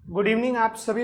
Good evening आप सभी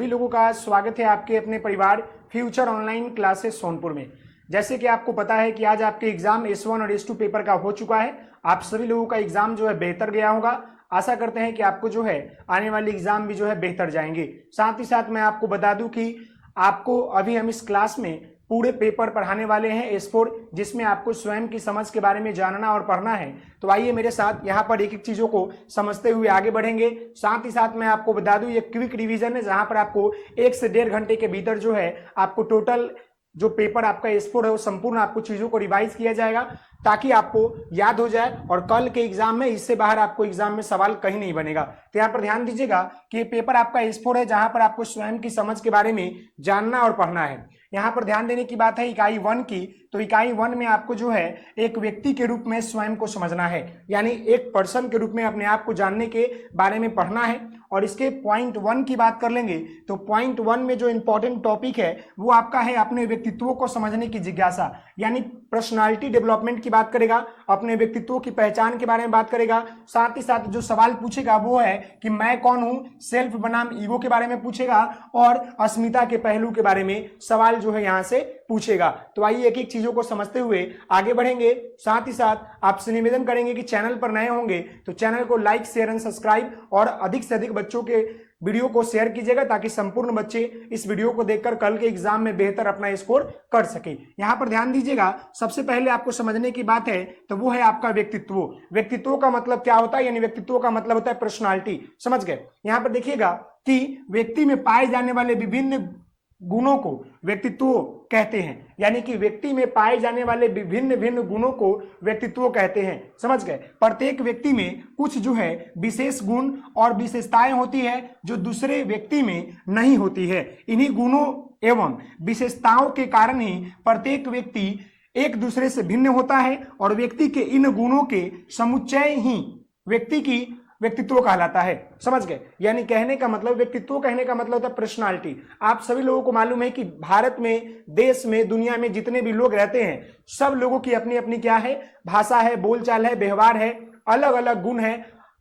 लोगों का स्वागत है आपके अपने परिवार फ्यूचर ऑनलाइन क्लासेस सोनपुर में। जैसे कि आपको पता है कि आज आपके एग्जाम S1 और S2 पेपर का हो चुका है। आप सभी लोगों का एग्जाम जो है बेहतर गया होगा। आशा करते हैं कि आपको जो है आने वाले एग्जाम भी जो है बेहतर जाएंगे। साथ ही साथ मैं आपको बता दूं कि आपको अभी हम इस क्लास में पूरे पेपर पढ़ाने वाले हैं S4, जिसमें आपको स्वयं की समझ के बारे में जानना और पढ़ना है। तो आइए मेरे साथ यहाँ पर एक एक चीजों को समझते हुए आगे बढ़ेंगे। साथ ही साथ मैं आपको बता दूं ये क्विक रिवीजन है, जहां पर आपको 1 से 1.5 घंटे के भीतर जो है आपको टोटल जो पेपर आपका S4 है वो संपूर्ण आपको चीजों को रिवाइज किया जाएगा ताकि आपको याद हो जाए और कल के एग्जाम में इससे बाहर आपको एग्जाम में सवाल कहीं नहीं बनेगा। तो यहाँ पर ध्यान दीजिएगा कि ये पेपर आपका S4 है, जहां पर आपको स्वयं की समझ के बारे में जानना और पढ़ना है। यहाँ पर ध्यान देने की बात है इकाई 1 की। तो इकाई 1 में आपको जो है एक व्यक्ति के रूप में स्वयं को समझना है, यानी एक पर्सन के रूप में अपने आप को जानने के बारे में पढ़ना है। और इसके पॉइंट 1 की बात कर लेंगे तो पॉइंट 1 में जो इंपॉर्टेंट टॉपिक है वो आपका है अपने व्यक्तित्व को समझने की जिज्ञासा, यानी पर्सनालिटी डेवलपमेंट की बात करेगा, अपने व्यक्तित्व की पहचान के बारे में बात करेगा। साथ ही साथ जो सवाल पूछेगा वो है कि मैं कौन हूं, सेल्फ बनाम ईगो के बारे में पूछेगा और अस्मिता के पहलू के बारे में सवाल जो है यहां से पूछेगा। तो आइए एक एक चीजों को समझते हुए आगे बढ़ेंगे। साथ ही साथ आपसे निवेदन करेंगे कि चैनल पर नए होंगे तो चैनल को लाइक शेयर एंड सब्सक्राइब और अधिक से अधिक बच्चों के वीडियो को शेयर कीजिएगा ताकि संपूर्ण बच्चे इस वीडियो को देखकर कल के एग्जाम में बेहतर अपना स्कोर कर सके। यहां पर ध्यान दीजिएगा, सबसे पहले आपको समझने की बात है तो वो है आपका व्यक्तित्व। व्यक्तित्व का मतलब क्या होता है, यानी व्यक्तित्व का मतलब होता है पर्सनालिटी। समझ गए। यहां पर देखिएगा कि व्यक्ति में पाए जाने वाले विभिन्न गुणों को व्यक्तित्व कहते हैं, यानी कि व्यक्ति में पाए जाने वाले विभिन्न भिन्न गुणों को व्यक्तित्व कहते हैं। समझ गए। प्रत्येक व्यक्ति में कुछ जो है विशेष गुण और विशेषताएं होती है जो दूसरे व्यक्ति में नहीं होती है। इन्हीं गुणों एवं विशेषताओं के कारण ही प्रत्येक व्यक्ति एक दूसरे से भिन्न होता है और व्यक्ति के इन गुणों के समुच्चय ही व्यक्ति की व्यक्तित्व कहलाता है। समझ गए। यानी कहने का मतलब, व्यक्तित्व कहने का मतलब होता है पर्सनालिटी। आप सभी लोगों को मालूम है कि भारत में, देश में, दुनिया में जितने भी लोग रहते हैं सब लोगों की अपनी अपनी क्या है, भाषा है, बोलचाल है, व्यवहार है, अलग अलग गुण है।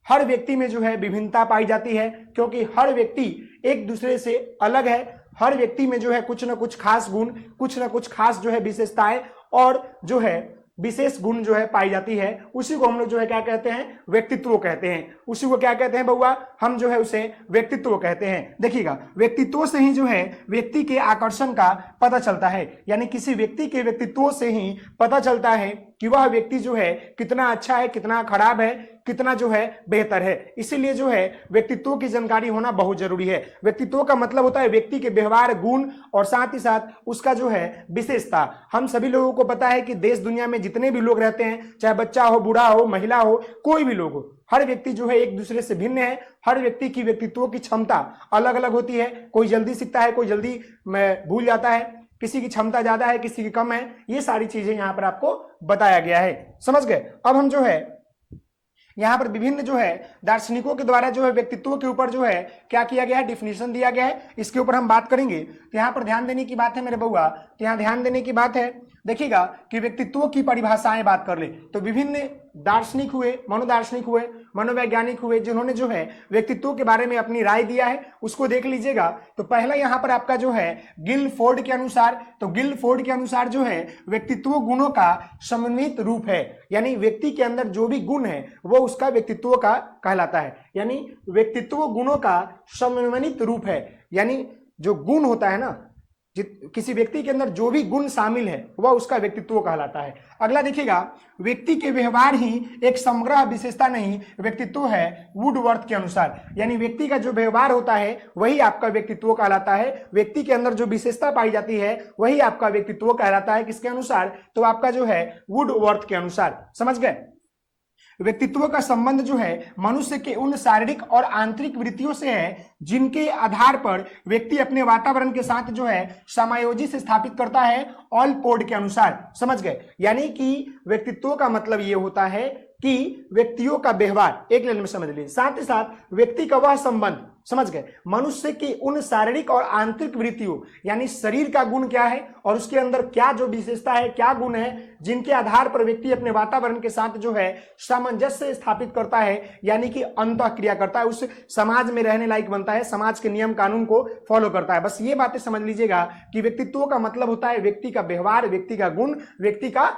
हर व्यक्ति में जो है विभिन्नता पाई जाती है क्योंकि हर व्यक्ति एक दूसरे से अलग है। हर व्यक्ति में जो है कुछ ना कुछ खास गुण, कुछ ना कुछ खास जो है विशेषताएं और जो है विशेष गुण जो है पाई जाती है। उसी को हम लोग जो है क्या कहते हैं, व्यक्तित्व कहते हैं। उसी को क्या कहते हैं बउआ, हम जो है उसे व्यक्तित्व कहते हैं। देखिएगा, व्यक्तित्व से ही जो है व्यक्ति के आकर्षण का पता चलता है, यानी किसी व्यक्ति के व्यक्तित्व से ही पता चलता है कि वह व्यक्ति जो है कितना अच्छा है, कितना खराब है, कितना जो है बेहतर है। इसीलिए जो है व्यक्तित्व की जानकारी होना बहुत जरूरी है। व्यक्तित्व का मतलब होता है व्यक्ति के व्यवहार, गुण और साथ ही साथ उसका जो है विशेषता। हम सभी लोगों को पता है कि देश दुनिया में जितने भी लोग रहते हैं, चाहे बच्चा हो, बूढ़ा हो, महिला हो, कोई भी लोग हो, हर व्यक्ति जो है एक दूसरे से भिन्न है। हर व्यक्ति की व्यक्तित्व की क्षमता अलग अलग होती है। कोई जल्दी सीखता है, कोई जल्दी भूल जाता है, किसी की क्षमता ज्यादा है, किसी की कम है। ये सारी चीजें यहाँ पर आपको बताया गया है। समझ गए। अब हम जो है यहाँ पर विभिन्न जो है दार्शनिकों के द्वारा जो है व्यक्तित्व के ऊपर जो है क्या किया गया है, डिफिनेशन दिया गया है। इसके ऊपर हम बात करेंगे। तो यहाँ पर ध्यान देने की बात है मेरे बउआ, तो यहाँ ध्यान देने की बात है, देखिएगा कि व्यक्तित्व की परिभाषाएं बात कर ले तो विभिन्न दार्शनिक हुए, मनोदार्शनिक हुए, मनोवैज्ञानिक हुए, जिन्होंने जो है व्यक्तित्व के बारे में अपनी राय दिया है उसको देख लीजिएगा। तो पहला यहाँ पर आपका जो है गिलफोर्ड के अनुसार, तो गिलफोर्ड के अनुसार जो है व्यक्तित्व गुणों का समन्वित रूप है, यानी व्यक्ति के अंदर जो भी गुण है वो उसका व्यक्तित्व का कहलाता है। यानी व्यक्तित्व गुणों का समन्वित रूप है, यानी जो गुण होता है ना, किसी व्यक्ति के अंदर जो भी गुण शामिल है वह उसका व्यक्तित्व कहलाता है। अगला देखिएगा, व्यक्ति के व्यवहार ही एक समग्र विशेषता नहीं, व्यक्तित्व है वुडवर्थ के अनुसार, यानी व्यक्ति का जो व्यवहार होता है वही आपका व्यक्तित्व कहलाता है। व्यक्ति के अंदर जो विशेषता पाई जाती है वही आपका व्यक्तित्व कहलाता है। किसके अनुसार, तो आपका जो है वुडवर्थ के अनुसार। समझ गए। व्यक्तित्व का संबंध जो है मनुष्य के उन शारीरिक और आंतरिक वृत्तियों से है जिनके आधार पर व्यक्ति अपने वातावरण के साथ जो है समायोजित से स्थापित करता है, ऑलपोर्ट के अनुसार। समझ गए। यानी कि व्यक्तित्व का मतलब ये होता है कि व्यक्तियों का व्यवहार, एक लाइन में समझ लीजिए, साथ ही साथ व्यक्ति का वह संबंध, समझ गए, मनुष्य की उन शारीरिक और आंतरिक वृत्तियों यानी शरीर का गुण क्या है और उसके अंदर क्या जो विशेषता है, क्या गुण है, जिनके आधार पर व्यक्ति अपने वातावरण के साथ जो है सामंजस्य स्थापित करता है, यानी कि अंतःक्रिया करता है, उस समाज में रहने लायक बनता है, समाज के नियम कानून को फॉलो करता है। बस ये बातें समझ लीजिएगा कि व्यक्तित्व का मतलब होता है व्यक्ति का व्यवहार, व्यक्ति का गुण, व्यक्ति का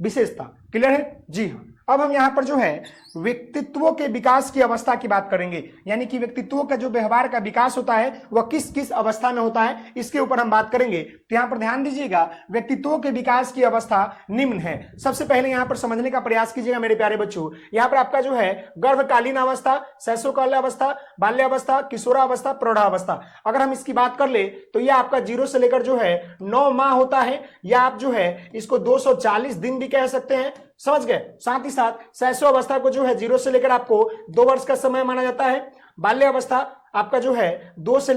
विशेषता। क्लियर है? जी हाँ। अब हम यहां पर जो है व्यक्तित्व के विकास की अवस्था की बात करेंगे, यानी कि व्यक्तित्व का जो व्यवहार का विकास होता है वह किस किस अवस्था में होता है, इसके ऊपर हम बात करेंगे। तो यहां पर ध्यान दीजिएगा, व्यक्तित्व के विकास की अवस्था निम्न है। सबसे पहले यहां पर समझने का प्रयास कीजिएगा मेरे प्यारे बच्चों। यहां पर आपका जो है गर्भकालीन अवस्था, शैशवकालावस्था, बाल्यावस्था, किशोरावस्था, प्रौढ़ावस्था, अगर हम इसकी बात कर ले तो यह आपका 0 से लेकर जो है 9 माह होता है, या आप जो है इसको 240 दिन भी कह सकते हैं, समझ गए। साथ ही साथ शैशवावस्था को जो है 0 से लेकर आपको 2 वर्ष का समय माना जाता है। बाल्यावस्था आपका जो है 2 से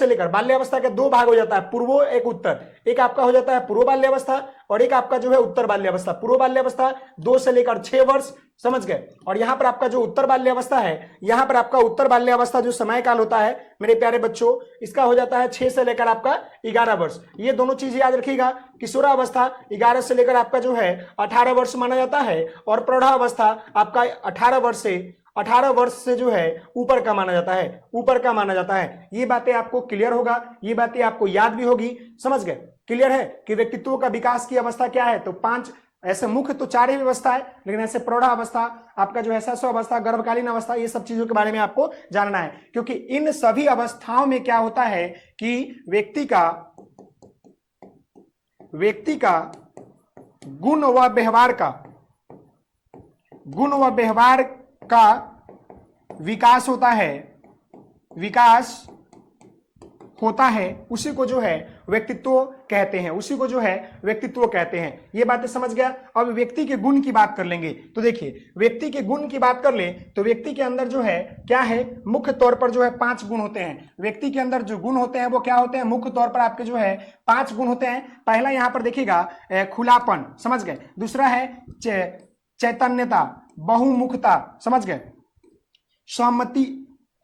लेकर बाल्यावस्था के 2 भाग हो जाता है, पूर्व एक उत्तर, एक आपका हो जाता है पूर्व बाल्यावस्था और एक आपका जो है उत्तर बाल्यावस्था। पूर्व बाल्यावस्था 2 से लेकर 6 वर्ष, समझ गए। और यहां पर आपका जो उत्तर बाल्यावस्था है, यहां पर आपका उत्तर बाल्यावस्था जो समय काल होता है मेरे प्यारे बच्चों, इसका हो जाता है 6 से लेकर आपका 11 वर्ष। ये दोनों चीज याद रखिएगा। किशोरावस्था 11 से लेकर आपका जो है 18 वर्ष माना जाता है, और प्रौढ़ावस्था आपका 18 वर्ष से जो है ऊपर का माना जाता है, ये बातें आपको क्लियर होगा, ये बातें आपको याद भी होगी, समझ गए। क्लियर है कि व्यक्तित्व का विकास की अवस्था क्या है? तो 5, ऐसे मुख्य तो 4 ही व्यवस्था है, लेकिन ऐसे प्रौढ़ावस्था, आपका जो है शैशवावस्था, गर्भकालीन अवस्था, ये सब चीजों के बारे में आपको जानना है, क्योंकि इन सभी अवस्थाओं में क्या होता है कि व्यक्ति का गुण व व्यवहार का विकास होता है, उसी को जो है व्यक्तित्व कहते हैं, ये बातें समझ गया। अब व्यक्ति के गुण की बात कर लेंगे। तो देखिए, व्यक्ति के गुण की बात कर ले तो व्यक्ति के अंदर जो है क्या है, मुख्य तौर पर जो है 5 गुण होते हैं। व्यक्ति के अंदर जो गुण होते हैं वो क्या होते हैं, मुख्य तौर पर आपके जो है 5 गुण होते हैं। पहला यहां पर देखिएगा खुलापन, समझ गए। दूसरा है चैतन्यता, बहुमुखता, समझ गए।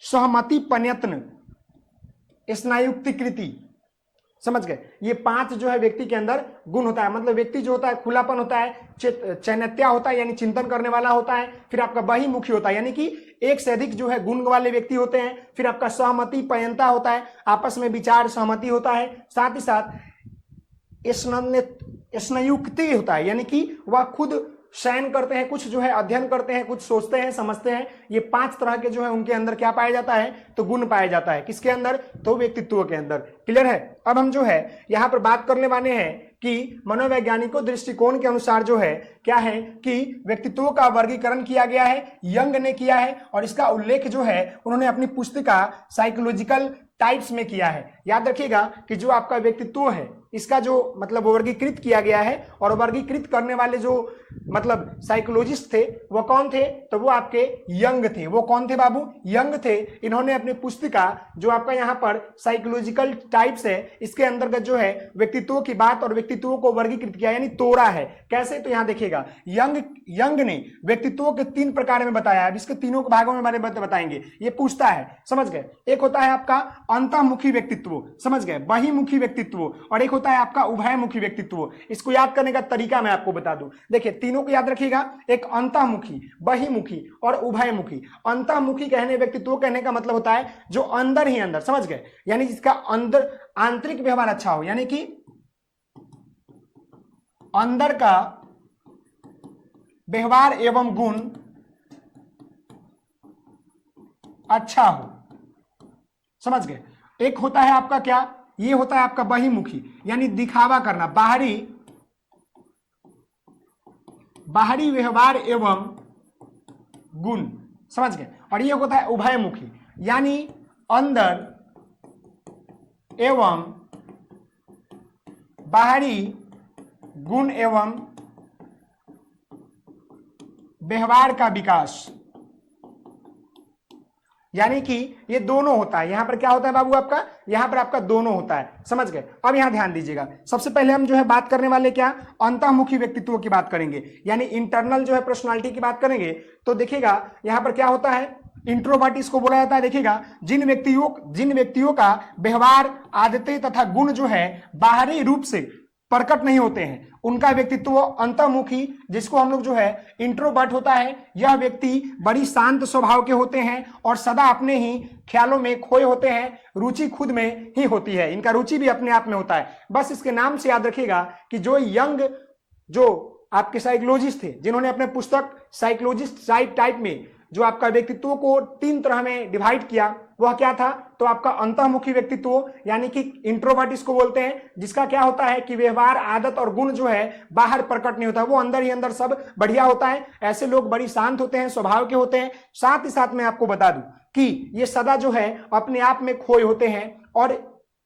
सहमति प्रयत्न, स्नायुक्तिकृति, समझ गए। ये 5 जो है व्यक्ति के अंदर गुण होता है। मतलब व्यक्ति जो होता है खुलापन होता है, चैनत्या होता है यानी चिंतन करने वाला होता है, फिर आपका बहिमुखी होता है यानी कि एक से अधिक जो है गुण वाले व्यक्ति होते हैं, फिर आपका सहमति प्रयणता होता है, आपस में विचार सहमति होता है, साथ ही साथ स्नायुक्ति होता है यानी कि वह खुद शयन करते हैं, कुछ जो है अध्ययन करते हैं, कुछ सोचते हैं, समझते हैं। ये 5 तरह के जो है उनके अंदर क्या पाया जाता है, तो गुण पाया जाता है। किसके अंदर? तो व्यक्तित्व के अंदर। क्लियर है? अब हम जो है यहां पर बात करने वाले हैं कि मनोवैज्ञानिकों दृष्टिकोण के अनुसार जो है क्या है कि व्यक्तित्व का वर्गीकरण किया गया है, यंग ने किया है, और इसका उल्लेख जो है उन्होंने अपनी पुस्तिका साइकोलॉजिकल टाइप्स में किया है। याद रखिएगा कि जो आपका व्यक्तित्व है इसका जो मतलब वर्गीकृत किया गया है, और वर्गीकृत करने वाले जो मतलब साइकोलॉजिस्ट थे वो कौन थे, तो वो आपके यंग थे। वो कौन थे बाबू? यंग थे। इन्होंने अपनी पुस्तिका जो आपका यहाँ पर साइकोलॉजिकल टाइप्स है, इसके अंतर्गत जो है व्यक्तित्व की बात और व्यक्तित्व को वर्गीकृत किया यानी तोड़ा है। कैसे? तो यहाँ देखिएगा, यंग ने व्यक्तित्व के 3 प्रकार में बताया। अब इसके तीनों के भागों में हमारे बताएंगे। ये पूछता है, समझ गए। एक होता है आपका अंतःमुखी व्यक्तित्व, समझ गए, बहिमुखी व्यक्तित्व, और एक होता है आपका उभयमुखी व्यक्तित्व। इसको याद करने का तरीका मैं आपको बता दूं। देखिए, तीनों को याद रखिएगा, एक अंतःमुखी, बहिमुखी और उभयमुखी। अंतःमुखी व्यक्तित्व कहने का मतलब होता है जो अंदर ही अंदर, समझ गए, यानी जिसका अंदर आंतरिक व्यवहार अच्छा हो, यानी कि अंदर का व्यवहार एवं गुण अच्छा हो, समझ गए। एक होता है आपका क्या, ये होता है आपका बहिमुखी, यानी दिखावा करना, बाहरी व्यवहार एवं गुण, समझ गए। और ये होता है उभयमुखी, यानी अंदर एवं बाहरी गुण एवं व्यवहार का विकास। यानी कि ये दोनों होता है। यहां पर क्या होता है बाबू आपका, यहां पर आपका दोनों होता है, समझ गए। अब यहां ध्यान दीजिएगा, सबसे पहले हम जो है बात करने वाले क्या, अंतःमुखी व्यक्तित्व की बात करेंगे, यानी इंटरनल जो है पर्सनालिटी की बात करेंगे। तो देखिएगा यहां पर क्या होता है, इंट्रोवर्ट इसको बोला जाता है। देखिएगा जिन व्यक्तियों का व्यवहार, आदतें तथा गुण जो है बाहरी रूप से प्रकट नहीं होते हैं, उनका व्यक्तित्व अंतर्मुखी, जिसको हम लोग जो है इंट्रोवर्ट होता है। यह व्यक्ति बड़ी शांत स्वभाव के होते हैं और सदा अपने ही ख्यालों में खोए होते हैं, रुचि खुद में ही होती है, इनका रुचि भी अपने आप में होता है। बस इसके नाम से याद रखिएगा कि जो आपके साइकोलॉजिस्ट थे, जिन्होंने अपने पुस्तक साइकोलॉजिस्ट टाइप में जो आपका व्यक्तित्व को 3 तरह में डिवाइड किया, वह क्या था, तो आपका अंतःमुखी व्यक्तित्व यानी कि इंट्रोवर्ट इसको बोलते हैं, जिसका क्या होता है कि व्यवहार, आदत और गुण जो है बाहर प्रकट नहीं होता, वो अंदर ही अंदर सब बढ़िया होता है। ऐसे लोग बड़ी शांत होते हैं, स्वभाव के होते हैं। साथ ही साथ मैं आपको बता दूं कि ये सदा जो है अपने आप में खोए होते हैं और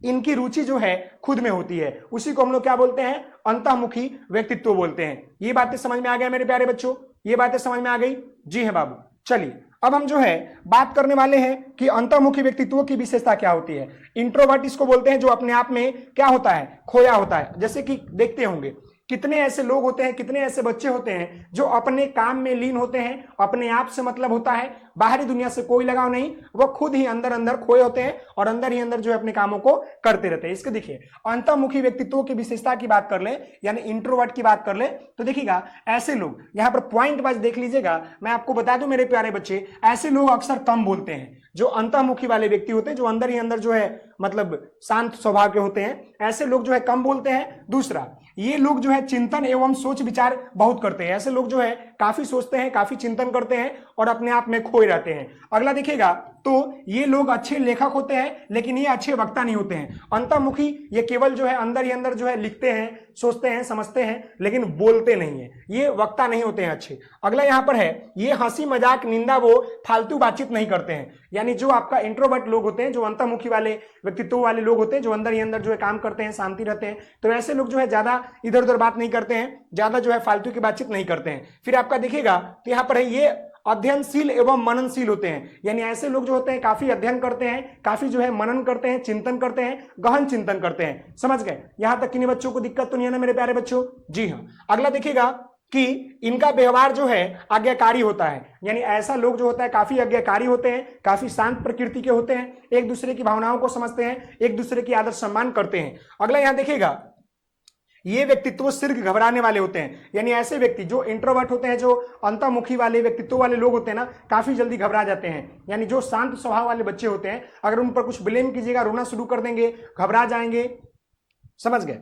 इनकी रुचि जो है खुद में होती है, उसी को हम लोग क्या बोलते हैं, अंतःमुखी व्यक्तित्व बोलते हैं। ये बातें समझ में आ गया मेरे प्यारे बच्चों, ये बातें समझ में आ गई? जी है बाबू। चलिए अब हम जो है बात करने वाले हैं कि अंतर्मुखी व्यक्तित्व की विशेषता क्या होती है। इंट्रोवर्ट इसको बोलते हैं जो अपने आप में क्या होता है, खोया होता है। जैसे कि देखते होंगे कितने ऐसे लोग होते हैं, कितने ऐसे बच्चे होते हैं जो अपने काम में लीन होते हैं, अपने आप से मतलब होता है, बाहरी दुनिया से कोई लगाव नहीं, वो खुद ही अंदर अंदर खोए होते हैं और अंदर ही अंदर जो है अपने कामों को करते रहते हैं। इसके देखिए अंतर्मुखी व्यक्तित्व की विशेषता की बात कर ले, यानी इंट्रोवर्ट की बात कर ले, तो देखिएगा ऐसे लोग यहां पर पॉइंट वाइज देख लीजिएगा। मैं आपको बता दूं मेरे प्यारे बच्चे, ऐसे लोग अक्सर कम बोलते हैं। जो अंतर्मुखी वाले व्यक्ति होते हैं, जो अंदर ही अंदर जो है मतलब शांत स्वभाव के होते हैं, ऐसे लोग जो है कम बोलते हैं। दूसरा, ये लोग जो है चिंतन एवं सोच विचार बहुत करते हैं। ऐसे लोग जो है काफी सोचते हैं, काफी चिंतन करते हैं और अपने आप में खोए रहते हैं। अगला देखिएगा, तो ये लोग अच्छे लेखक होते हैं, लेकिन ये अच्छे वक्ता नहीं होते हैं। अंतर्मुखी ये केवल जो है अंदर ही अंदर जो है लिखते हैं, सोचते हैं, समझते हैं, लेकिन बोलते नहीं है, ये वक्ता नहीं होते हैं अच्छे। अगला यहां पर है, ये हंसी मजाक निंदा वो फालतू बातचीत नहीं करते हैं। यानी जो आपका इंट्रोवर्ट लोग होते हैं, जो अंतर्मुखी वाले व्यक्तित्व वाले लोग होते हैं, जो अंदर ही अंदर जो है काम करते हैं, शांति रहते हैं, तो ऐसे लोग जो है ज्यादा इधर उधर बात नहीं करते हैं, ज्यादा जो है फालतू की बातचीत नहीं करते हैं। फिर आपका देखिएगा तो यहाँ पर है, ये अध्ययनशील एवं मननशील होते हैं। यानी ऐसे लोग जो होते हैं काफी अध्ययन करते हैं, काफी जो है मनन करते हैं, चिंतन करते हैं, गहन चिंतन करते हैं। समझ गए? यहां तक किन्हीं बच्चों को दिक्कत तो नहीं है ना मेरे प्यारे बच्चों? जी हाँ। अगला देखिएगा कि इनका व्यवहार जो है आज्ञाकारी होता है। यानी ऐसा लोग जो होता है काफी आज्ञाकारी होते हैं, काफी शांत प्रकृति के होते हैं, एक दूसरे की भावनाओं को समझते हैं, एक दूसरे की आदर सम्मान करते हैं। अगला यहां देखिएगा, ये व्यक्तित्व शीघ्र घबराने वाले होते हैं। यानी ऐसे व्यक्ति जो इंट्रोवर्ट होते हैं, जो अंतर्मुखी वाले व्यक्तित्व वाले लोग होते हैं ना, काफी जल्दी घबरा जाते हैं। यानी जो शांत स्वभाव वाले बच्चे होते हैं, अगर उन पर कुछ ब्लेम कीजिएगा, रोना शुरू कर देंगे, घबरा जाएंगे। समझ गए?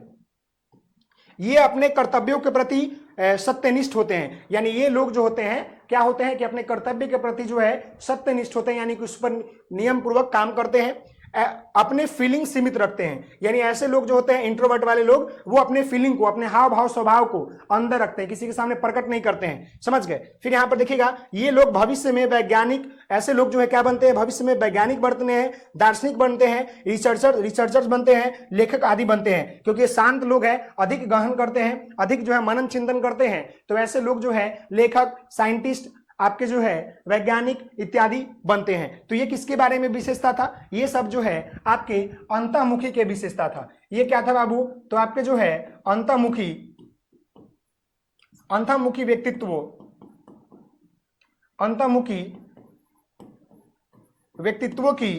ये अपने कर्तव्यों के प्रति सत्यनिष्ठ होते हैं। यानी ये लोग जो होते हैं क्या होते हैं कि अपने कर्तव्य के प्रति जो है सत्यनिष्ठ होते हैं, यानी कि उस पर नियम पूर्वक काम करते हैं, अपने फीलिंग सीमित रखते हैं। यानी ऐसे लोग जो होते हैं इंट्रोवर्ट वाले लोग, वो अपने फीलिंग को, अपने हाव भाव स्वभाव को अंदर रखते हैं, किसी के सामने प्रकट नहीं करते हैं। समझ गए? फिर यहां पर देखिएगा, ये लोग भविष्य में वैज्ञानिक, ऐसे लोग जो है क्या बनते हैं, भविष्य में वैज्ञानिक बनते हैं, दार्शनिक बनते हैं, रिसर्चर्स बनते हैं, लेखक आदि बनते हैं। क्योंकि ये शांत लोग हैं, अधिक गहन करते हैं, अधिक जो है मनन चिंतन करते हैं, तो ऐसे लोग जो है लेखक, साइंटिस्ट, आपके जो है वैज्ञानिक इत्यादि बनते हैं। तो ये किसके बारे में विशेषता था? ये सब जो है आपके अंतर्मुखी के विशेषता था। ये क्या था बाबू? तो आपके जो है अंतर्मुखी व्यक्तित्व, अंतर्मुखी व्यक्तित्व की,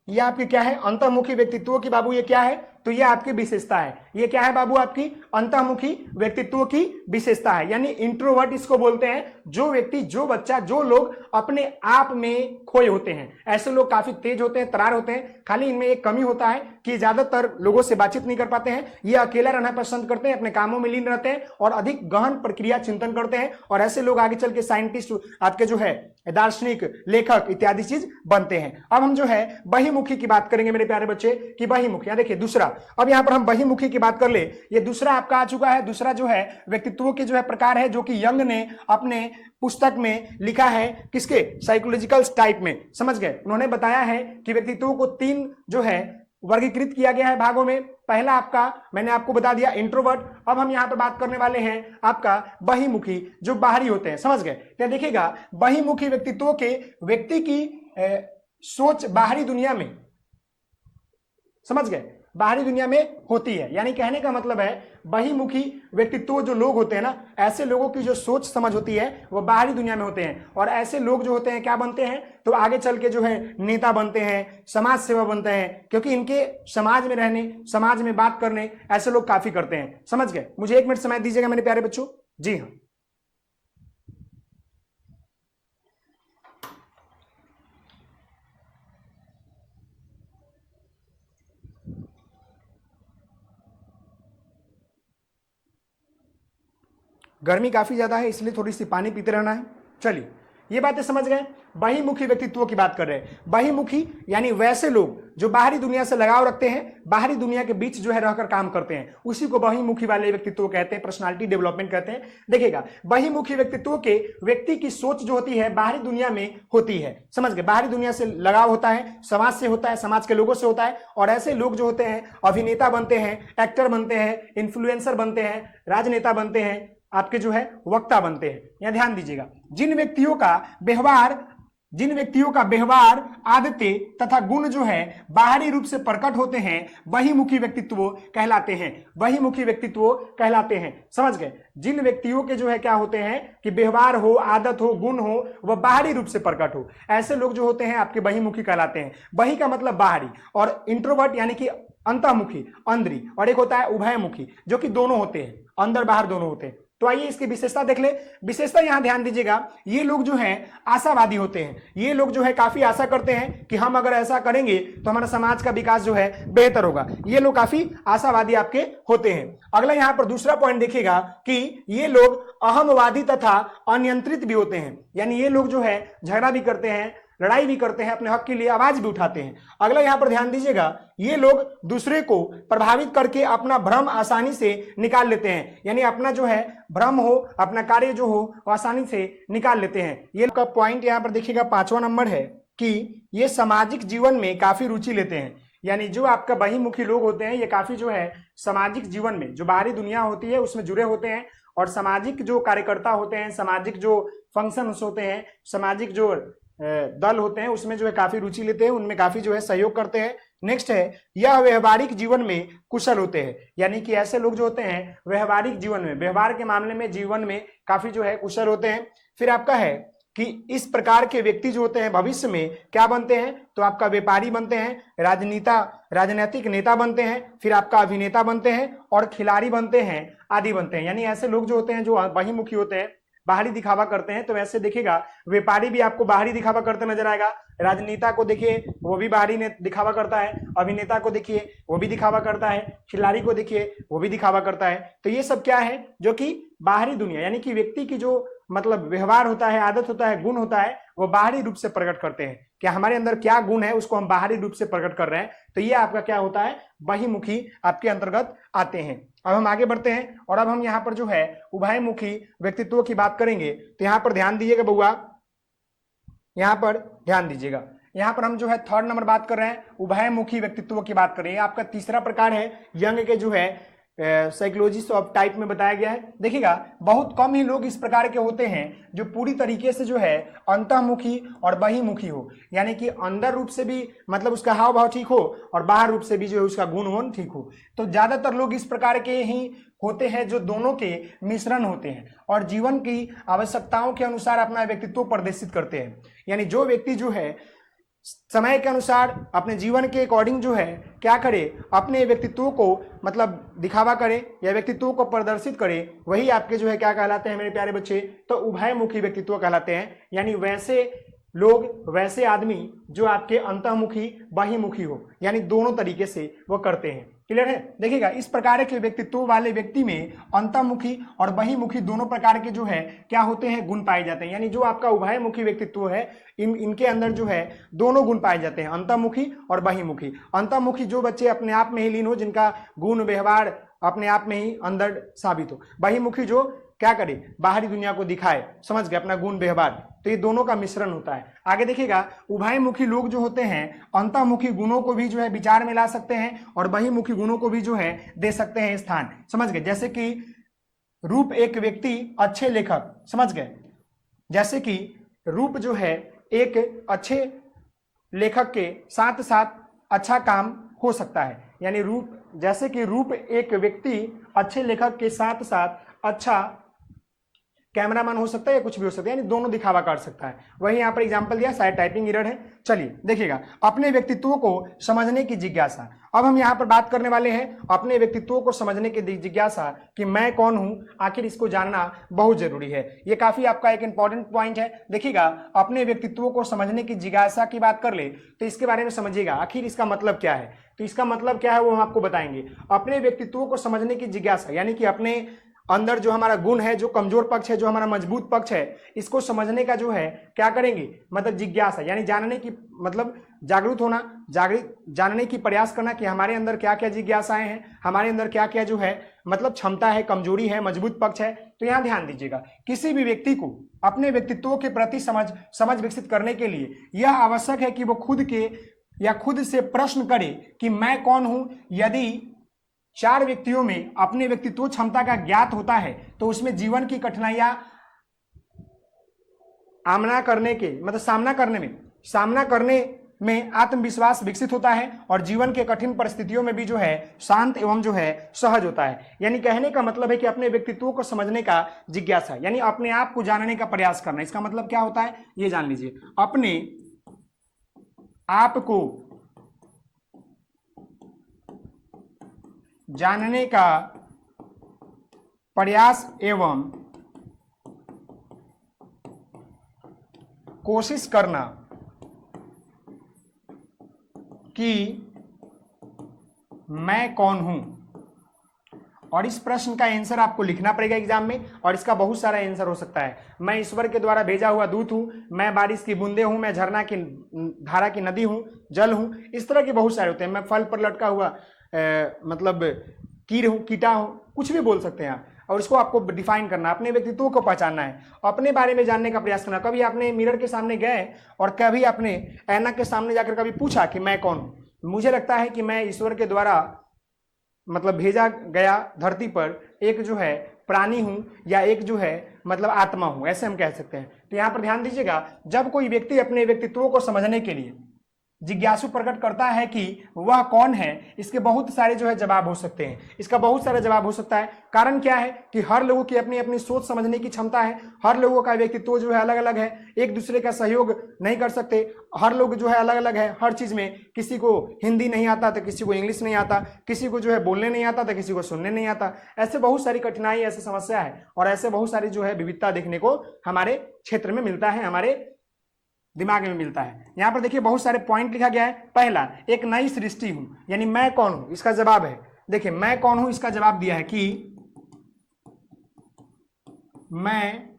ये आपकी क्या है, अंतर्मुखी व्यक्तित्व की बाबू, ये क्या है, तो ये आपकी विशेषता है। ये क्या है बाबू? आपकी अंतर्मुखी व्यक्तित्व की विशेषता है। यानी इंट्रोवर्ट इसको बोलते हैं, जो व्यक्ति, जो बच्चा, जो लोग अपने आप में खोए होते हैं। ऐसे लोग काफी तेज होते हैं, तरार होते हैं, खाली इनमें एक कमी होता है कि ज्यादातर लोगों से बातचीत नहीं कर पाते हैं। ये अकेला रहना पसंद करते हैं, अपने कामों में लीन रहते हैं और अधिक गहन प्रक्रिया चिंतन करते हैं। और ऐसे लोग आगे चल के साइंटिस्ट, आपके जो है दार्शनिक, लेखक इत्यादि चीज बनते हैं। अब हम जो है बहिमुखी की बात करेंगे मेरे प्यारे बच्चे कि बहिमुखी, देखिए दूसरा, अब यहां पर हम बहिमुखी की बात कर ले, ये दूसरा आपका आ चुका है। दूसरा जो है व्यक्तित्व के जो है प्रकार है, जो कि यंग ने अपने पुस्तक में लिखा है, किसके, साइकोलॉजिकल टाइप में। समझ गए? उन्होंने बताया है कि व्यक्तित्व को 3 जो है वर्गीकृत किया गया है भागों में। पहला आपका मैंने आपको बता दिया इंट्रोवर्ट। अब हम यहां पर बात करने वाले हैं आपका बहिमुखी, जो बाहरी होते हैं। समझ गए? क्या देखिएगा, बहिमुखी व्यक्तित्व के व्यक्ति की सोच बाहरी दुनिया में, समझ गए, बाहरी दुनिया में होती है। यानी कहने का मतलब है बहिमुखी व्यक्तित्व जो लोग होते हैं ना, ऐसे लोगों की जो सोच समझ होती है वो बाहरी दुनिया में होते हैं। और ऐसे लोग जो होते हैं क्या बनते हैं, तो आगे चल के जो है नेता बनते हैं, समाज सेवा बनते हैं, क्योंकि इनके समाज में रहने, समाज में बात करने ऐसे लोग काफी करते हैं। समझ गए? मुझे 1 मिनट समय दीजिएगा मेरे प्यारे बच्चों। जी हाँ, गर्मी काफी ज्यादा है इसलिए थोड़ी सी पानी पीते रहना है। चलिए, ये बातें समझ गए। बहिमुखी व्यक्तित्व की बात कर रहे हैं। बहिमुखी यानी वैसे लोग जो बाहरी दुनिया से लगाव रखते हैं, बाहरी दुनिया के बीच जो है रहकर काम करते हैं, उसी को बहिमुखी वाले व्यक्तित्व कहते हैं, पर्सनालिटी डेवलपमेंट कहते हैं। देखिएगा, बहिमुखी व्यक्तित्व के व्यक्ति की सोच जो होती है बाहरी दुनिया में होती है। समझ गए? बाहरी दुनिया से लगाव होता है, समाज से होता है, समाज के लोगों से होता है। और ऐसे लोग जो होते हैं अभिनेता बनते हैं, एक्टर बनते हैं, इन्फ्लुएंसर बनते हैं, राजनेता बनते हैं, आपके जो है वक्ता बनते हैं। यहां ध्यान दीजिएगा, जिन व्यक्तियों का व्यवहार आदतें तथा गुण जो है बाहरी रूप से प्रकट होते हैं, बहिमुखी व्यक्तित्व कहलाते हैं। बहिमुखी व्यक्तित्व कहलाते हैं। समझ गए? जिन व्यक्तियों के जो है क्या होते हैं कि व्यवहार हो, आदत हो, गुण हो, वह बाहरी रूप से प्रकट हो, ऐसे लोग जो होते हैं आपके बहिमुखी कहलाते हैं। बहि का मतलब बाहरी, और इंट्रोवर्ट यानी कि अंतर्मुखी, अंदरी, और एक होता है उभयमुखी, जो कि दोनों होते हैं, अंदर बाहर दोनों होते हैं। तो आइए इसकी विशेषता देख ले। विशेषता यहां ध्यान दीजिएगा, ये लोग जो हैं आशावादी होते हैं। ये लोग जो है काफी आशा करते हैं कि हम अगर ऐसा करेंगे तो हमारा समाज का विकास जो है बेहतर होगा। ये लोग काफी आशावादी आपके होते हैं। अगला यहां पर दूसरा पॉइंट देखिएगा कि ये लोग अहमवादी तथा अनियंत्रित भी होते हैं। यानी ये लोग जो है झगड़ा भी करते हैं, लड़ाई भी करते हैं, अपने हक के लिए आवाज भी उठाते हैं। अगला यहां पर ध्यान दीजिएगा, ये लोग दूसरे को प्रभावित करके अपना भ्रम आसानी से निकाल लेते हैं। यानी अपना जो है भ्रम हो, अपना कार्य जो हो, वो आसानी से निकाल लेते हैं। ये का पॉइंट यहां पर देखिएगा 5वां नंबर है कि ये सामाजिक जीवन में काफी रुचि लेते हैं। यानी जो आपका बहिमुखी लोग होते हैं ये काफी जो है सामाजिक जीवन में, जो बाहरी दुनिया होती है उसमें जुड़े होते हैं, और सामाजिक जो कार्यकर्ता होते हैं, सामाजिक जो फंक्शन होते हैं, सामाजिक जो दल होते हैं उसमें जो है काफी रुचि लेते हैं, उनमें काफी जो है सहयोग करते हैं। नेक्स्ट है, यह व्यवहारिक जीवन में कुशल होते हैं। यानी कि ऐसे लोग जो होते हैं व्यवहारिक जीवन में, व्यवहार के मामले में, जीवन में काफी जो है कुशल होते हैं। फिर आपका है कि इस प्रकार के व्यक्ति जो होते हैं भविष्य में क्या बनते हैं, तो आपका व्यापारी बनते हैं, राजनीतिक नेता बनते हैं, फिर आपका अभिनेता बनते हैं, और खिलाड़ी बनते हैं, आदि बनते हैं। यानी ऐसे लोग जो होते हैं जो बहिमुखी होते हैं, बाहरी दिखावा करते हैं। तो वैसे देखिएगा व्यापारी भी आपको बाहरी दिखावा करते नजर आएगा, राजनेता को देखिए वो भी बाहरी दिखावा करता है, अभिनेता को देखिए वो भी दिखावा करता है, खिलाड़ी को देखिए वो भी दिखावा करता है। तो ये सब क्या है, जो कि बाहरी दुनिया यानी कि व्यक्ति की जो मतलब व्यवहार होता है, आदत होता है, गुण होता है, वो बाहरी रूप से प्रकट करते हैं। क्या हमारे अंदर क्या गुण है उसको हम बाहरी रूप से प्रकट कर रहे हैं। तो ये आपका क्या होता है, बहिमुखी आपके अंतर्गत आते हैं। अब हम आगे बढ़ते हैं और अब हम यहाँ पर जो है उभयमुखी व्यक्तित्व की बात करेंगे। तो यहाँ पर ध्यान दीजिएगा बउआ, यहाँ पर ध्यान दीजिएगा, यहाँ पर हम जो है 3rd नंबर बात कर रहे हैं, उभयमुखी व्यक्तित्व की बात कर रहे हैं। आपका तीसरा प्रकार है यंग के जो है साइकोलॉजिस्ट ऑफ टाइप में बताया गया है। देखिएगा बहुत कम ही लोग इस प्रकार के होते हैं जो पूरी तरीके से जो है अंतर्मुखी और बहिमुखी हो, यानी कि अंदर रूप से भी मतलब उसका हाव भाव ठीक हो और बाहर रूप से भी जो है उसका गुण ठीक हो। तो ज्यादातर लोग इस प्रकार के ही होते हैं जो दोनों के मिश्रण होते हैं और जीवन की आवश्यकताओं के अनुसार अपना व्यक्तित्व प्रदर्शित करते हैं। यानी जो व्यक्ति जो है समय के अनुसार अपने जीवन के अकॉर्डिंग जो है क्या करे, अपने व्यक्तित्व को मतलब दिखावा करे या व्यक्तित्व को प्रदर्शित करे, वही आपके जो है क्या कहलाते हैं मेरे प्यारे बच्चे, तो उभयमुखी व्यक्तित्व कहलाते हैं। यानी वैसे लोग, वैसे आदमी जो आपके अंतर्मुखी बहिमुखी हो, यानी दोनों तरीके से वो करते हैं। क्लियर है? देखिएगा इस प्रकार के व्यक्तित्व वाले व्यक्ति में अंतर्मुखी और बहिमुखी दोनों प्रकार के जो है क्या होते हैं, गुण पाए जाते हैं। यानी जो आपका उभयमुखी व्यक्तित्व है इनके अंदर जो है दोनों गुण पाए जाते हैं, अंतर्मुखी और बहिमुखी। अंतर्मुखी जो बच्चे अपने आप में ही लीन हो, जिनका गुण व्यवहार अपने आप में ही अंदर साबित हो। बहिमुखी जो क्या करे, बाहरी दुनिया को दिखाए, समझ गए, अपना गुण व्यवहार। तो ये दोनों का मिश्रण होता है। आगे देखिएगा, उभयमुखी लोग जो होते हैं अंतर्मुखी गुणों को भी जो है विचार में ला सकते हैं और बहिर्मुखी गुणों को भी जो है दे सकते हैं स्थान, समझ गए। जैसे कि रूप एक व्यक्ति अच्छे लेखक, समझ गए, जैसे कि रूप जो है एक अच्छे लेखक के साथ साथ अच्छा काम हो सकता है, यानी रूप, जैसे कि रूप एक व्यक्ति अच्छे लेखक के साथ साथ अच्छा कैमरामैन हो सकता है या कुछ भी हो सकता है, यानी दोनों दिखावा कर सकता है। वही यहाँ पर एग्जांपल दिया, शायद टाइपिंग एरर है। चलिए देखिएगा, अपने व्यक्तित्व को समझने की जिज्ञासा। अब हम यहाँ पर बात करने वाले हैं अपने व्यक्तित्व को समझने की जिज्ञासा कि मैं कौन हूँ, आखिर इसको जानना बहुत जरूरी है। ये काफी आपका एक इंपॉर्टेंट पॉइंट है। देखिएगा, अपने व्यक्तित्व को समझने की जिज्ञासा की बात कर ले तो इसके बारे में समझिएगा आखिर इसका मतलब क्या है। तो इसका मतलब क्या है वो हम आपको बताएंगे। अपने व्यक्तित्व को समझने की जिज्ञासा यानी कि अपने अंदर जो हमारा गुण है, जो कमजोर पक्ष है, जो हमारा मजबूत पक्ष है, इसको समझने का जो है क्या करेंगे, मतलब जिज्ञासा, यानी जानने की, मतलब जागरूक होना, जानने की प्रयास करना कि हमारे अंदर क्या क्या जिज्ञासाएं हैं, हमारे अंदर क्या क्या जो है मतलब क्षमता है, कमजोरी है, मजबूत पक्ष है। तो यहाँ ध्यान दीजिएगा, किसी भी व्यक्ति को अपने व्यक्तित्व के प्रति समझ विकसित करने के लिए यह आवश्यक है कि वो खुद से प्रश्न करे कि मैं कौन हूं। यदि 4 व्यक्तियों में अपने व्यक्तित्व क्षमता का ज्ञात होता है तो उसमें जीवन की कठिनाइयां सामना करने में आत्मविश्वास विकसित होता है और जीवन के कठिन परिस्थितियों में भी जो है शांत एवं जो है सहज होता है। यानी कहने का मतलब है कि अपने व्यक्तित्व को समझने का जिज्ञासा यानी अपने आप को जानने का प्रयास करना। इसका मतलब क्या होता है ये जान लीजिए, अपने आप को जानने का प्रयास एवं कोशिश करना कि मैं कौन हूं। और इस प्रश्न का आंसर आपको लिखना पड़ेगा एग्जाम में, और इसका बहुत सारा आंसर हो सकता है। मैं ईश्वर के द्वारा भेजा हुआ दूत हूं, मैं बारिश की बूंदे हूं, मैं झरना की धारा की नदी हूं, जल हूं, इस तरह के बहुत सारे होते हैं। मैं फल पर लटका हुआ मतलब कीड़ हूं, कीटा हूं, कुछ भी बोल सकते हैं आप। और इसको आपको डिफाइन करना, अपने व्यक्तित्व को पहचानना है, अपने बारे में जानने का प्रयास करना। कभी आपने मिरर के सामने गए और कभी आपने ऐना के सामने जाकर कभी पूछा कि मैं कौन हूं। मुझे लगता है कि मैं ईश्वर के द्वारा मतलब भेजा गया धरती पर एक जो है प्राणी हूं या एक जो है मतलब आत्मा हूं, ऐसे हम कह सकते हैं। तो यहां पर ध्यान दीजिएगा, जब कोई व्यक्ति अपने व्यक्तित्व को समझने के लिए जिज्ञासु प्रकट करता है कि वह कौन है, इसके बहुत सारे जो है जवाब हो सकते हैं। इसका बहुत सारा जवाब हो सकता है। कारण क्या है कि हर लोगों की अपनी अपनी सोच समझने की क्षमता है, हर लोगों का व्यक्तित्व जो है अलग अलग है, एक दूसरे का सहयोग नहीं कर सकते, हर लोग जो है अलग अलग है हर चीज में। किसी को हिंदी नहीं आता तो किसी को इंग्लिश नहीं आता, किसी को जो है बोलने नहीं आता तो किसी को सुनने नहीं आता। ऐसे बहुत सारी कठिनाई, ऐसी समस्या है और ऐसे बहुत सारी जो है विविधता देखने को हमारे क्षेत्र में मिलता है, हमारे दिमाग में मिलता है। यहां पर देखिए बहुत सारे पॉइंट लिखा गया है। पहला, एक नई सृष्टि हूं, यानी मैं कौन हूं, इसका जवाब है, देखिए मैं कौन हूं, इसका जवाब दिया है कि मैं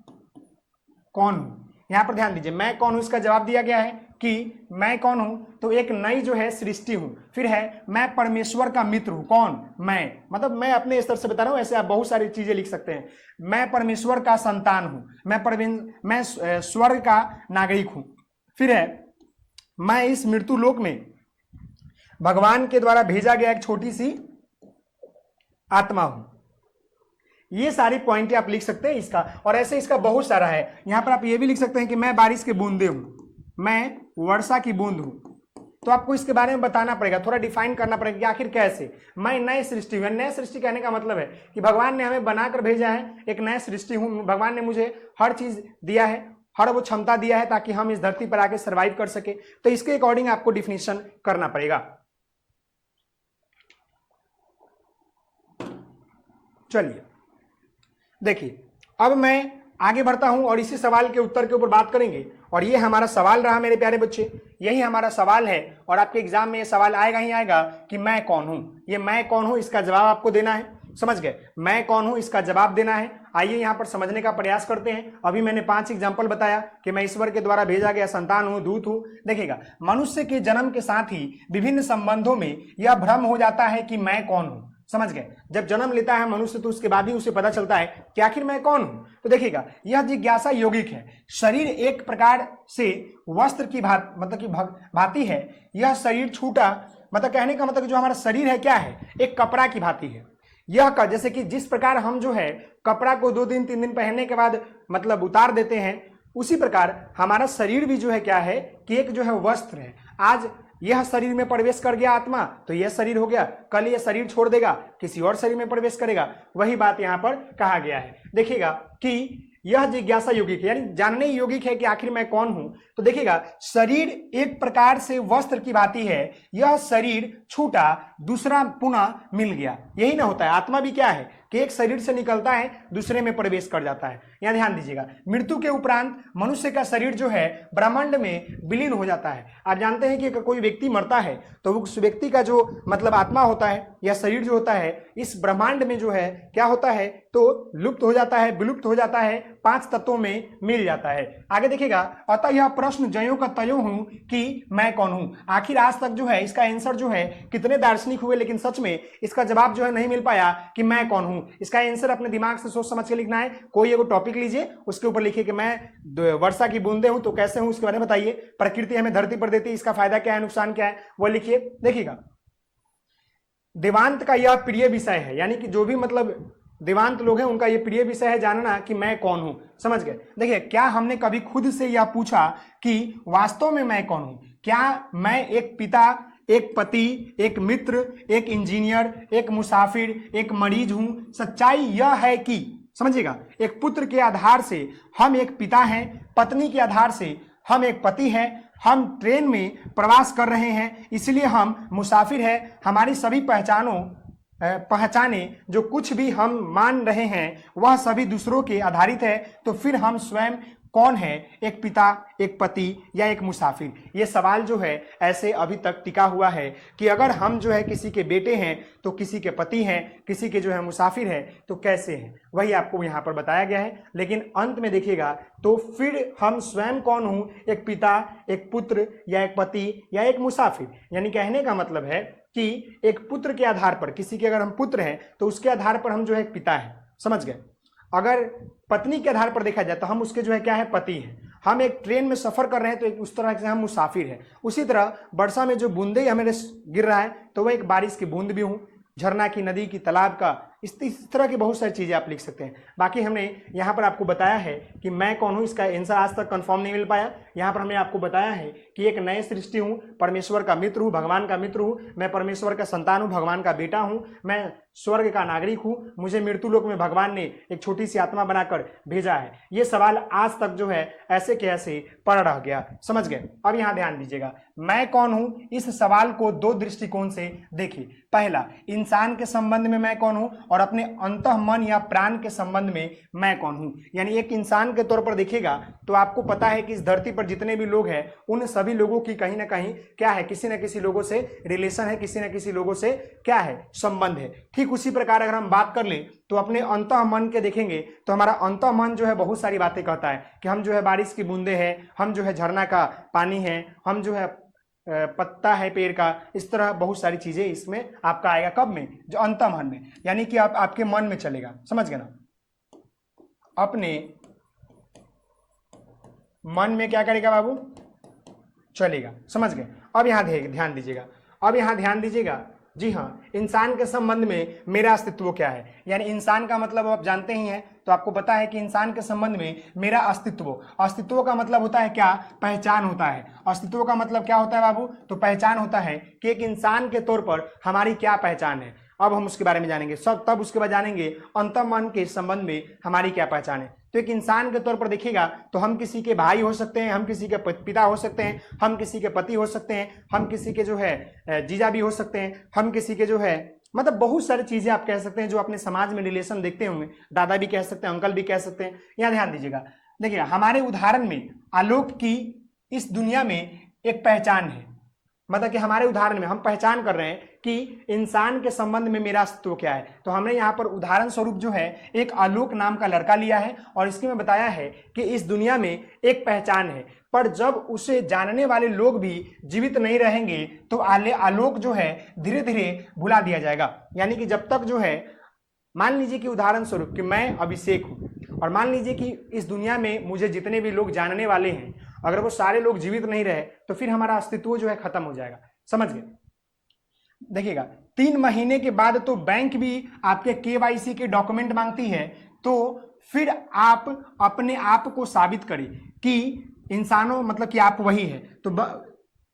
कौन हूं। यहां पर ध्यान दीजिए, मैं कौन हूं, इसका जवाब दिया गया है कि मैं कौन हूं, तो एक नई जो है सृष्टि हूं। फिर है, मैं परमेश्वर का मित्र हूं। कौन? मैं, मतलब मैं अपने स्तर से बता रहा हूं, ऐसे आप बहुत सारी चीजें लिख सकते हैं। मैं परमेश्वर का संतान हूं, मैं स्वर्ग का नागरिक हूं। फिर है, मैं इस मृत्यु लोक में भगवान के द्वारा भेजा गया एक छोटी सी आत्मा हूं। ये सारी पॉइंटें आप लिख सकते हैं इसका, और ऐसे इसका बहुत सारा है। यहां पर आप ये भी लिख सकते हैं कि मैं बारिश के बूंदे हूं, मैं वर्षा की बूंद हूं। तो आपको इसके बारे में बताना पड़ेगा, थोड़ा डिफाइन करना पड़ेगा कि आखिर कैसे। मैं नई सृष्टि हूं, नई सृष्टि कहने का मतलब है कि भगवान ने हमें बनाकर भेजा है, एक नई सृष्टि हूं। भगवान ने मुझे हर चीज दिया है, हर वो क्षमता दिया है ताकि हम इस धरती पर आके सर्वाइव कर सके। तो इसके अकॉर्डिंग आपको डिफिनेशन करना पड़ेगा। चलिए देखिए, अब मैं आगे बढ़ता हूं और इसी सवाल के उत्तर के ऊपर बात करेंगे। और ये हमारा सवाल रहा मेरे प्यारे बच्चे, यही हमारा सवाल है। और आपके एग्जाम में ये सवाल आएगा ही आएगा कि मैं कौन हूं। ये मैं कौन हूं, इसका जवाब आपको देना है, समझ गए? मैं कौन हूं, इसका जवाब देना है। आइए यहां पर समझने का प्रयास करते हैं। अभी मैंने 5 एग्जाम्पल बताया कि मैं ईश्वर के द्वारा भेजा गया संतान हूं, दूत हूं। देखिएगा, मनुष्य के जन्म के साथ ही विभिन्न संबंधों में यह भ्रम हो जाता है कि मैं कौन हूं। समझ गए। जब जन्म लेता है मनुष्य तो उसके बाद ही उसे पता चलता है कि आखिर मैं कौन हूं। तो देखिएगा यह जिज्ञासा यौगिक है। शरीर एक प्रकार से वस्त्र की भांति है। यह शरीर छूटा, मतलब कहने का मतलब जो हमारा शरीर है क्या है, एक कपड़ा की भांति है। यह का जैसे कि जिस प्रकार हम जो है कपड़ा को 2 दिन 3 दिन पहनने के बाद मतलब उतार देते हैं, उसी प्रकार हमारा शरीर भी जो है क्या है कि एक जो है वस्त्र है। आज यह शरीर में प्रवेश कर गया आत्मा तो यह शरीर हो गया, कल यह शरीर छोड़ देगा किसी और शरीर में प्रवेश करेगा। वही बात यहां पर कहा गया है। देखिएगा कि यह जिज्ञासा यौगिक है, यानी जानने योगिक है कि आखिर मैं कौन हूं। तो देखिएगा शरीर एक प्रकार से वस्त्र की भांति है। यह शरीर छूटा, दूसरा पुनः मिल गया। यही ना होता है, आत्मा भी क्या है कि एक शरीर से निकलता है दूसरे में प्रवेश कर जाता है। यहां ध्यान दीजिएगा, मृत्यु के उपरांत मनुष्य का शरीर जो है ब्रह्मांड में विलीन हो जाता है। आप जानते हैं कि अगर कोई व्यक्ति मरता है तो उस व्यक्ति का जो मतलब आत्मा होता है या शरीर जो होता है इस ब्रह्मांड में जो है क्या होता है तो लुप्त हो जाता है, विलुप्त हो जाता है, 5 तत्वों में मिल जाता है। आगे देखिएगा, अतः यह प्रश्न जयों का तयों हूं कि मैं कौन हूं। आखिर आज तक जो है इसका आंसर जो है कितने दार्शनिक हुए लेकिन सच में इसका जवाब जो है नहीं मिल पाया कि मैं कौन हूं। इसका आंसर अपने दिमाग से सोच समझ के लिखना है। कोई एगो टॉपिक लीजिए, उसके ऊपर लिखिए कि मैं वर्षा की बूंदे हूं तो कैसे हूं, उसके बारे में बताइए। प्रकृति हमें धरती पर देती है, इसका फायदा क्या है, नुकसान क्या है, वो लिखिए। देखिएगा देवांत का यह प्रिय विषय है, यानी कि जो भी मतलब देवांत लोग हैं उनका यह प्रिय विषय है जानना कि मैं कौन हूं। समझ गए। देखिए क्या हमने कभी खुद से यह पूछा कि वास्तव में मैं कौन हूं? क्या मैं एक पिता, एक पति, एक मित्र, एक इंजीनियर, एक मुसाफिर, एक मरीज हूं? सच्चाई यह है कि समझिएगा एक पुत्र के आधार से हम एक पिता हैं, पत्नी के आधार से हम एक पति हैं, हम ट्रेन में प्रवास कर रहे हैं इसलिए हम मुसाफिर हैं। हमारी सभी पहचाने जो कुछ भी हम मान रहे हैं वह सभी दूसरों के आधारित है। तो फिर हम स्वयं कौन है, एक पिता, एक पति या एक मुसाफिर? ये सवाल जो है ऐसे अभी तक टिका हुआ है कि अगर हम जो है किसी के बेटे हैं तो किसी के पति हैं, किसी के जो है मुसाफिर हैं तो कैसे हैं, वही आपको यहाँ पर बताया गया है। लेकिन अंत में देखिएगा तो फिर हम स्वयं कौन हूँ, एक पिता, एक पुत्र या एक पति या एक मुसाफिर। यानी कहने का मतलब है कि एक पुत्र के आधार पर, किसी के अगर हम पुत्र हैं तो उसके आधार पर हम जो है एक पिता हैं। समझ गए। अगर पत्नी के आधार पर देखा जाए तो हम उसके जो है क्या है, पति हैं। हम एक ट्रेन में सफर कर रहे हैं तो एक उस तरह से हम मुसाफिर हैं। उसी तरह वर्षा में जो बूंदे हमें गिर रहा है तो वह एक बारिश की बूंद भी हूँ, झरना की, नदी की, तालाब का, इस तरह की बहुत सारी चीजें आप लिख सकते हैं। बाकी हमने यहाँ पर आपको बताया है कि मैं कौन हूँ, इसका आंसर आज तक कंफर्म नहीं मिल पाया। यहाँ पर हमने आपको बताया है कि एक नए सृष्टि हूँ, परमेश्वर का मित्र हूँ, भगवान का मित्र हूँ, मैं परमेश्वर का संतान हूँ, भगवान का बेटा हूँ, मैं स्वर्ग का नागरिक हूँ, मुझे मृत्यु लोक में भगवान ने एक छोटी सी आत्मा बनाकर भेजा है। ये सवाल आज तक जो है ऐसे के ऐसे पड़ रह गया। समझ गए। अब यहाँ ध्यान दीजिएगा, मैं कौन हूँ इस सवाल को 2 दृष्टिकोण से देखिए। पहला, इंसान के संबंध में मैं कौन हूँ, और अपने अंतः मन या प्राण के संबंध में मैं कौन हूं। यानी एक इंसान के तौर पर देखिएगा तो आपको पता है कि इस धरती पर जितने भी लोग हैं उन सभी लोगों की कहीं ना कहीं क्या है, किसी न किसी लोगों से रिलेशन है, किसी न किसी लोगों से क्या है, संबंध है। ठीक उसी प्रकार अगर हम बात कर लें तो अपने अंतः मन के देखेंगे तो हमारा अंतः मन जो है बहुत सारी बातें कहता है कि हम जो है बारिश की बूंदे हैं, हम जो है झरना का पानी है, हम जो है पत्ता है पेड़ का। इस तरह बहुत सारी चीजें इसमें आपका आएगा। कब में, जो अंतः मन में, यानी कि आप आपके मन में चलेगा। समझ गए ना, अपने मन में क्या करेगा बाबू, चलेगा। समझ गए। अब यहां ध्यान दीजिएगा, अब यहां ध्यान दीजिएगा। जी हाँ, इंसान के संबंध में मेरा अस्तित्व क्या है। यानी इंसान का मतलब आप जानते ही हैं, तो आपको पता है कि इंसान के संबंध में मेरा अस्तित्व, अस्तित्व का मतलब होता है क्या, पहचान होता है। अस्तित्व का मतलब क्या होता है बाबू, तो पहचान होता है कि एक इंसान के तौर पर हमारी क्या पहचान है। अब हम उसके बारे में जानेंगे सब, तब उसके बाद जानेंगे अंतः मन के संबंध में हमारी क्या पहचान है। तो एक इंसान के तौर पर देखिएगा तो हम किसी के भाई हो सकते हैं, हम किसी के पिता हो सकते हैं, हम किसी के पति हो सकते हैं, हम किसी के जो है जीजा भी हो सकते हैं, हम किसी के जो है मतलब बहुत सारी चीजें आप कह सकते हैं जो अपने समाज में रिलेशन देखते होंगे। दादा भी कह सकते हैं, अंकल भी कह सकते हैं। यहाँ ध्यान दीजिएगा, देखिए हमारे उदाहरण में आलोक की इस दुनिया में एक पहचान है। मतलब कि हमारे उदाहरण में हम पहचान कर रहे हैं कि इंसान के संबंध में मेरा अस्तित्व क्या है। तो हमने यहाँ पर उदाहरण स्वरूप जो है एक आलोक नाम का लड़का लिया है और इसके में बताया है कि इस दुनिया में एक पहचान है, पर जब उसे जानने वाले लोग भी जीवित नहीं रहेंगे तो आलोक जो है धीरे धीरे भुला दिया जाएगा। यानी कि जब तक जो है, मान लीजिए कि उदाहरण स्वरूप कि मैं अभिषेक हूं और मान लीजिए कि इस दुनिया में मुझे जितने भी लोग जानने वाले हैं, अगर वो सारे लोग जीवित नहीं रहे तो फिर हमारा अस्तित्व जो है खत्म हो जाएगा। समझ गए? देखिएगा 3 महीने के बाद तो बैंक भी आपके केवाईसी के डॉक्यूमेंट मांगती है, तो फिर आप अपने आप को साबित करें कि इंसानों मतलब कि आप वही है। तो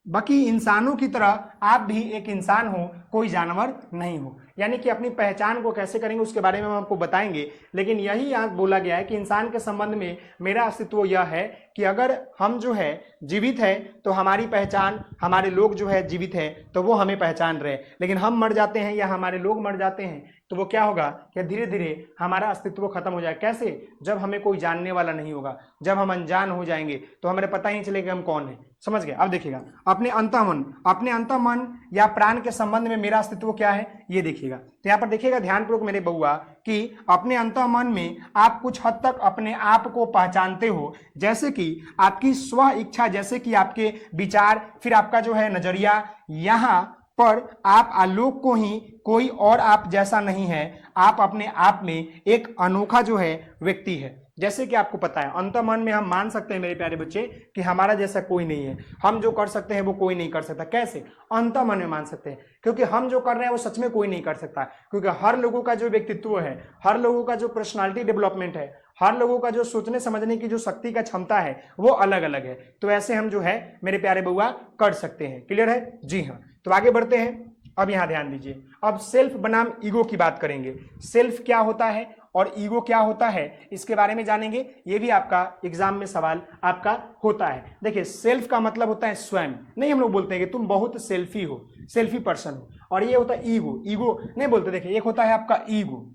बाकी इंसानों की तरह आप भी एक इंसान हो, कोई जानवर नहीं हो। यानी कि अपनी पहचान को कैसे करेंगे उसके बारे में हम आपको बताएंगे, लेकिन यही यहाँ बोला गया है कि इंसान के संबंध में मेरा अस्तित्व यह है कि अगर हम जो है जीवित है तो हमारी पहचान, हमारे लोग जो है जीवित है तो वो हमें पहचान रहे, लेकिन हम मर जाते हैं या हमारे लोग मर जाते हैं तो वो क्या होगा कि धीरे धीरे हमारा अस्तित्व खत्म हो जाए। कैसे? जब हमें कोई जानने वाला नहीं होगा, जब हम अनजान हो जाएंगे तो हमें पता ही नहीं चलेगा हम कौन है। समझ गए? अब देखिएगा अपने अंतःमन या प्राण के संबंध में मेरा अस्तित्व क्या है ये देखिएगा। तो यहाँ पर देखिएगा ध्यानपूर्वक मेरे बउआ कि अपने अंतःमन में आप कुछ हद तक अपने आप को पहचानते हो, जैसे कि आपकी स्व इच्छा, जैसे कि आपके विचार, फिर आपका जो है नजरिया। यहाँ पर आप आलोक को ही, कोई और आप जैसा नहीं है, आप अपने आप में एक अनोखा जो है व्यक्ति है। जैसे कि आपको पता है अंतर्मन में हम मान सकते हैं मेरे प्यारे बच्चे कि हमारा जैसा कोई नहीं है, हम जो कर सकते हैं वो कोई नहीं कर सकता। कैसे? अंतर्मन में मान सकते हैं, क्योंकि हम जो कर रहे हैं वो सच में कोई नहीं कर सकता, क्योंकि हर लोगों का जो व्यक्तित्व है, हर लोगों का जो पर्सनालिटी डेवलपमेंट है, हर लोगों का जो सोचने समझने की जो शक्ति का क्षमता है वो अलग अलग है। तो ऐसे हम जो है मेरे प्यारे बउआ कर सकते हैं। क्लियर है? जी हाँ। तो आगे बढ़ते हैं। अब यहां ध्यान दीजिए, अब सेल्फ बनाम ईगो की बात करेंगे। सेल्फ क्या होता है और ईगो क्या होता है इसके बारे में जानेंगे। ये भी आपका एग्जाम में सवाल आपका होता है। देखिए सेल्फ का मतलब होता है स्वयं, नहीं हम लोग बोलते हैं कि तुम बहुत सेल्फी हो, सेल्फी पर्सन हो, और ये होता है ईगो। ईगो नहीं बोलते। देखिए एक होता है आपका ईगो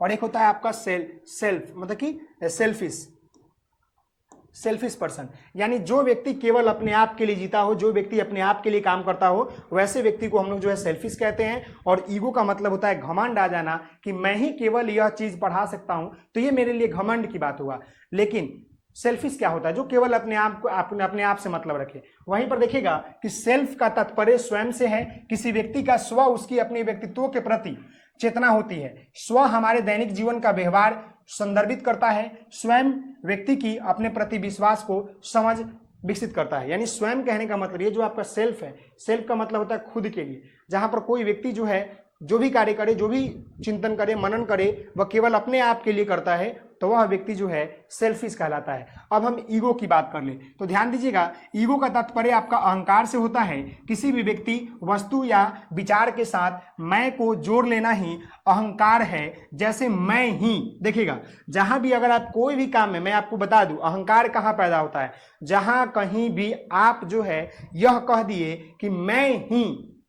और एक होता है आपका सेल्फ मतलब कि सेल्फिश पर्सन। यानी जो व्यक्ति केवल अपने आप के लिए जीता हो, जो व्यक्ति अपने आप के लिए काम करता हो, वैसे व्यक्ति को हम लोग जो है सेल्फिश कहते हैं। और ईगो का मतलब होता है घमंड आ जाना कि मैं ही केवल यह चीज पढ़ा सकता हूं, तो ये मेरे लिए घमंड की बात हुआ। लेकिन सेल्फिश क्या होता है? जो केवल अपने आप को अपने आप से मतलब रखे। वहीं पर देखिएगा कि सेल्फ का तात्पर्य स्वयं से है। किसी व्यक्ति का स्व उसकी अपने व्यक्तित्व के प्रति चेतना होती है। स्व हमारे दैनिक जीवन का व्यवहार संदर्भित करता है, स्वयं व्यक्ति की अपने प्रति विश्वास को समझ विकसित करता है। यानी स्वयं कहने का मतलब ये जो आपका सेल्फ है, सेल्फ का मतलब होता है खुद के लिए। जहां पर कोई व्यक्ति जो है जो भी कार्य करे, जो भी चिंतन करे, मनन करे, वह केवल अपने आप के लिए करता है, तो वह व्यक्ति जो है सेल्फिश कहलाता है। अब हम ईगो की बात कर ले तो ध्यान दीजिएगा, ईगो का तात्पर्य आपका अहंकार से होता है। किसी भी व्यक्ति, वस्तु या विचार के साथ मैं को जोड़ लेना ही अहंकार है। जैसे मैं ही, देखिएगा जहां भी अगर आप कोई भी काम में, मैं आपको बता दूं अहंकार कहां पैदा होता है, जहां कहीं भी आप जो है यह कह दिए कि मैं ही,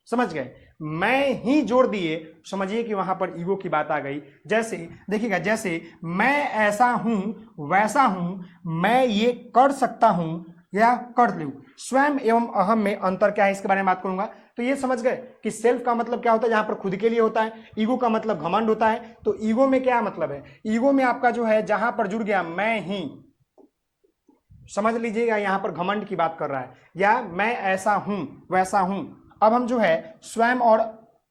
समझ गए, मैं ही जोड़ दिए, समझिए कि वहां पर ईगो की बात आ गई। जैसे देखिएगा, जैसे मैं ऐसा हूं वैसा हूं, मैं ये कर सकता हूं या कर लूं। स्वयं एवं अहम में अंतर क्या है इसके बारे में बात करूंगा। तो ये समझ गए कि सेल्फ का मतलब क्या होता है, जहां पर खुद के लिए होता है। ईगो का मतलब घमंड होता है। तो ईगो में क्या मतलब है? ईगो में आपका जो है जहां पर जुड़ गया मैं ही, समझ लीजिएगा यहां पर घमंड की बात कर रहा है, या मैं ऐसा हूं वैसा हूं। अब हम जो है स्वयं और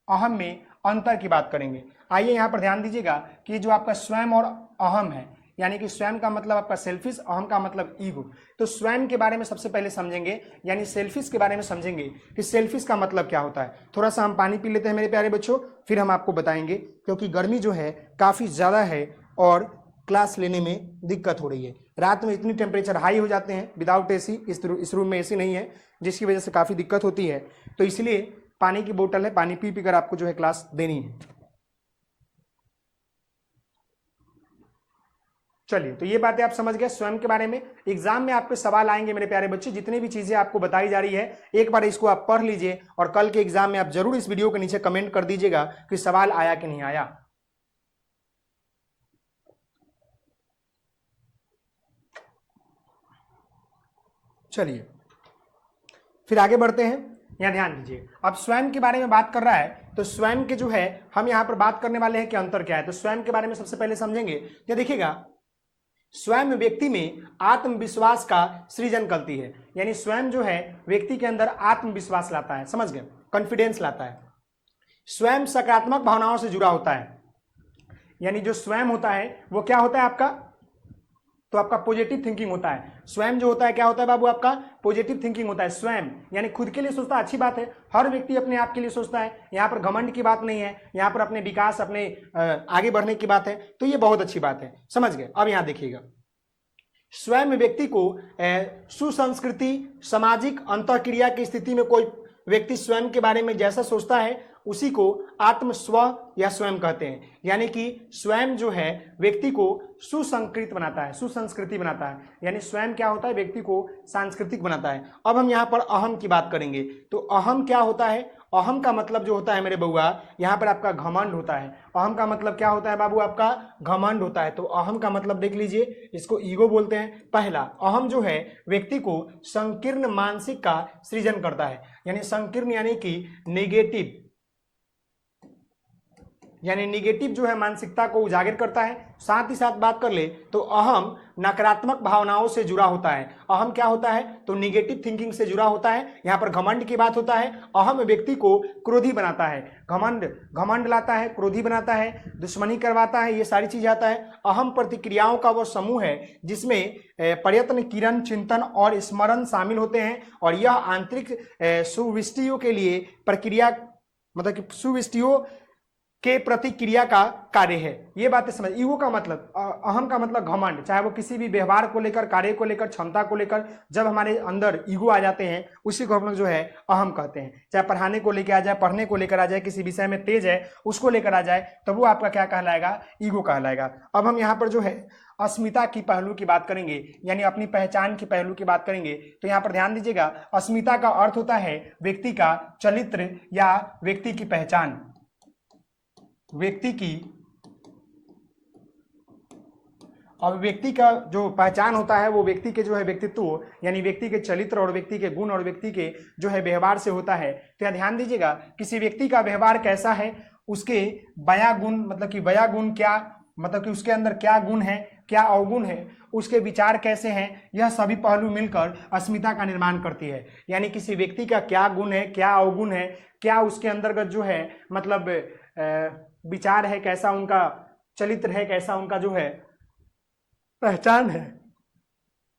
अहम में अंतर की बात करेंगे। आइए यहां पर ध्यान दीजिएगा कि जो आपका स्वयं और अहम है, यानी कि स्वयं का मतलब आपका सेल्फिश, अहम का मतलब ईगो। तो स्वयं के बारे में सबसे पहले समझेंगे, यानी सेल्फिश के बारे में समझेंगे कि सेल्फिश का मतलब क्या होता है। थोड़ा सा हम पानी पी लेते हैं मेरे प्यारे बच्चों, फिर हम आपको बताएंगे, क्योंकि गर्मी जो है काफी ज्यादा है और क्लास लेने में दिक्कत हो रही है। रात में इतनी टेम्परेचर हाई हो जाते हैं विदाउट एसी, इस रूम में एसी नहीं है, जिसकी वजह से काफ़ी दिक्कत होती है। तो इसलिए पानी की बोतल है, पानी पी पी कर आपको जो है क्लास देनी है। चलिए, तो ये बातें आप समझ गए स्वयं के बारे में। एग्जाम में आपके सवाल आएंगे मेरे प्यारे बच्चे, जितनी भी चीजें आपको बताई जा रही है एक बार इसको आप पढ़ लीजिए, और कल के एग्जाम में आप जरूर इस वीडियो के नीचे कमेंट कर दीजिएगा कि सवाल आया कि नहीं आया। चलिए फिर आगे बढ़ते हैं। यहाँ ध्यान दीजिए, अब स्वयं के बारे में बात कर रहा है तो स्वयं के जो है हम यहाँ पर बात करने वाले हैं कि अंतर क्या है। तो स्वयं के बारे में सबसे पहले समझेंगे। तो देखिएगा, स्वयं व्यक्ति में आत्मविश्वास का सृजन करती है, यानी स्वयं जो है व्यक्ति के अंदर आत्मविश्वास लाता है, समझ गए, कॉन्फिडेंस लाता है। स्वयं सकारात्मक भावनाओं से जुड़ा होता है, यानी जो स्वयं होता है वो क्या होता है आपका, तो आपका पॉजिटिव थिंकिंग होता है। स्वयं जो होता है क्या होता है बाबू, आपका पॉजिटिव थिंकिंग होता है। स्वयं यानी खुद के लिए सोचता है, अच्छी बात है, हर व्यक्ति अपने आप के लिए सोचता है, यहाँ पर घमंड की बात नहीं है, यहाँ पर अपने विकास, अपने आगे बढ़ने की बात है, तो ये बहुत अच्छी बात है, समझ गए। अब यहाँ देखिएगा, स्वयं व्यक्ति को सुसंस्कृति सामाजिक अंतःक्रिया की स्थिति में कोई व्यक्ति स्वयं के बारे में जैसा सोचता है उसी को आत्म स्व या स्वयं कहते हैं, यानी कि स्वयं जो है व्यक्ति को सुसंस्कृत बनाता है, सुसंस्कृति बनाता है, यानी स्वयं क्या होता है, व्यक्ति को सांस्कृतिक बनाता है। अब हम यहाँ पर अहम की बात करेंगे। तो अहम क्या होता है, अहम का मतलब जो होता है मेरे बउआ, यहाँ पर आपका घमंड होता है। अहम का मतलब क्या होता है बाबू, आपका घमंड होता है। तो अहम का मतलब देख लीजिए, इसको ईगो बोलते हैं। पहला, अहम जो है व्यक्ति को संकीर्ण मानसिक का सृजन करता है, यानी संकीर्ण यानी कि नेगेटिव, यानी निगेटिव जो है मानसिकता को उजागर करता है। साथ ही साथ बात कर ले तो अहम नकारात्मक भावनाओं से जुड़ा होता है। अहम क्या होता है, तो निगेटिव थिंकिंग से जुड़ा होता है। यहाँ पर घमंड की बात होता है। अहम व्यक्ति को क्रोधी बनाता है, घमंड लाता है, क्रोधी बनाता है, दुश्मनी करवाता है, ये सारी चीज आता है। अहम प्रतिक्रियाओं का वो समूह है जिसमें प्रयत्न, किरण, चिंतन और स्मरण शामिल होते हैं, और यह आंतरिक सुविष्टियों के लिए प्रक्रिया, मतलब कि सुविष्टियों के प्रतिक्रिया का कार्य है। ये बातें समझ। ईगो का मतलब, अहम का मतलब घमंड, चाहे वो किसी भी व्यवहार को लेकर, कार्य को लेकर, क्षमता को लेकर, जब हमारे अंदर ईगो आ जाते हैं उसी को हम लोग जो है अहम कहते हैं। चाहे पढ़ाने को लेकर आ जाए, पढ़ने को लेकर आ जाए, किसी विषय में तेज है उसको लेकर आ जाए, तो वो आपका क्या कहलाएगा, ईगो कहलाएगा। अब हम यहाँ पर जो है अस्मिता की पहलू की बात करेंगे, यानी अपनी पहचान की पहलू की बात करेंगे। तो यहाँ पर ध्यान दीजिएगा, अस्मिता का अर्थ होता है व्यक्ति का चरित्र या व्यक्ति की पहचान, व्यक्ति की, अब व्यक्ति का जो पहचान होता है वो व्यक्ति के जो है व्यक्तित्व, यानी व्यक्ति के चरित्र और व्यक्ति के गुण और व्यक्ति के जो है व्यवहार से होता है। तो यहाँ ध्यान दीजिएगा, किसी व्यक्ति का व्यवहार कैसा है, उसके बया गुण, मतलब कि बया गुण क्या, मतलब कि उसके अंदर क्या गुण है, क्या अवगुण है, उसके विचार कैसे हैं, यह सभी पहलू मिलकर अस्मिता का निर्माण करती है। यानी किसी व्यक्ति का क्या गुण है, क्या अवगुण है, क्या उसके अंतर्गत जो है मतलब विचार है, कैसा उनका चरित्र है, कैसा उनका जो है पहचान है,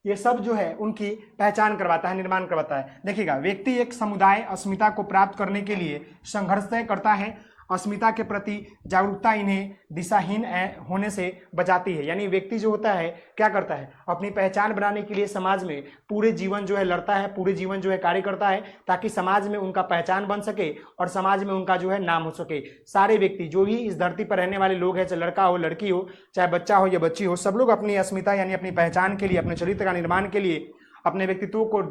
ये सब जो है उनकी पहचान करवाता है, निर्माण करवाता है। देखिएगा, व्यक्ति एक समुदाय अस्मिता को प्राप्त करने के लिए संघर्ष तय करता है। अस्मिता के प्रति जागरूकता इन्हें दिशाहीन होने से बचाती है। यानी व्यक्ति जो होता है क्या करता है, अपनी पहचान बनाने के लिए समाज में पूरे जीवन जो है लड़ता है, पूरे जीवन जो है कार्य करता है, ताकि समाज में उनका पहचान बन सके और समाज में उनका जो है नाम हो सके। सारे व्यक्ति जो भी इस धरती पर रहने वाले लोग हैं, चाहे लड़का हो, लड़की हो, चाहे बच्चा हो या बच्ची हो, सब लोग अपनी अस्मिता यानी अपनी पहचान के लिए, अपने चरित्र का निर्माण के लिए, अपने व्यक्तित्व को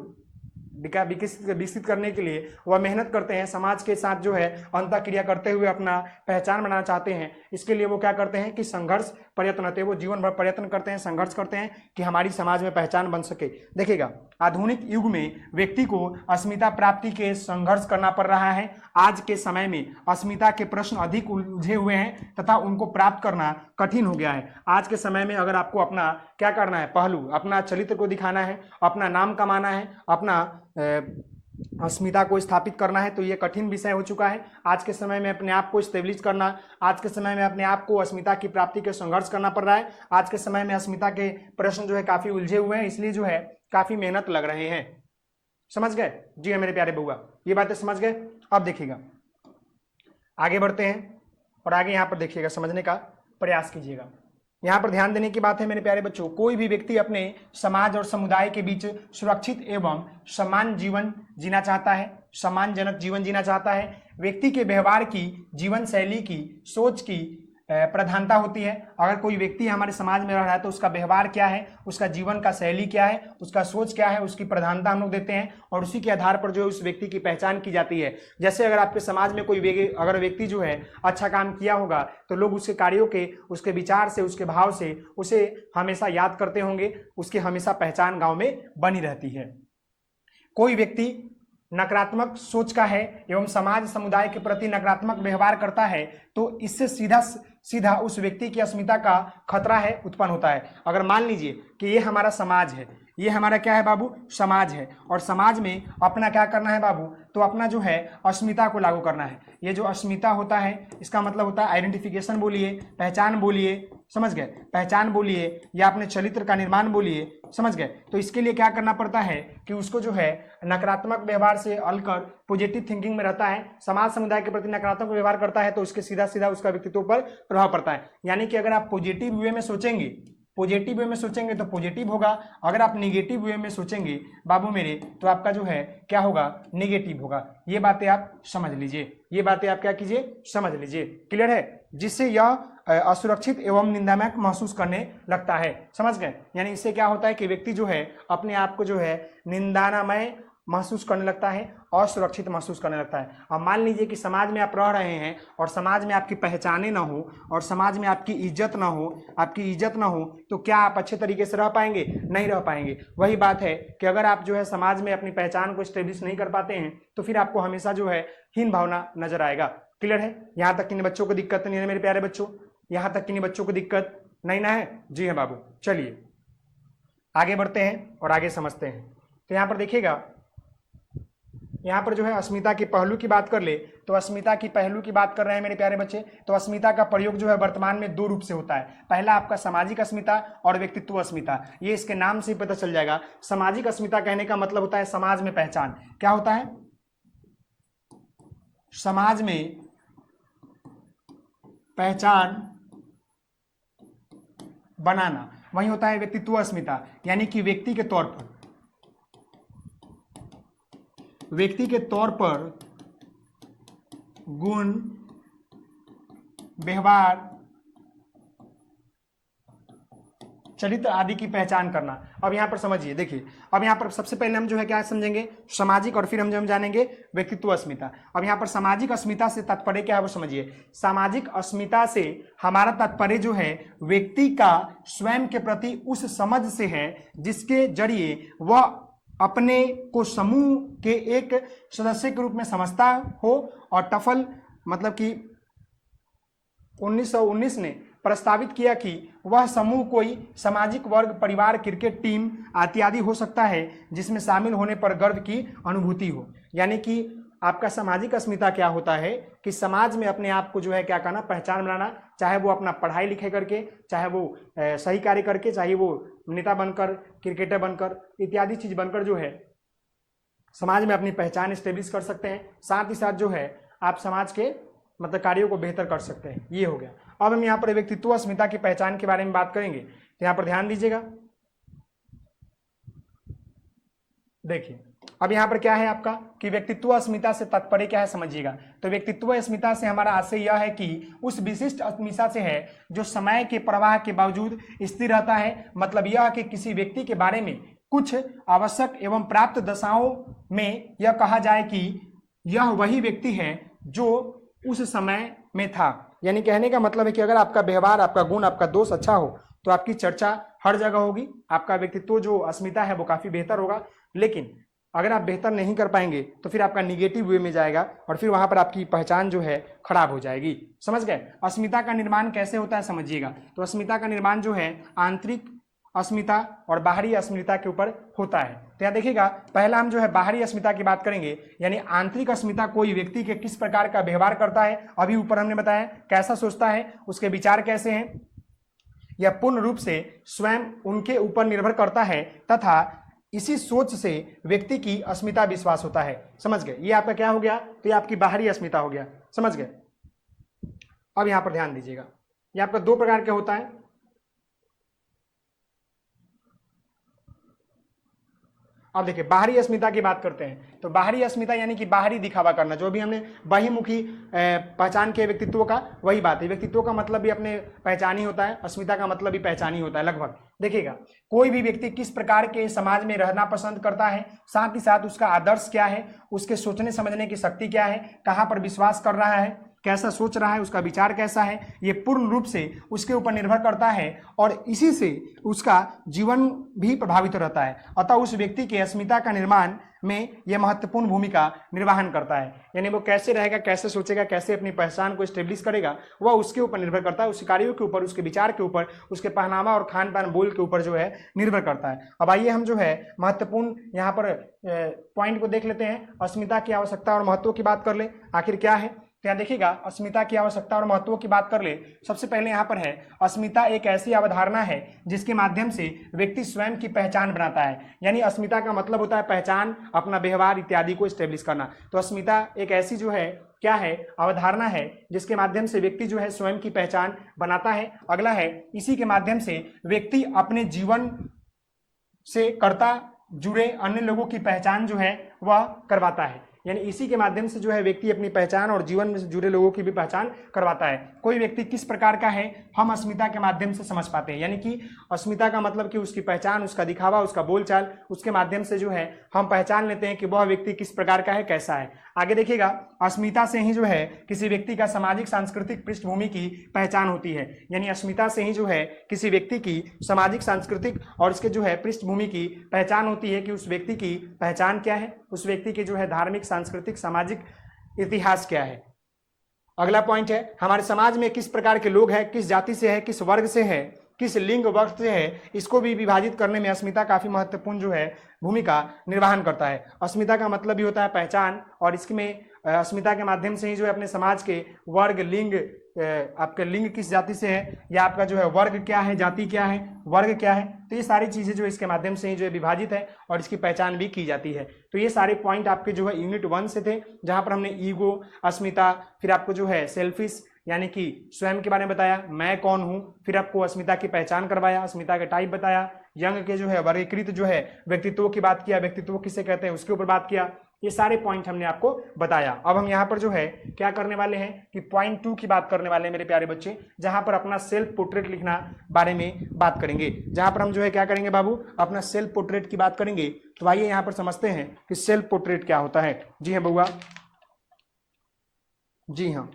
विकसित करने के लिए वह मेहनत करते हैं। समाज के साथ जो है अंतःक्रिया करते हुए अपना पहचान बनाना चाहते हैं। इसके लिए वो क्या करते हैं कि संघर्ष प्रयत्न होते हैं, वो जीवन भर प्रयत्न करते हैं, संघर्ष करते हैं कि हमारी समाज में पहचान बन सके। देखिएगा, आधुनिक युग में व्यक्ति को अस्मिता प्राप्ति के संघर्ष करना पड़ रहा है। आज के समय में अस्मिता के प्रश्न अधिक उलझे हुए हैं तथा उनको प्राप्त करना कठिन हो गया है। आज के समय में अगर आपको अपना क्या करना है, पहलू, अपना चरित्र को दिखाना है, अपना नाम कमाना है, अपना अस्मिता को स्थापित करना है, तो ये कठिन विषय हो चुका है। आज के समय में अपने आप को स्टेब्लिश करना, आज के समय में अपने आप को अस्मिता की प्राप्ति के संघर्ष करना पड़ रहा है। आज के समय में अस्मिता के प्रश्न जो है काफी उलझे हुए हैं, इसलिए जो है काफी मेहनत लग रहे हैं। समझ गए जी हाँ मेरे प्यारे बउआ, ये बातें समझ गए। अब देखिएगा, आगे बढ़ते हैं और आगे यहाँ पर देखिएगा, समझने का प्रयास कीजिएगा। यहाँ पर ध्यान देने की बात है मेरे प्यारे बच्चों, कोई भी व्यक्ति अपने समाज और समुदाय के बीच सुरक्षित एवं समान जीवन जीना चाहता है, सम्मानजनक जीवन जीना चाहता है। व्यक्ति के व्यवहार की, जीवन शैली की, सोच की प्रधानता होती है। अगर कोई व्यक्ति हमारे समाज में रह रहा है तो उसका व्यवहार क्या है, उसका जीवन का शैली क्या है, उसका सोच क्या है, उसकी प्रधानता हम लोग देते हैं और उसी के आधार पर जो है उस व्यक्ति की पहचान की जाती है। जैसे अगर आपके समाज में कोई अगर व्यक्ति जो है अच्छा काम किया होगा तो लोग उसके कार्यों के, उसके विचार से, उसके भाव से उसे हमेशा याद करते होंगे, उसकी हमेशा पहचान गाँव में बनी रहती है। कोई व्यक्ति नकारात्मक सोच का है एवं समाज समुदाय के प्रति नकारात्मक व्यवहार करता है तो इससे सीधा सीधा उस व्यक्ति की अस्मिता का खतरा है उत्पन्न होता है। अगर मान लीजिए कि ये हमारा समाज है, ये हमारा क्या है बाबू, समाज है, और समाज में अपना क्या करना है बाबू, तो अपना जो है अस्मिता को लागू करना है। ये जो अस्मिता होता है इसका मतलब होता है आइडेंटिफिकेशन बोलिए, पहचान बोलिए, समझ गए, पहचान बोलिए, या अपने चरित्र का निर्माण बोलिए, समझ गए। तो इसके लिए क्या करना पड़ता है कि उसको जो है नकारात्मक व्यवहार से अलकर पॉजिटिव थिंकिंग में रहता है, समाज समुदाय के प्रति नकारात्मक व्यवहार करता है तो उसके सीधा सीधा उसका व्यक्तित्व पर प्रभाव पड़ता है। यानी कि अगर आप पॉजिटिव वे में सोचेंगे, पॉजिटिव वे में सोचेंगे तो पॉजिटिव होगा, अगर आप निगेटिव वे में सोचेंगे बाबू मेरे तो आपका जो है क्या होगा, निगेटिव होगा। ये बातें आप समझ लीजिए, ये बातें आप क्या कीजिए, समझ लीजिए। क्लियर है? जिससे यह असुरक्षित एवं निंदामय महसूस करने लगता है। समझ गए? यानी इससे क्या होता है कि व्यक्ति जो है अपने आप को जो है निंदानामय महसूस करने लगता है, असुरक्षित महसूस करने लगता है। अब मान लीजिए कि समाज में आप रह रहे हैं और समाज में आपकी पहचाने ना हो और समाज में आपकी इज्जत ना हो, आपकी इज्जत ना हो, तो क्या आप अच्छे तरीके से रह पाएंगे? नहीं रह पाएंगे। वही बात है कि अगर आप जो है समाज में अपनी पहचान को स्टेब्लिश नहीं कर पाते हैं तो फिर आपको हमेशा जो है हीन भावना नजर आएगा। क्लियर है? यहाँ तक कि बच्चों को दिक्कत नहीं है मेरे प्यारे बच्चों, यहाँ तक कि बच्चों को दिक्कत नहीं ना है? जी है बाबू। चलिए आगे बढ़ते हैं और आगे समझते हैं। तो यहाँ पर देखिएगा, यहाँ पर जो है अस्मिता के पहलू की बात कर ले तो अस्मिता की पहलू की बात कर रहे हैं मेरे प्यारे बच्चे। तो अस्मिता का प्रयोग जो है वर्तमान में दो रूप से होता है। पहला आपका सामाजिक अस्मिता और व्यक्तित्व अस्मिता। ये इसके नाम से ही पता चल जाएगा। सामाजिक अस्मिता कहने का मतलब होता है समाज में पहचान। क्या होता है? समाज में पहचान बनाना। वही होता है व्यक्तित्व अस्मिता, यानी कि व्यक्ति के तौर पर, व्यक्ति के तौर पर गुण, व्यवहार, चरित्र आदि की पहचान करना। अब यहाँ पर समझिए, देखिए अब यहाँ पर सबसे पहले हम जो है क्या समझेंगे, सामाजिक, और फिर हम जानेंगे व्यक्तित्व अस्मिता। अब यहाँ पर सामाजिक अस्मिता से तात्पर्य क्या है वो समझिए। सामाजिक अस्मिता से हमारा तात्पर्य जो है व्यक्ति का स्वयं के प्रति उस समझ से है जिसके जरिए वह अपने को समूह के एक सदस्य के रूप में समझता हो। और टफल मतलब कि 1919 ने प्रस्तावित किया कि वह समूह कोई सामाजिक वर्ग, परिवार, क्रिकेट टीम इत्यादि हो सकता है जिसमें शामिल होने पर गर्व की अनुभूति हो। यानी कि आपका सामाजिक अस्मिता क्या होता है कि समाज में अपने आप को जो है क्या करना, पहचान बनाना, चाहे वो अपना पढ़ाई लिखाई करके, चाहे वो सही कार्य करके, चाहे वो नेता बनकर, क्रिकेटर बनकर, इत्यादि चीज बनकर जो है समाज में अपनी पहचान स्टेब्लिश कर सकते हैं। साथ ही साथ जो है आप समाज के मतलब कार्यों को बेहतर कर सकते हैं। ये हो गया। अब हम यहाँ पर व्यक्तित्व अस्मिता की पहचान के बारे में बात करेंगे, तो यहाँ पर ध्यान दीजिएगा। देखिए अब यहाँ पर क्या है आपका कि व्यक्तित्व अस्मिता से तात्पर्य क्या है समझिएगा। तो व्यक्तित्व अस्मिता से हमारा आशय यह है कि उस विशिष्ट अस्मिता से है जो समय के प्रवाह के बावजूद स्थिर रहता है। मतलब यह कि किसी व्यक्ति के बारे में कुछ आवश्यक एवं प्राप्त दशाओं में यह कहा जाए कि यह वही व्यक्ति है जो उस समय में था। यानी कहने का मतलब है कि अगर आपका व्यवहार, आपका गुण, आपका दोष अच्छा हो तो आपकी चर्चा हर जगह होगी, आपका व्यक्तित्व जो अस्मिता है वो काफी बेहतर होगा। लेकिन अगर आप बेहतर नहीं कर पाएंगे तो फिर आपका निगेटिव वे में जाएगा और फिर वहां पर आपकी पहचान जो है खराब हो जाएगी। समझ गए? अस्मिता का निर्माण कैसे होता है समझिएगा। तो अस्मिता का निर्माण जो है आंतरिक अस्मिता और बाहरी अस्मिता के ऊपर होता है। तो यहाँ देखिएगा, पहला हम जो है बाहरी अस्मिता की बात करेंगे। यानी आंतरिक अस्मिता कोई व्यक्ति के किस प्रकार का व्यवहार करता है, अभी ऊपर हमने बताया, कैसा सोचता है, उसके विचार कैसे हैं, यह पूर्ण रूप से स्वयं उनके ऊपर निर्भर करता है तथा इसी सोच से व्यक्ति की अस्मिता विश्वास होता है। समझ गए? ये आपका क्या हो गया? तो ये आपकी बाहरी अस्मिता हो गया। समझ गए? अब यहां पर ध्यान दीजिएगा, ये आपका दो प्रकार का होता है। अब देखिए बाहरी अस्मिता की बात करते हैं। तो बाहरी अस्मिता यानी कि बाहरी दिखावा करना, जो भी हमने बहिर्मुखी पहचान के व्यक्तित्व का वही बात है। व्यक्तित्व का मतलब भी अपने पहचान ही होता है, अस्मिता का मतलब भी पहचान ही होता है लगभग। देखिएगा कोई भी व्यक्ति किस प्रकार के समाज में रहना पसंद करता है, साथ ही साथ उसका आदर्श क्या है, उसके सोचने समझने की शक्ति क्या है, कहाँ पर विश्वास कर रहा है, कैसा सोच रहा है, उसका विचार कैसा है, ये पूर्ण रूप से उसके ऊपर निर्भर करता है और इसी से उसका जीवन भी प्रभावित रहता है। अतः उस व्यक्ति की अस्मिता का निर्माण में यह महत्वपूर्ण भूमिका निर्वहन करता है। यानी वो कैसे रहेगा, कैसे सोचेगा, कैसे अपनी पहचान को स्टेब्लिश करेगा, वह उसके ऊपर निर्भर करता है, उसके कार्यों के ऊपर, उसके विचार के ऊपर, उसके पहनावा और खान पान बोल के ऊपर जो है निर्भर करता है। अब आइए हम जो है महत्वपूर्ण यहाँ पर पॉइंट को देख लेते हैं। अस्मिता की आवश्यकता और महत्व की बात कर ले, आखिर क्या है। तो यहाँ देखिएगा, अस्मिता की आवश्यकता और महत्व की बात कर ले। सबसे पहले यहाँ पर है, अस्मिता एक ऐसी अवधारणा है जिसके माध्यम से व्यक्ति स्वयं की पहचान बनाता है। यानी अस्मिता का मतलब होता है पहचान, अपना व्यवहार इत्यादि को स्टेब्लिश करना। तो अस्मिता एक ऐसी जो है क्या है, अवधारणा है जिसके माध्यम से व्यक्ति जो है स्वयं की पहचान बनाता है। अगला है, इसी के माध्यम से व्यक्ति अपने जीवन से कर्ता जुड़े अन्य लोगों की पहचान जो है वह करवाता है। यानी इसी के माध्यम से जो है व्यक्ति अपनी पहचान और जीवन में जुड़े लोगों की भी पहचान करवाता है। कोई व्यक्ति किस प्रकार का है, हम अस्मिता के माध्यम से समझ पाते हैं। यानी कि अस्मिता का मतलब कि उसकी पहचान, उसका दिखावा, उसका बोलचाल, उसके माध्यम से जो है हम पहचान लेते हैं कि वह व्यक्ति किस प्रकार का है, कैसा है। आगे देखिएगा, अस्मिता से ही जो है किसी व्यक्ति का सामाजिक सांस्कृतिक पृष्ठभूमि की पहचान होती है। यानी अस्मिता से ही जो है किसी व्यक्ति की सामाजिक सांस्कृतिक और इसके जो है पृष्ठभूमि की पहचान होती है कि उस व्यक्ति की पहचान क्या है, उस व्यक्ति की जो है धार्मिक, सांस्कृतिक, सामाजिक इतिहास क्या है। अगला पॉइंट है, हमारे समाज में किस प्रकार के लोग हैं, किस जाति से है, किस वर्ग से है, किस लिंग वर्ग से है, इसको भी विभाजित करने में अस्मिता काफी महत्वपूर्ण जो है भूमिका निर्वहन करता है। अस्मिता का मतलब भी होता है पहचान, और इसमें अस्मिता के माध्यम से ही जो है अपने समाज के वर्ग, लिंग, आपके लिंग किस जाति से है, या आपका जो है वर्ग क्या है, जाति क्या है, वर्ग क्या है, तो ये सारी चीजें जो इसके माध्यम से ही जो है विभाजित है और इसकी पहचान भी की जाती है। तो ये सारे पॉइंट आपके जो है यूनिट 1 से थे, जहां पर हमने ईगो, अस्मिता, फिर आपको जो है सेल्फिश यानी कि स्वयं के बारे में बताया, मैं कौन हूं, फिर आपको अस्मिता की पहचान करवाया, अस्मिता के टाइप बताया, यंग के जो है वर्गीकृत जो है व्यक्तित्व की बात किया, व्यक्तित्व किसे कहते हैं उसके ऊपर बात किया। ये सारे पॉइंट हमने आपको बताया। अब हम यहाँ पर जो है क्या करने वाले हैं कि पॉइंट 2 की बात करने वाले हैं मेरे प्यारे बच्चे, जहां पर अपना सेल्फ पोर्ट्रेट लिखना बारे में बात करेंगे। जहां पर हम जो है क्या करेंगे बाबू, अपना सेल्फ पोर्ट्रेट की बात करेंगे। तो आइए यहाँ पर समझते हैं कि सेल्फ पोर्ट्रेट क्या होता है। जी हाँ बउआ, जी हाँ,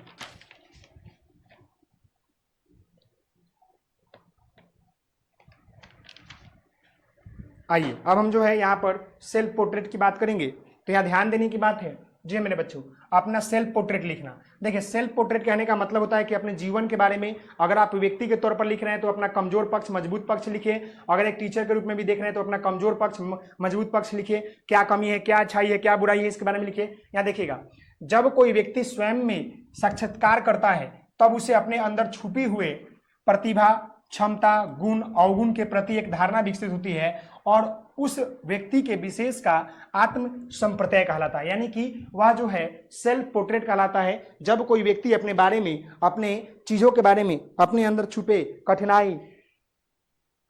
आइए अब हम जो है यहाँ पर सेल्फ पोर्ट्रेट की बात करेंगे। तो यहाँ ध्यान देने की बात है, जी मेरे बच्चों, अपना सेल्फ पोर्ट्रेट लिखना। देखिए, सेल्फ पोर्ट्रेट कहने का मतलब होता है कि अपने जीवन के बारे में अगर आप व्यक्ति के तौर पर लिख रहे हैं तो अपना कमजोर पक्ष, मजबूत पक्ष लिखिए। अगर एक टीचर के रूप में भी देख रहे हैं तो अपना कमजोर पक्ष, मजबूत पक्ष लिखिए। क्या कमी है, क्या अच्छाई है, क्या बुराई है, इसके बारे में लिखिए। यहाँ देखिएगा, जब कोई व्यक्ति स्वयं में साक्षात्कार करता है तब उसे अपने अंदर छुपी हुए प्रतिभा, क्षमता, गुण, अवगुण के प्रति एक धारणा विकसित होती है और उस व्यक्ति के विशेष का आत्म संप्रत्यय कहलाता है। यानी कि वह जो है सेल्फ पोर्ट्रेट कहलाता है। जब कोई व्यक्ति अपने बारे में, अपने चीजों के बारे में, अपने अंदर छुपे कठिनाई,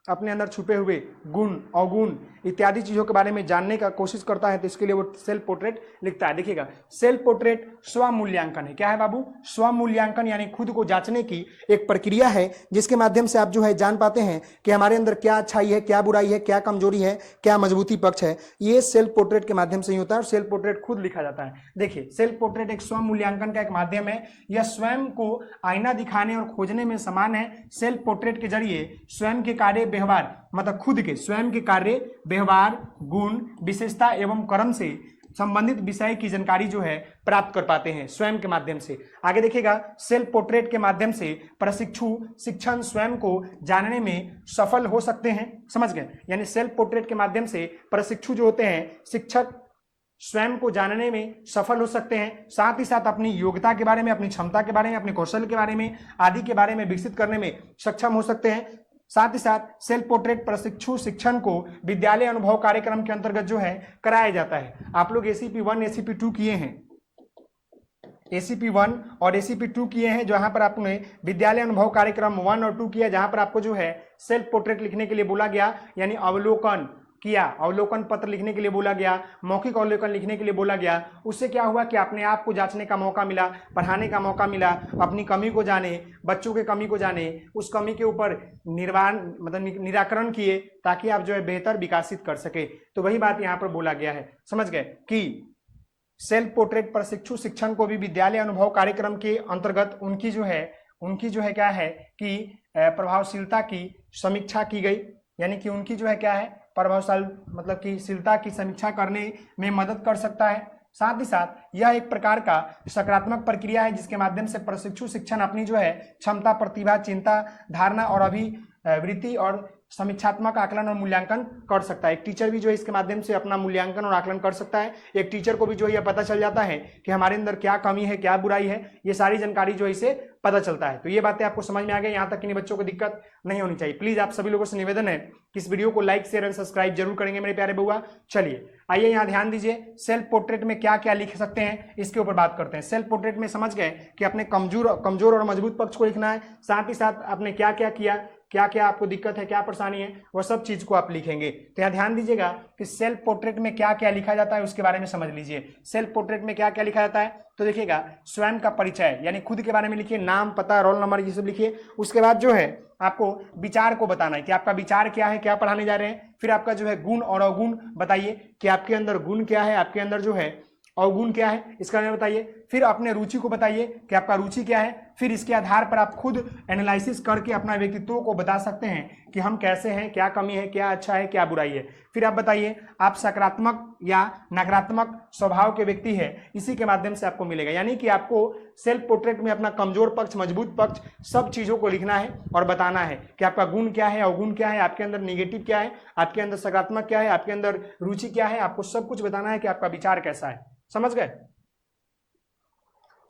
अपने अंदर छुपे हुए गुण, अवगुण इत्यादि चीजों के बारे में जानने का कोशिश करता है तो इसके लिए वो सेल्फ पोर्ट्रेट लिखता है। देखिएगा, सेल्फ पोर्ट्रेट स्वमूल्यांकन है। क्या है बाबू? स्वमूल्यांकन, यानी खुद को जांचने की एक प्रक्रिया है जिसके माध्यम से आप जो है जान पाते हैं कि हमारे अंदर क्या अच्छाई है, क्या बुराई है, क्या कमजोरी है, क्या मजबूती पक्ष है। ये सेल्फ पोर्ट्रेट के माध्यम से ही होता है और सेल्फ पोर्ट्रेट खुद लिखा जाता है। देखिए, सेल्फ पोर्ट्रेट एक स्वमूल्यांकन का एक माध्यम है। यह स्वयं को आईना दिखाने और खोजने में समान है। सेल्फ पोर्ट्रेट के जरिए स्वयं के कार्य, व्यवहार, मतलब खुद के स्वयं के कार्य, व्यवहार, गुण, विशेषता एवं कर्म से संबंधित विषय की जानकारी जो है प्राप्त कर पाते हैं स्वयं के माध्यम से। आगे देखिएगा, सेल्फ पोर्ट्रेट के माध्यम से प्रशिक्षु शिक्षण स्वयं को जानने में सफल हो सकते हैं। समझ गए? यानी सेल्फ पोर्ट्रेट के माध्यम से प्रशिक्षु जो होते हैं, शिक्षक स्वयं को जानने में सफल हो सकते हैं। साथ ही साथ अपनी योग्यता के बारे में, अपनी क्षमता के बारे में, अपने कौशल के बारे में आदि के बारे में विकसित करने में सक्षम हो सकते हैं। साथ ही साथ सेल्फ पोर्ट्रेट प्रशिक्षु शिक्षण को विद्यालय अनुभव कार्यक्रम के अंतर्गत जो है कराया जाता है। आप लोग ACP 1, ACP 2 किए हैं, ACP 1 और ACP 2 किए हैं, जहां पर आपने विद्यालय अनुभव कार्यक्रम 1 और 2 किया, जहां पर आपको जो है सेल्फ पोर्ट्रेट लिखने के लिए बोला गया, यानी अवलोकन किया, अवलोकन पत्र लिखने के लिए बोला गया, मौखिक अवलोकन लिखने के लिए बोला गया। उससे क्या हुआ कि अपने आप को जांचने का मौका मिला, पढ़ाने का मौका मिला, अपनी कमी को जाने, बच्चों के कमी को जाने, उस कमी के ऊपर निराकरण किए ताकि आप जो है बेहतर विकासित कर सके। तो वही बात यहाँ पर बोला गया है। समझ गए कि सेल्फ पोर्ट्रेट प्रशिक्षु शिक्षण को भी विद्यालय अनुभव कार्यक्रम के अंतर्गत उनकी जो है क्या है कि प्रभावशीलता की समीक्षा की गई, यानी कि उनकी जो है क्या है प्रभावशाली मतलब कि शीलता की समीक्षा करने में मदद कर सकता है। साथ ही साथ यह एक प्रकार का सकारात्मक प्रक्रिया है जिसके माध्यम से प्रशिक्षु शिक्षण अपनी जो है क्षमता, प्रतिभा, चिंता, धारणा और अभिवृत्ति और समीक्षात्मक आकलन और मूल्यांकन कर सकता है। एक टीचर भी जो है इसके माध्यम से अपना मूल्यांकन और आकलन कर सकता है। एक टीचर को भी जो है यह पता चल जाता है कि हमारे अंदर क्या कमी है, क्या बुराई है, ये सारी जानकारी जो है इसे पता चलता है। तो ये बातें आपको समझ में आ गई, यहाँ तक कि बच्चों को दिक्कत नहीं होनी चाहिए। प्लीज आप सभी लोगों से निवेदन है कि इस वीडियो को लाइक, शेयर एंड सब्सक्राइब जरूर करेंगे मेरे प्यारे बउआ। चलिए आइए यहाँ ध्यान दीजिए, सेल्फ पोर्ट्रेट में क्या क्या लिख सकते हैं इसके ऊपर बात करते हैं। सेल्फ पोर्ट्रेट में समझ गए कि अपने कमजोर और मजबूत पक्ष को लिखना है, साथ ही साथ आपने क्या क्या किया, क्या क्या आपको दिक्कत है, क्या परेशानी है, वह सब चीज को आप लिखेंगे। तो यहाँ ध्यान दीजिएगा कि सेल्फ पोर्ट्रेट में क्या क्या लिखा जाता है उसके बारे में समझ लीजिए। सेल्फ पोर्ट्रेट में क्या क्या लिखा जाता है तो देखिएगा, स्वयं का परिचय यानी खुद के बारे में लिखिए, नाम, पता, रोल नंबर ये सब लिखिए। उसके बाद जो है आपको विचार को बताना है कि आपका विचार क्या है, क्या पढ़ाने जा रहे हैं। फिर आपका जो है गुण और अवगुण बताइए कि आपके अंदर गुण क्या है, आपके अंदर जो है अवगुण क्या है, इसका बारे में बताइए। फिर अपने रुचि को बताइए कि आपका रुचि क्या है। फिर इसके आधार पर आप खुद एनालिसिस करके अपना व्यक्तित्व को बता सकते हैं कि हम कैसे हैं, क्या कमी है, क्या अच्छा है, क्या बुराई है। फिर आप बताइए आप सकारात्मक या नकारात्मक स्वभाव के व्यक्ति है, इसी के माध्यम से आपको मिलेगा। यानी कि आपको सेल्फ पोर्ट्रेट में अपना कमजोर पक्ष, मजबूत पक्ष, सब चीजों को लिखना है और बताना है कि आपका गुण क्या है, अवगुण क्या है, आपके अंदर निगेटिव क्या है, आपके अंदर सकारात्मक क्या है, आपके अंदर रुचि क्या है। आपको सब कुछ बताना है कि आपका विचार कैसा है। समझ गए?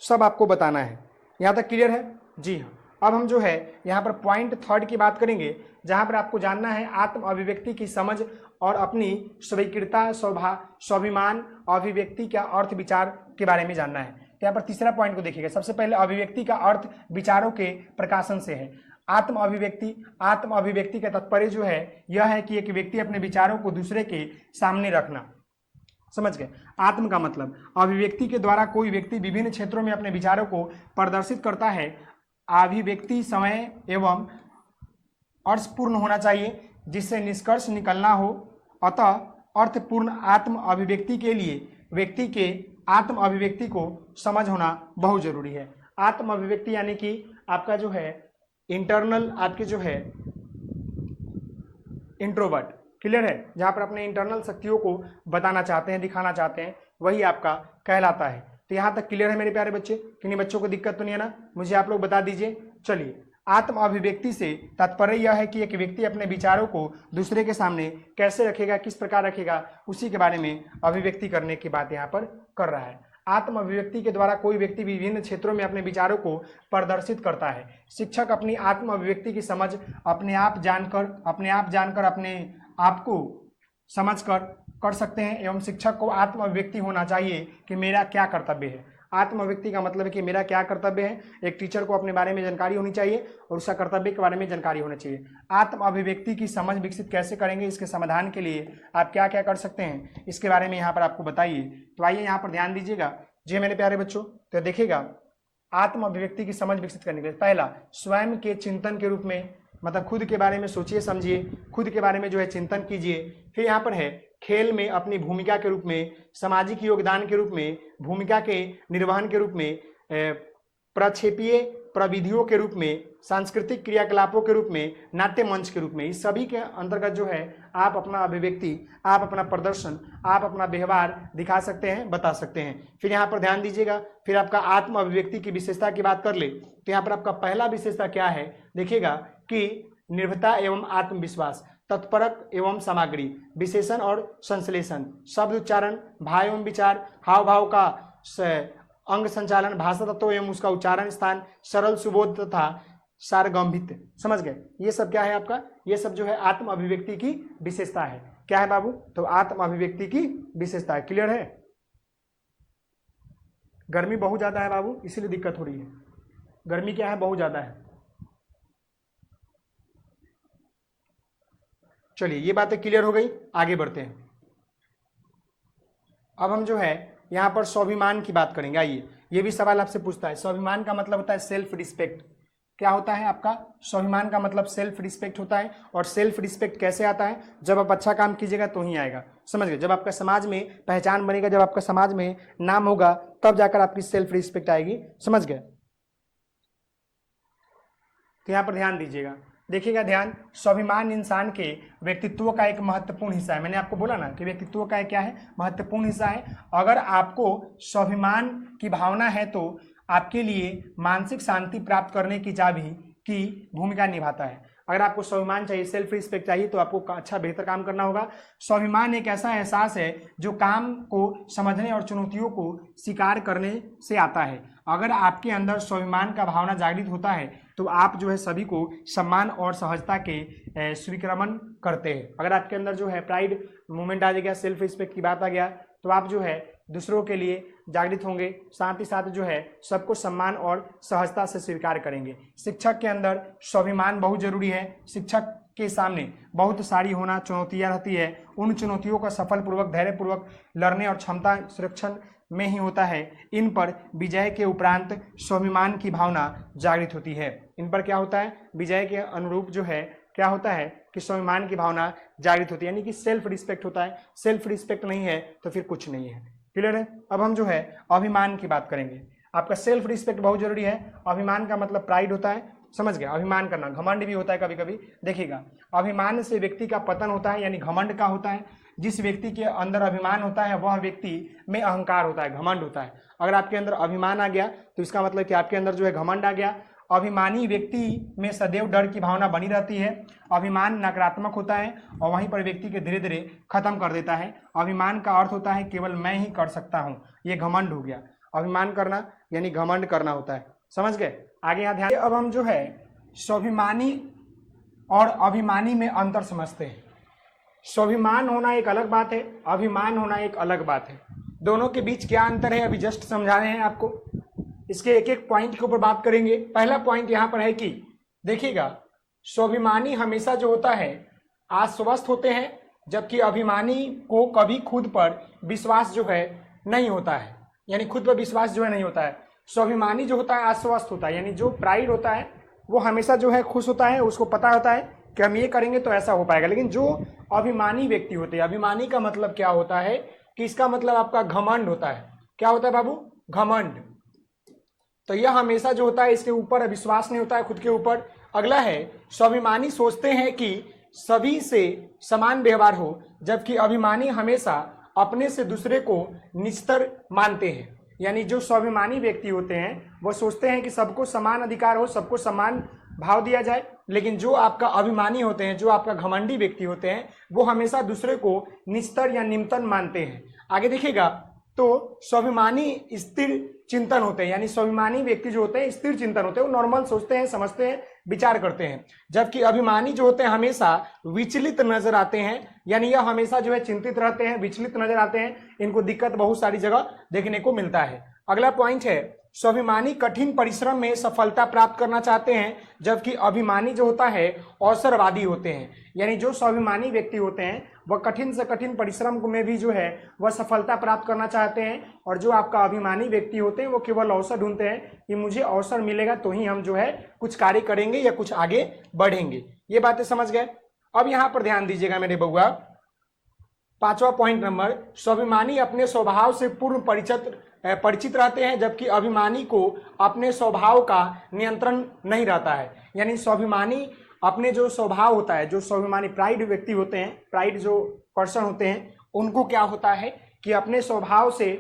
सब आपको बताना है। यहां तक क्लियर है? जी हाँ। अब हम जो है यहाँ पर पॉइंट 3 की बात करेंगे, जहां पर आपको जानना है आत्म अभिव्यक्ति की समझ और अपनी स्वीकृता, स्वाभिमान, अभिव्यक्ति का अर्थ विचार के बारे में जानना है। तो यहाँ पर तीसरा पॉइंट को देखिएगा। सबसे पहले अभिव्यक्ति का अर्थ विचारों के प्रकाशन से है। आत्म अभिव्यक्ति का तात्पर्य जो है यह है कि एक व्यक्ति अपने विचारों को दूसरे के सामने रखना। समझ गए? आत्म का मतलब अभिव्यक्ति के द्वारा कोई व्यक्ति विभिन्न क्षेत्रों में अपने विचारों को प्रदर्शित करता है। अभिव्यक्ति समय एवं अर्थपूर्ण होना चाहिए जिससे निष्कर्ष निकलना हो। अतः अर्थपूर्ण आत्म अभिव्यक्ति के लिए व्यक्ति के आत्म अभिव्यक्ति को समझ होना बहुत जरूरी है। आत्म अभिव्यक्ति यानी कि आपका जो है इंटरनल, आपके जो है इंट्रोवर्ट, क्लियर है, जहां पर अपने इंटरनल शक्तियों को बताना चाहते हैं, दिखाना चाहते हैं, वही आपका कहलाता है। तो यहां तक क्लियर है मेरे प्यारे बच्चे? कि नहीं, बच्चों को दिक्कत तो नहीं है ना? मुझे आप लोग बता दीजिए। चलिए, आत्म अभिव्यक्ति से तात्पर्य यह है कि एक व्यक्ति अपने विचारों को दूसरे के सामने कैसे रखेगा, किस प्रकार रखेगा, उसी के बारे में अभिव्यक्ति करने की बात यहाँ पर कर रहा है। आत्म अभिव्यक्ति के द्वारा कोई व्यक्ति विभिन्न क्षेत्रों में अपने विचारों को प्रदर्शित करता है। शिक्षक अपनी आत्म अभिव्यक्ति की समझ अपने आप जानकर अपने आप को समझ कर सकते हैं एवं शिक्षक को आत्म अभिव्यक्ति होना चाहिए कि मेरा क्या कर्तव्य है। आत्म अभिव्यक्ति का मतलब है कि मेरा क्या कर्तव्य है। एक टीचर को अपने बारे में जानकारी होनी चाहिए और उसका कर्तव्य के बारे में जानकारी होना चाहिए। आत्म अभिव्यक्ति की समझ विकसित कैसे करेंगे, इसके समाधान के लिए आप क्या क्या कर सकते हैं, इसके बारे में यहाँ पर आपको बताइए। तो आइए यहाँ पर ध्यान दीजिएगा जी मेरे प्यारे बच्चों। तो देखिएगा, आत्म अभिव्यक्ति की समझ विकसित करने के लिए पहला स्वयं के चिंतन के रूप में, मतलब खुद के बारे में सोचिए, समझिए, खुद के बारे में जो है चिंतन कीजिए। फिर यहाँ पर है खेल में अपनी भूमिका के रूप में, सामाजिक योगदान के रूप में, भूमिका के निर्वहन के रूप में, प्रक्षेपीय प्रविधियों के रूप में, सांस्कृतिक क्रियाकलापों के रूप में, नाट्य मंच के रूप में, इस सभी के अंतर्गत जो है आप अपना अभिव्यक्ति, आप अपना प्रदर्शन, आप अपना व्यवहार दिखा सकते हैं, बता सकते हैं। फिर यहाँ पर ध्यान दीजिएगा, फिर आपका आत्म अभिव्यक्ति की विशेषता की बात कर ले तो यहाँ पर आपका पहला विशेषता क्या है, देखिएगा कि निर्भरता एवं आत्मविश्वास, तत्परक एवं सामग्री, विशेषण और संश्लेषण, शब्द उच्चारण, भाव एवं विचार, हाव भाव का अंग संचालन, भाषा तत्व एवं उसका उच्चारण स्थान, सरल सुबोध तथा सारगंभित। समझ गए? ये सब क्या है आपका, ये सब जो है आत्म अभिव्यक्ति की विशेषता है। क्या है बाबू? तो आत्म अभिव्यक्ति की विशेषता है। क्लियर है? गर्मी बहुत ज्यादा है बाबू, इसीलिए दिक्कत हो रही है। गर्मी क्या है, बहुत ज्यादा है। चलिए, ये बातें क्लियर हो गई, आगे बढ़ते हैं। अब हम जो है यहां पर स्वाभिमान की बात करेंगे। आइए, ये भी सवाल आपसे पूछता है। स्वाभिमान का मतलब होता है सेल्फ रिस्पेक्ट। क्या होता है आपका स्वाभिमान का मतलब सेल्फ रिस्पेक्ट होता है। और सेल्फ रिस्पेक्ट कैसे आता है, जब आप अच्छा काम कीजिएगा तो ही आएगा, समझ गए। जब आपका समाज में पहचान बनेगा, जब आपका समाज में नाम होगा, तब जाकर आपकी सेल्फ रिस्पेक्ट आएगी, समझ गए। तो यहाँ पर ध्यान दीजिएगा, देखिएगा ध्यान, स्वाभिमान इंसान के व्यक्तित्व का एक महत्वपूर्ण हिस्सा है। मैंने आपको बोला ना कि व्यक्तित्व का क्या है, महत्वपूर्ण हिस्सा है। अगर आपको स्वाभिमान की भावना है तो आपके लिए मानसिक शांति प्राप्त करने की चाबी की भूमिका निभाता है। अगर आपको स्वाभिमान चाहिए, सेल्फ रिस्पेक्ट चाहिए, तो आपको अच्छा बेहतर काम करना होगा। स्वाभिमान एक ऐसा एहसास है जो काम को समझने और चुनौतियों को स्वीकार करने से आता है। अगर आपके अंदर स्वाभिमान का भावना जागृत होता है तो आप जो है सभी को सम्मान और सहजता के स्वीक्रमण करते हैं। अगर आपके अंदर जो है प्राइड मूवमेंट आ जाएगा, सेल्फ रिस्पेक्ट की बात आ गया, तो आप जो है दूसरों के लिए जागृत होंगे, साथ ही साथ जो है सबको सम्मान और सहजता से स्वीकार करेंगे। शिक्षक के अंदर स्वाभिमान बहुत जरूरी है। शिक्षक के सामने बहुत सारी होना चुनौतियां रहती है, उन चुनौतियों का सफलपूर्वक धैर्यपूर्वक लड़ने और क्षमता सुरक्षण में ही होता है। इन पर विजय के उपरांत स्वाभिमान की भावना जागृत होती है। इन पर क्या होता है, विजय के अनुरूप जो है क्या होता है कि स्वाभिमान की भावना जागृत होती है, यानी कि सेल्फ रिस्पेक्ट होता है। सेल्फ रिस्पेक्ट नहीं है तो फिर कुछ नहीं है। क्लियर है। अब हम जो है अभिमान की बात करेंगे। आपका सेल्फ रिस्पेक्ट बहुत जरूरी है। अभिमान का मतलब प्राइड होता है, समझ गए। अभिमान करना, घमंड भी होता है कभी कभी। देखिएगा, अभिमान से व्यक्ति का पतन होता है, यानी घमंड का होता है। जिस व्यक्ति के अंदर अभिमान होता है वह व्यक्ति में अहंकार होता है, घमंड होता है। अगर आपके अंदर अभिमान आ गया तो इसका मतलब कि आपके अंदर जो है घमंड आ गया। अभिमानी व्यक्ति में सदैव डर की भावना बनी रहती है। अभिमान नकारात्मक होता है और वहीं पर व्यक्ति के धीरे धीरे खत्म कर देता है। अभिमान का अर्थ होता है केवल मैं ही कर सकता हूँ, ये घमंड हो गया। अभिमान करना यानी घमंड करना होता है, समझ गए। आगे यहाँ ध्यान। अब हम जो है स्वाभिमानी और अभिमानी में अंतर समझते हैं। स्वाभिमान होना एक अलग बात है, अभिमान होना एक अलग बात है। दोनों के बीच क्या अंतर है अभी जस्ट समझा रहे हैं आपको। इसके एक एक पॉइंट के ऊपर बात करेंगे। पहला पॉइंट यहाँ पर है कि देखिएगा, स्वाभिमानी हमेशा जो होता है आश्वस्त होते हैं, जबकि अभिमानी को कभी खुद पर विश्वास जो है नहीं होता है, यानी खुद पर विश्वास जो है नहीं होता है। स्वाभिमानी जो होता है आश्वस्त होता है, यानी जो प्राइड होता है वो हमेशा जो है खुश होता है, उसको पता होता है कि हम ये करेंगे तो ऐसा हो पाएगा। लेकिन जो अभिमानी व्यक्ति होते हैं, अभिमानी का मतलब क्या होता है कि इसका मतलब आपका घमंड होता है। क्या होता है बाबू, घमंड। तो यह हमेशा जो होता है इसके ऊपर विश्वास नहीं होता है खुद के ऊपर। अगला है स्वाभिमानी सोचते हैं कि सभी से समान व्यवहार हो, जबकि अभिमानी हमेशा अपने से दूसरे को निस्तर मानते हैं। यानी जो स्वाभिमानी व्यक्ति होते हैं वो सोचते हैं कि सबको समान अधिकार हो, सबको समान भाव दिया जाए। लेकिन जो आपका अभिमानी होते हैं, जो आपका घमंडी व्यक्ति होते हैं, वो हमेशा दूसरे को निस्तर या निम्नतम मानते हैं। आगे देखिएगा, तो स्वाभिमानी स्थिर चिंतन होते हैं, यानी स्वाभिमानी व्यक्ति जो होते हैं स्थिर चिंतन होते हैं, वो नॉर्मल सोचते हैं, समझते हैं, विचार करते हैं। जबकि अभिमानी जो होते हैं हमेशा विचलित नजर आते हैं, यानी यह हमेशा जो है चिंतित रहते हैं, विचलित नजर आते हैं, इनको दिक्कत बहुत सारी जगह देखने को मिलता है। अगला पॉइंट है स्वाभिमानी कठिन परिश्रम में सफलता प्राप्त करना चाहते हैं, जबकि अभिमानी जो होता है अवसरवादी होते हैं। यानी जो स्वाभिमानी व्यक्ति होते हैं वह कठिन से कठिन परिश्रम में भी जो है वह सफलता प्राप्त करना चाहते हैं, और जो आपका अभिमानी व्यक्ति होते हैं वो केवल अवसर ढूंढते हैं कि मुझे अवसर मिलेगा तो ही हम जो है कुछ कार्य करेंगे या कुछ आगे बढ़ेंगे। ये बातें समझ गए। अब यहाँ पर ध्यान दीजिएगा मेरे बउआ, पांचवा पॉइंट नंबर, स्वाभिमानी अपने स्वभाव से पूर्ण परिचित रहते हैं, जबकि अभिमानी को अपने स्वभाव का नियंत्रण नहीं रहता है। यानी स्वाभिमानी अपने जो स्वभाव होता है, जो स्वाभिमानी प्राइड व्यक्ति होते हैं, प्राइड जो पर्सन होते हैं, उनको क्या होता है कि अपने स्वभाव से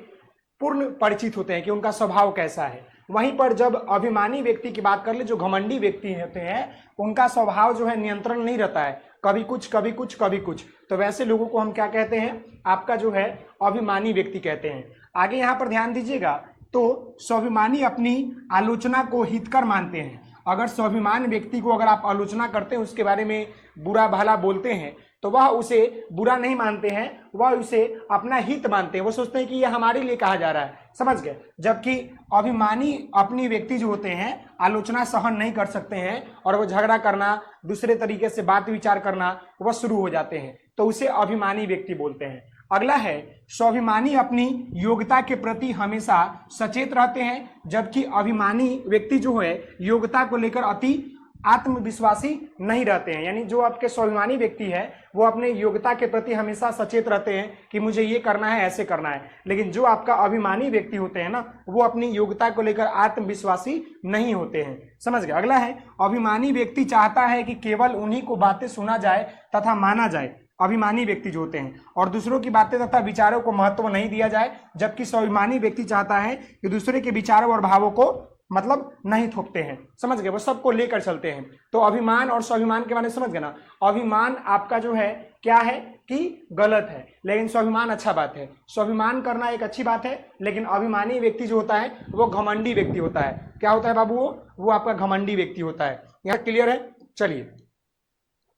पूर्ण परिचित होते हैं कि उनका स्वभाव कैसा है। वहीं पर जब अभिमानी व्यक्ति की बात कर ले, जो घमंडी व्यक्ति होते हैं, उनका स्वभाव जो है नियंत्रण नहीं रहता है, कभी कुछ कभी कुछ कभी कुछ। तो वैसे लोगों को हम क्या कहते हैं, आपका जो है अभिमानी व्यक्ति कहते हैं। आगे यहाँ पर ध्यान दीजिएगा, तो स्वाभिमानी अपनी आलोचना को हितकर मानते हैं। अगर स्वाभिमान व्यक्ति को अगर आप आलोचना करते हैं, उसके बारे में बुरा भला बोलते हैं, तो वह उसे बुरा नहीं मानते हैं, वह उसे अपना हित मानते हैं। वो सोचते हैं कि यह हमारे लिए कहा जा रहा है, समझ गए। जबकि अभिमानी अपनी व्यक्ति जो होते हैं आलोचना सहन नहीं कर सकते हैं और वो झगड़ा करना, दूसरे तरीके से बात विचार करना वह शुरू हो जाते हैं, तो उसे अभिमानी व्यक्ति बोलते हैं। अगला है स्वाभिमानी अपनी योग्यता के प्रति हमेशा सचेत रहते हैं, जबकि अभिमानी व्यक्ति जो है योग्यता को लेकर अति आत्मविश्वासी नहीं रहते हैं। यानी जो आपके स्वाभिमानी व्यक्ति है वो अपने योग्यता के प्रति हमेशा सचेत रहते हैं कि मुझे ये करना है, ऐसे करना है, लेकिन जो आपका अभिमानी व्यक्ति होते हैं ना, वो अपनी योग्यता को लेकर आत्मविश्वासी नहीं होते हैं। समझ गए। अगला है अभिमानी व्यक्ति चाहता है कि केवल उन्हीं को बातें सुना जाए तथा माना जाए। अभिमानी व्यक्ति जो होते हैं, और दूसरों की बातें तथा विचारों को महत्व नहीं दिया जाए, जबकि स्वाभिमानी व्यक्ति चाहता है कि दूसरे के विचारों और भावों को मतलब नहीं थोपते हैं। समझ गए, वो सबको लेकर चलते हैं। तो अभिमान और स्वाभिमान के बारे में समझ गए ना। अभिमान आपका जो है क्या है कि गलत है, लेकिन स्वाभिमान अच्छा बात है। स्वाभिमान करना एक अच्छी बात है, लेकिन अभिमानी व्यक्ति जो होता है वो घमंडी व्यक्ति होता है। क्या होता है बाबू? वो आपका घमंडी व्यक्ति होता है। यहाँ क्लियर है? चलिए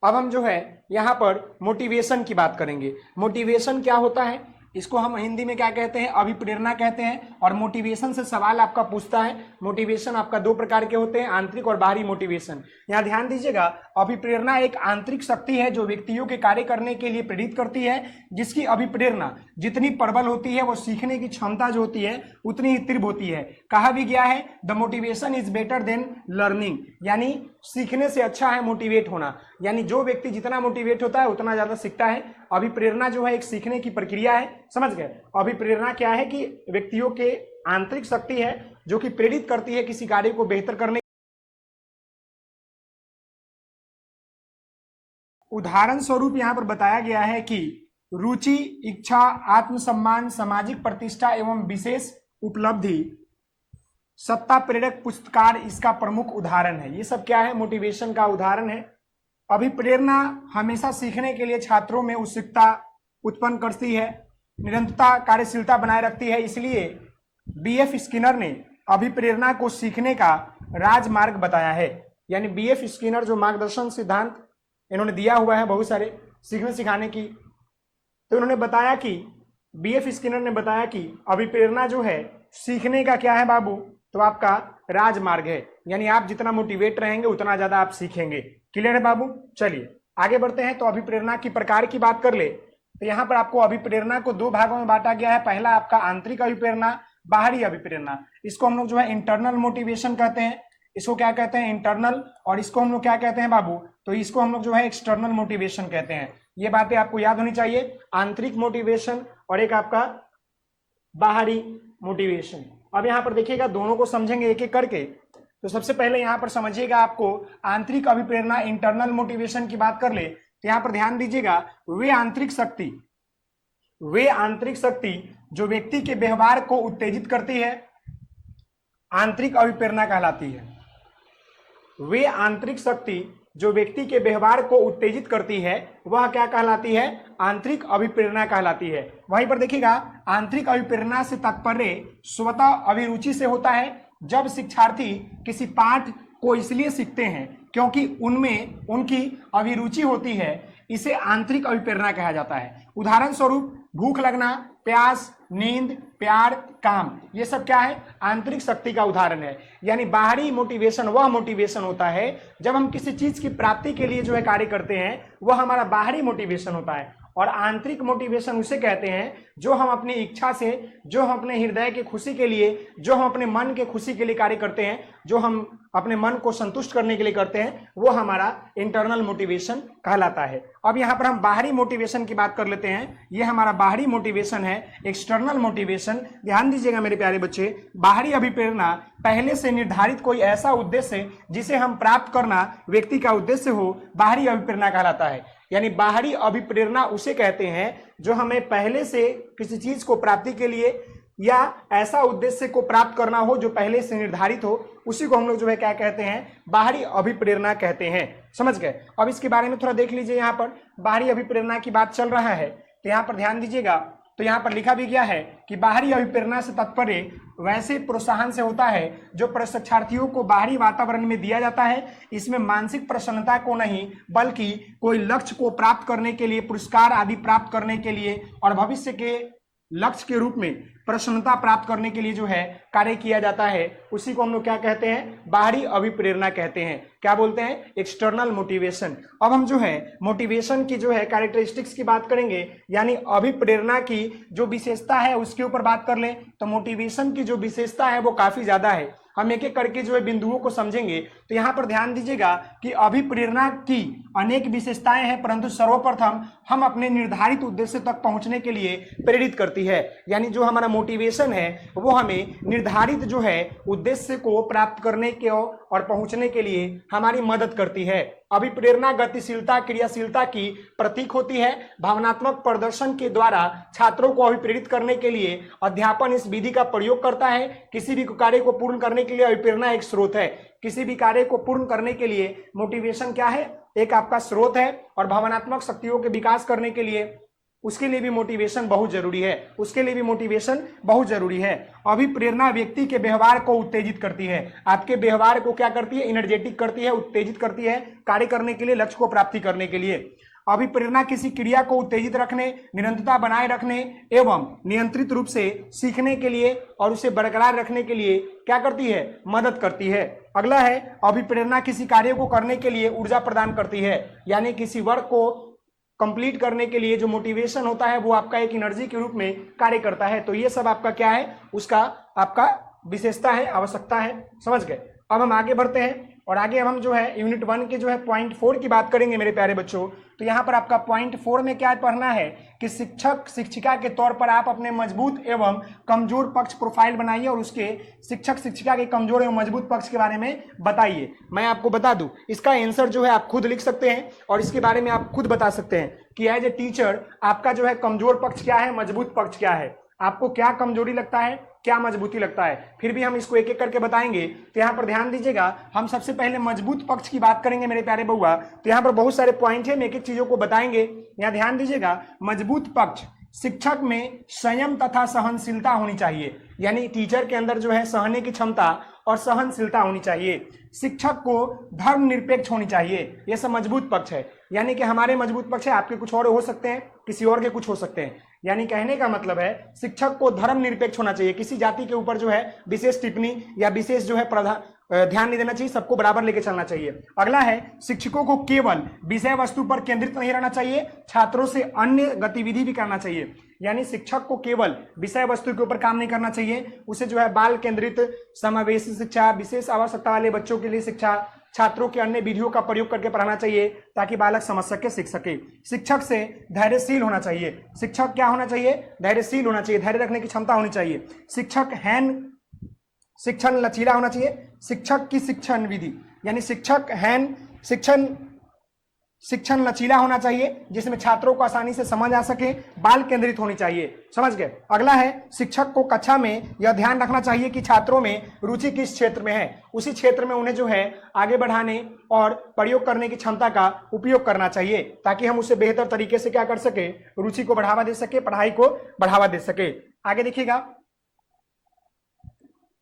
अब हम जो है यहाँ पर मोटिवेशन की बात करेंगे। मोटिवेशन क्या होता है, इसको हम हिंदी में क्या कहते हैं? अभिप्रेरणा कहते हैं। और मोटिवेशन से सवाल आपका पूछता है। मोटिवेशन आपका दो प्रकार के होते हैं, आंतरिक और बाहरी मोटिवेशन। यहाँ ध्यान दीजिएगा, अभिप्रेरणा एक आंतरिक शक्ति है जो व्यक्तियों के कार्य करने के लिए प्रेरित करती है। जिसकी अभिप्रेरणा जितनी प्रबल होती है वो सीखने की क्षमता जो होती है उतनी ही तीव्र होती है। कहा भी गया है the motivation is better than learning, यानी सीखने से अच्छा है मोटिवेट होना। यानी जो व्यक्ति जितना मोटिवेट होता है उतना ज्यादा सीखता है। अभिप्रेरणा जो है एक सीखने की प्रक्रिया है। समझ गए। अभिप्रेरणा क्या है कि व्यक्तियों के आंतरिक शक्ति है जो कि प्रेरित करती है किसी कार्य को बेहतर करने। उदाहरण स्वरूप यहाँ पर बताया गया है कि रुचि, इच्छा, आत्मसम्मान, सामाजिक प्रतिष्ठा एवं विशेष उपलब्धि, सत्ता प्रेरक पुरस्कार इसका प्रमुख उदाहरण है। ये सब क्या है? मोटिवेशन का उदाहरण है। अभिप्रेरणा हमेशा सीखने के लिए छात्रों में उत्सुकता उत्पन्न करती है, निरंतरता, कार्यशीलता बनाए रखती है। इसलिए बीएफ स्किनर ने अभिप्रेरणा को सीखने का राजमार्ग बताया है। यानी बीएफ स्किनर जो मार्गदर्शन सिद्धांत इन्होंने दिया हुआ है बहुत सारे सीखने सिखाने की, तो उन्होंने बताया कि बीएफ स्किनर ने बताया कि अभिप्रेरणा जो है सीखने का क्या है बाबू? तो आपका राजमार्ग है। यानी आप जितना मोटिवेट रहेंगे उतना ज्यादा आप सीखेंगे। क्लियर है बाबू? चलिए आगे बढ़ते हैं। तो अभिप्रेरणा की प्रकार की बात कर ले तो यहाँ पर आपको अभिप्रेरणा को दो भागों में बांटा गया है। पहला आपका आंतरिक अभिप्रेरणा, बाहरी अभिप्रेरणा। इसको हम लोग जो है इंटरनल मोटिवेशन कहते हैं। इसको क्या कहते हैं? इंटरनल। और इसको हम लोग क्या कहते हैं बाबू? तो इसको हम लोग जो है एक्सटर्नल मोटिवेशन कहते हैं। ये बातें आपको याद होनी चाहिए, आंतरिक मोटिवेशन और एक आपका बाहरी मोटिवेशन। अब यहाँ पर देखिएगा, दोनों को समझेंगे एक एक करके। तो सबसे पहले यहाँ पर समझिएगा, आपको आंतरिक अभिप्रेरणा इंटरनल मोटिवेशन की बात कर ले तो यहाँ पर ध्यान दीजिएगा, वे आंतरिक शक्ति जो व्यक्ति के व्यवहार को उत्तेजित करती है आंतरिक अभिप्रेरणा कहलाती है। वे आंतरिक शक्ति जो व्यक्ति के व्यवहार को उत्तेजित करती है वह क्या कहलाती है? आंतरिक अभिप्रेरणा कहलाती है। वहीं पर देखिएगा, आंतरिक अभिप्रेरणा से तात्पर्य स्वतः अभिरुचि से होता है। जब शिक्षार्थी किसी पाठ को इसलिए सीखते हैं क्योंकि उनमें उनकी अभिरुचि होती है, इसे आंतरिक अभिप्रेरणा कहा जाता है। उदाहरण स्वरूप भूख लगना, प्यास, नींद, प्यार, काम, ये सब क्या है? आंतरिक शक्ति का उदाहरण है। यानी बाहरी मोटिवेशन वह मोटिवेशन होता है जब हम किसी चीज की प्राप्ति के लिए जो है कार्य करते हैं, वह हमारा बाहरी मोटिवेशन होता है। और आंतरिक मोटिवेशन उसे कहते हैं जो हम अपनी इच्छा से, जो हम अपने हृदय की खुशी के लिए, जो हम अपने मन के खुशी के लिए कार्य करते हैं, जो हम अपने मन को संतुष्ट करने के लिए करते हैं, वो हमारा इंटरनल मोटिवेशन कहलाता है। अब यहाँ पर हम बाहरी मोटिवेशन की बात कर लेते हैं। ये हमारा बाहरी मोटिवेशन है, एक्सटर्नल मोटिवेशन। ध्यान दीजिएगा मेरे प्यारे बच्चे, बाहरी अभिप्रेरणा पहले से निर्धारित कोई ऐसा उद्देश्य जिसे हम प्राप्त करना व्यक्ति का उद्देश्य हो, बाहरी अभिप्रेरणा कहलाता है। यानी बाहरी अभिप्रेरणा उसे कहते हैं जो हमें पहले से किसी चीज को प्राप्ति के लिए या ऐसा उद्देश्य को प्राप्त करना हो जो पहले से निर्धारित हो, उसी को हम लोग जो है क्या कहते हैं? बाहरी अभिप्रेरणा कहते हैं। समझ गए? अब इसके बारे में थोड़ा देख लीजिए। यहाँ पर बाहरी अभिप्रेरणा की बात चल रहा है तो यहाँ पर ध्यान दीजिएगा, तो यहाँ पर लिखा भी गया है कि बाहरी अभिप्रेरणा से तात्पर्य वैसे प्रोत्साहन से होता है जो प्रशिक्षार्थियों को बाहरी वातावरण में दिया जाता है। इसमें मानसिक प्रसन्नता को नहीं बल्कि कोई लक्ष्य को प्राप्त करने के लिए, पुरस्कार आदि प्राप्त करने के लिए और भविष्य के लक्ष्य के रूप में प्रसन्नता प्राप्त करने के लिए जो है कार्य किया जाता है, उसी को हम लोग क्या कहते हैं, बाहरी अभिप्रेरणा कहते हैं। क्या बोलते हैं, एक्सटर्नल मोटिवेशन। अब हम जो है मोटिवेशन की जो है कैरेक्टरिस्टिक्स की बात करेंगे, यानी अभिप्रेरणा की जो विशेषता है उसके ऊपर बात कर लें तो मोटिवेशन की जो विशेषता है वो काफी ज्यादा है। हम एक एक करके जो है बिंदुओं को समझेंगे। तो यहाँ पर ध्यान दीजिएगा कि अभिप्रेरणा की अनेक विशेषताएं हैं, परंतु सर्वप्रथम हम अपने निर्धारित उद्देश्य तक पहुंचने के लिए प्रेरित करती है। यानी जो हमारा मोटिवेशन है वो हमें निर्धारित जो है उद्देश्य को प्राप्त करने के और पहुंचने के लिए हमारी मदद करती है। अभिप्रेरणा गतिशीलता, क्रियाशीलता की प्रतीक होती है। भावनात्मक प्रदर्शन के द्वारा छात्रों को अभिप्रेरित करने के लिए अध्यापन इस विधि का प्रयोग करता है। किसी भी कार्य को पूर्ण करने के लिए अभिप्रेरणा एक स्रोत है। किसी भी कार्य को पूर्ण करने के लिए मोटिवेशन क्या है, एक आपका स्रोत है। और भावनात्मक शक्तियों के विकास करने के लिए उसके लिए भी मोटिवेशन बहुत जरूरी है, उसके लिए भी मोटिवेशन बहुत जरूरी है। अभिप्रेरणा व्यक्ति के व्यवहार को उत्तेजित करती है। आपके व्यवहार को क्या करती है, एनर्जेटिक करती है, उत्तेजित करती है कार्य करने के लिए, लक्ष्य को प्राप्ति करने के लिए। अभिप्रेरणा किसी क्रिया को उत्तेजित रखने, निरंतरता बनाए रखने एवं नियंत्रित रूप से सीखने के लिए और उसे बरकरार रखने के लिए क्या करती है, मदद करती है। अगला है अभिप्रेरणा किसी कार्य को करने के लिए ऊर्जा प्रदान करती है। यानी किसी वर्क को कंप्लीट करने के लिए जो मोटिवेशन होता है वो आपका एक एनर्जी के रूप में कार्य करता है। तो ये सब आपका क्या है, उसका आपका विशेषता है, आवश्यकता है। समझ गए। अब हम आगे बढ़ते हैं और आगे हम जो है यूनिट 1 के जो है पॉइंट 4 की बात करेंगे मेरे प्यारे बच्चों। तो यहाँ पर आपका पॉइंट 4 में क्या पढ़ना है कि शिक्षक शिक्षिका के तौर पर आप अपने मजबूत एवं कमजोर पक्ष प्रोफाइल बनाइए और उसके शिक्षक शिक्षिका के कमजोर एवं मजबूत पक्ष के बारे में बताइए। मैं आपको बता दूं, इसका आंसर जो है आप खुद लिख सकते हैं और इसके बारे में आप खुद बता सकते हैं कि एज ए टीचर आपका जो है कमजोर पक्ष क्या है, मजबूत पक्ष क्या है, आपको क्या कमजोरी लगता है, क्या मजबूती लगता है। फिर भी हम इसको एक एक करके बताएंगे। तो यहाँ पर ध्यान दीजिएगा, हम सबसे पहले मजबूत पक्ष की बात करेंगे मेरे प्यारे बउआ। तो यहाँ पर बहुत सारे पॉइंट है, हम एक एक चीजों को बताएंगे। यहाँ ध्यान दीजिएगा, मजबूत पक्ष, शिक्षक में संयम तथा सहनशीलता होनी चाहिए। यानी टीचर के अंदर जो है सहने की क्षमता और सहनशीलता होनी चाहिए। शिक्षक को धर्मनिरपेक्ष होनी चाहिए। यह सब मजबूत पक्ष है। यानी कि हमारे मजबूत पक्ष है, आपके कुछ और हो सकते हैं, किसी और के कुछ हो सकते हैं। यानी कहने का मतलब है शिक्षक को धर्मनिरपेक्ष होना चाहिए। किसी जाति के ऊपर जो है विशेष टिप्पणी या विशेष जो है ध्यान नहीं देना चाहिए, सबको बराबर लेके चलना चाहिए। अगला है शिक्षकों को केवल विषय वस्तु पर केंद्रित नहीं रहना चाहिए, छात्रों से अन्य गतिविधि भी करना चाहिए। यानी शिक्षक को केवल विषय वस्तु के ऊपर काम नहीं करना चाहिए, उसे जो है बाल केंद्रित, समावेशी शिक्षा, विशेष आवश्यकता वाले बच्चों के लिए शिक्षा, छात्रों के अन्य विधियों का प्रयोग करके पढ़ाना चाहिए ताकि बालक समझ सके, सीख सके। शिक्षक से धैर्यशील होना चाहिए। शिक्षक क्या होना चाहिए, धैर्यशील होना चाहिए, धैर्य रखने की क्षमता होनी चाहिए। शिक्षण लचीला होना चाहिए। शिक्षक की शिक्षण विधि, यानी शिक्षण लचीला होना चाहिए जिसमें छात्रों को आसानी से समझ आ सके, बाल केंद्रित होनी चाहिए। समझ गए। अगला है शिक्षक को कक्षा में यह ध्यान रखना चाहिए कि छात्रों में रुचि किस क्षेत्र में है, उसी क्षेत्र में उन्हें जो है आगे बढ़ाने और प्रयोग करने की क्षमता का उपयोग करना चाहिए ताकि हम उसे बेहतर तरीके से क्या कर सके, रुचि को बढ़ावा दे सके, पढ़ाई को बढ़ावा दे सके। आगे देखिएगा,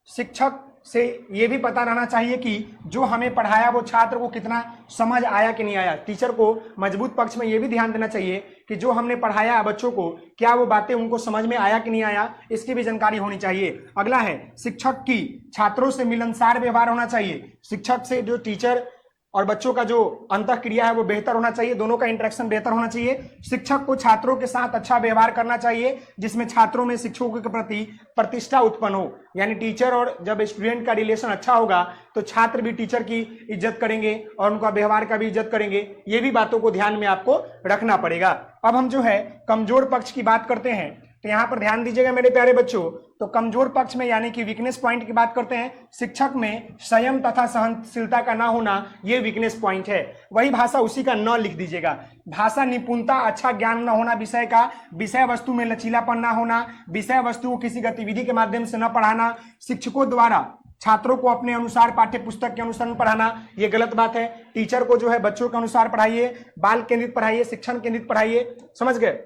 शिक्षक से यह भी पता रहना चाहिए कि जो हमें पढ़ाया वो छात्र को कितना समझ आया कि नहीं आया। टीचर को मजबूत पक्ष में यह भी ध्यान देना चाहिए कि जो हमने पढ़ाया बच्चों को, क्या वो बातें उनको समझ में आया कि नहीं आया, इसकी भी जानकारी होनी चाहिए। अगला है शिक्षक की छात्रों से मिलनसार व्यवहार होना चाहिए। शिक्षक से जो टीचर और बच्चों का जो अंतःक्रिया है वो बेहतर होना चाहिए, दोनों का इंटरेक्शन बेहतर होना चाहिए। शिक्षक को छात्रों के साथ अच्छा व्यवहार करना चाहिए जिसमें छात्रों में शिक्षकों के प्रति प्रतिष्ठा उत्पन्न हो। यानी टीचर और जब स्टूडेंट का रिलेशन अच्छा होगा तो छात्र भी टीचर की इज्जत करेंगे और उनका व्यवहार का भी इज्जत करेंगे। ये भी बातों को ध्यान में आपको रखना पड़ेगा। अब हम जो है कमजोर पक्ष की बात करते हैं। तो यहाँ पर ध्यान दीजिएगा मेरे प्यारे बच्चों, तो कमजोर पक्ष में यानी कि वीकनेस पॉइंट की बात करते हैं। शिक्षक में संयम तथा सहनशीलता का ना होना, ये वीकनेस पॉइंट है। वही भाषा उसी का न लिख दीजिएगा। भाषा निपुणता, अच्छा ज्ञान न होना विषय का, विषय वस्तु में लचीलापन ना होना, विषय वस्तु को किसी गतिविधि के माध्यम से न पढ़ाना, शिक्षकों द्वारा छात्रों को अपने अनुसार पाठ्य पुस्तक के अनुसार पढ़ाना, ये गलत बात है। टीचर को जो है बच्चों के अनुसार पढ़ाइए, बाल केंद्रित पढ़ाइए, शिक्षण केंद्रित पढ़ाइए। समझ गए।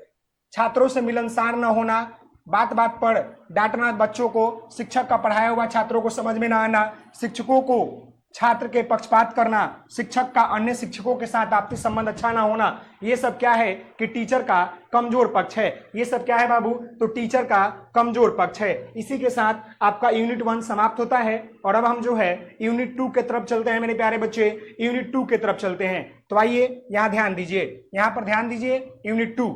छात्रों से मिलनसार न होना, बात बात पर डांटना बच्चों को, शिक्षक का पढ़ाया हुआ छात्रों को समझ में ना आना, शिक्षकों को छात्र के पक्षपात करना, शिक्षक का अन्य शिक्षकों के साथ आपसी संबंध अच्छा ना होना, ये सब क्या है कि टीचर का कमजोर पक्ष है। ये सब क्या है बाबू, तो टीचर का कमजोर पक्ष है। इसी के साथ आपका यूनिट 1 समाप्त होता है और अब हम जो है यूनिट 2 के तरफ चलते हैं मेरे प्यारे बच्चे, यूनिट 2 के तरफ चलते हैं। तो आइए यहां ध्यान दीजिए, यहां पर ध्यान दीजिए, यूनिट 2,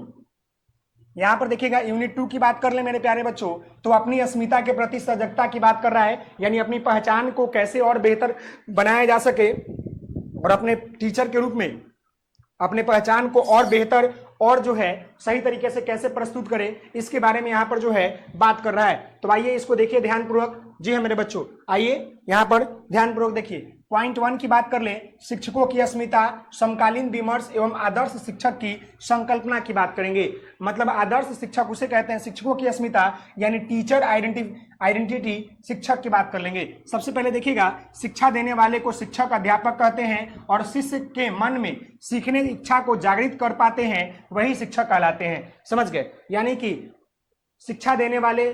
यहां पर देखिएगा यूनिट 2 की बात कर ले मेरे प्यारे बच्चों, तो अपनी अस्मिता के प्रति सजगता की बात कर रहा है, यानी अपनी पहचान को कैसे और बेहतर बनाया जा सके और अपने टीचर के रूप में अपने पहचान को और बेहतर और जो है सही तरीके से कैसे प्रस्तुत करें, इसके बारे में यहां पर जो है बात कर रहा है। तो आइए इसको देखिए ध्यानपूर्वक। जी हाँ मेरे बच्चों, आइए यहां पर ध्यानपूर्वक देखिए। पॉइंट 1 की बात कर ले, शिक्षकों की अस्मिता, समकालीन विमर्श एवं आदर्श शिक्षक की संकल्पना की बात करेंगे। मतलब आदर्श शिक्षक उसे कहते हैं, शिक्षकों की अस्मिता यानी टीचर आइडेंटिटी शिक्षक की बात कर लेंगे। सबसे पहले देखिएगा, शिक्षा देने वाले को शिक्षक अध्यापक कहते हैं और शिष्य के मन में सीखने की इच्छा को जागृत कर पाते हैं वही शिक्षक कहलाते हैं। समझ गए, यानी कि शिक्षा देने वाले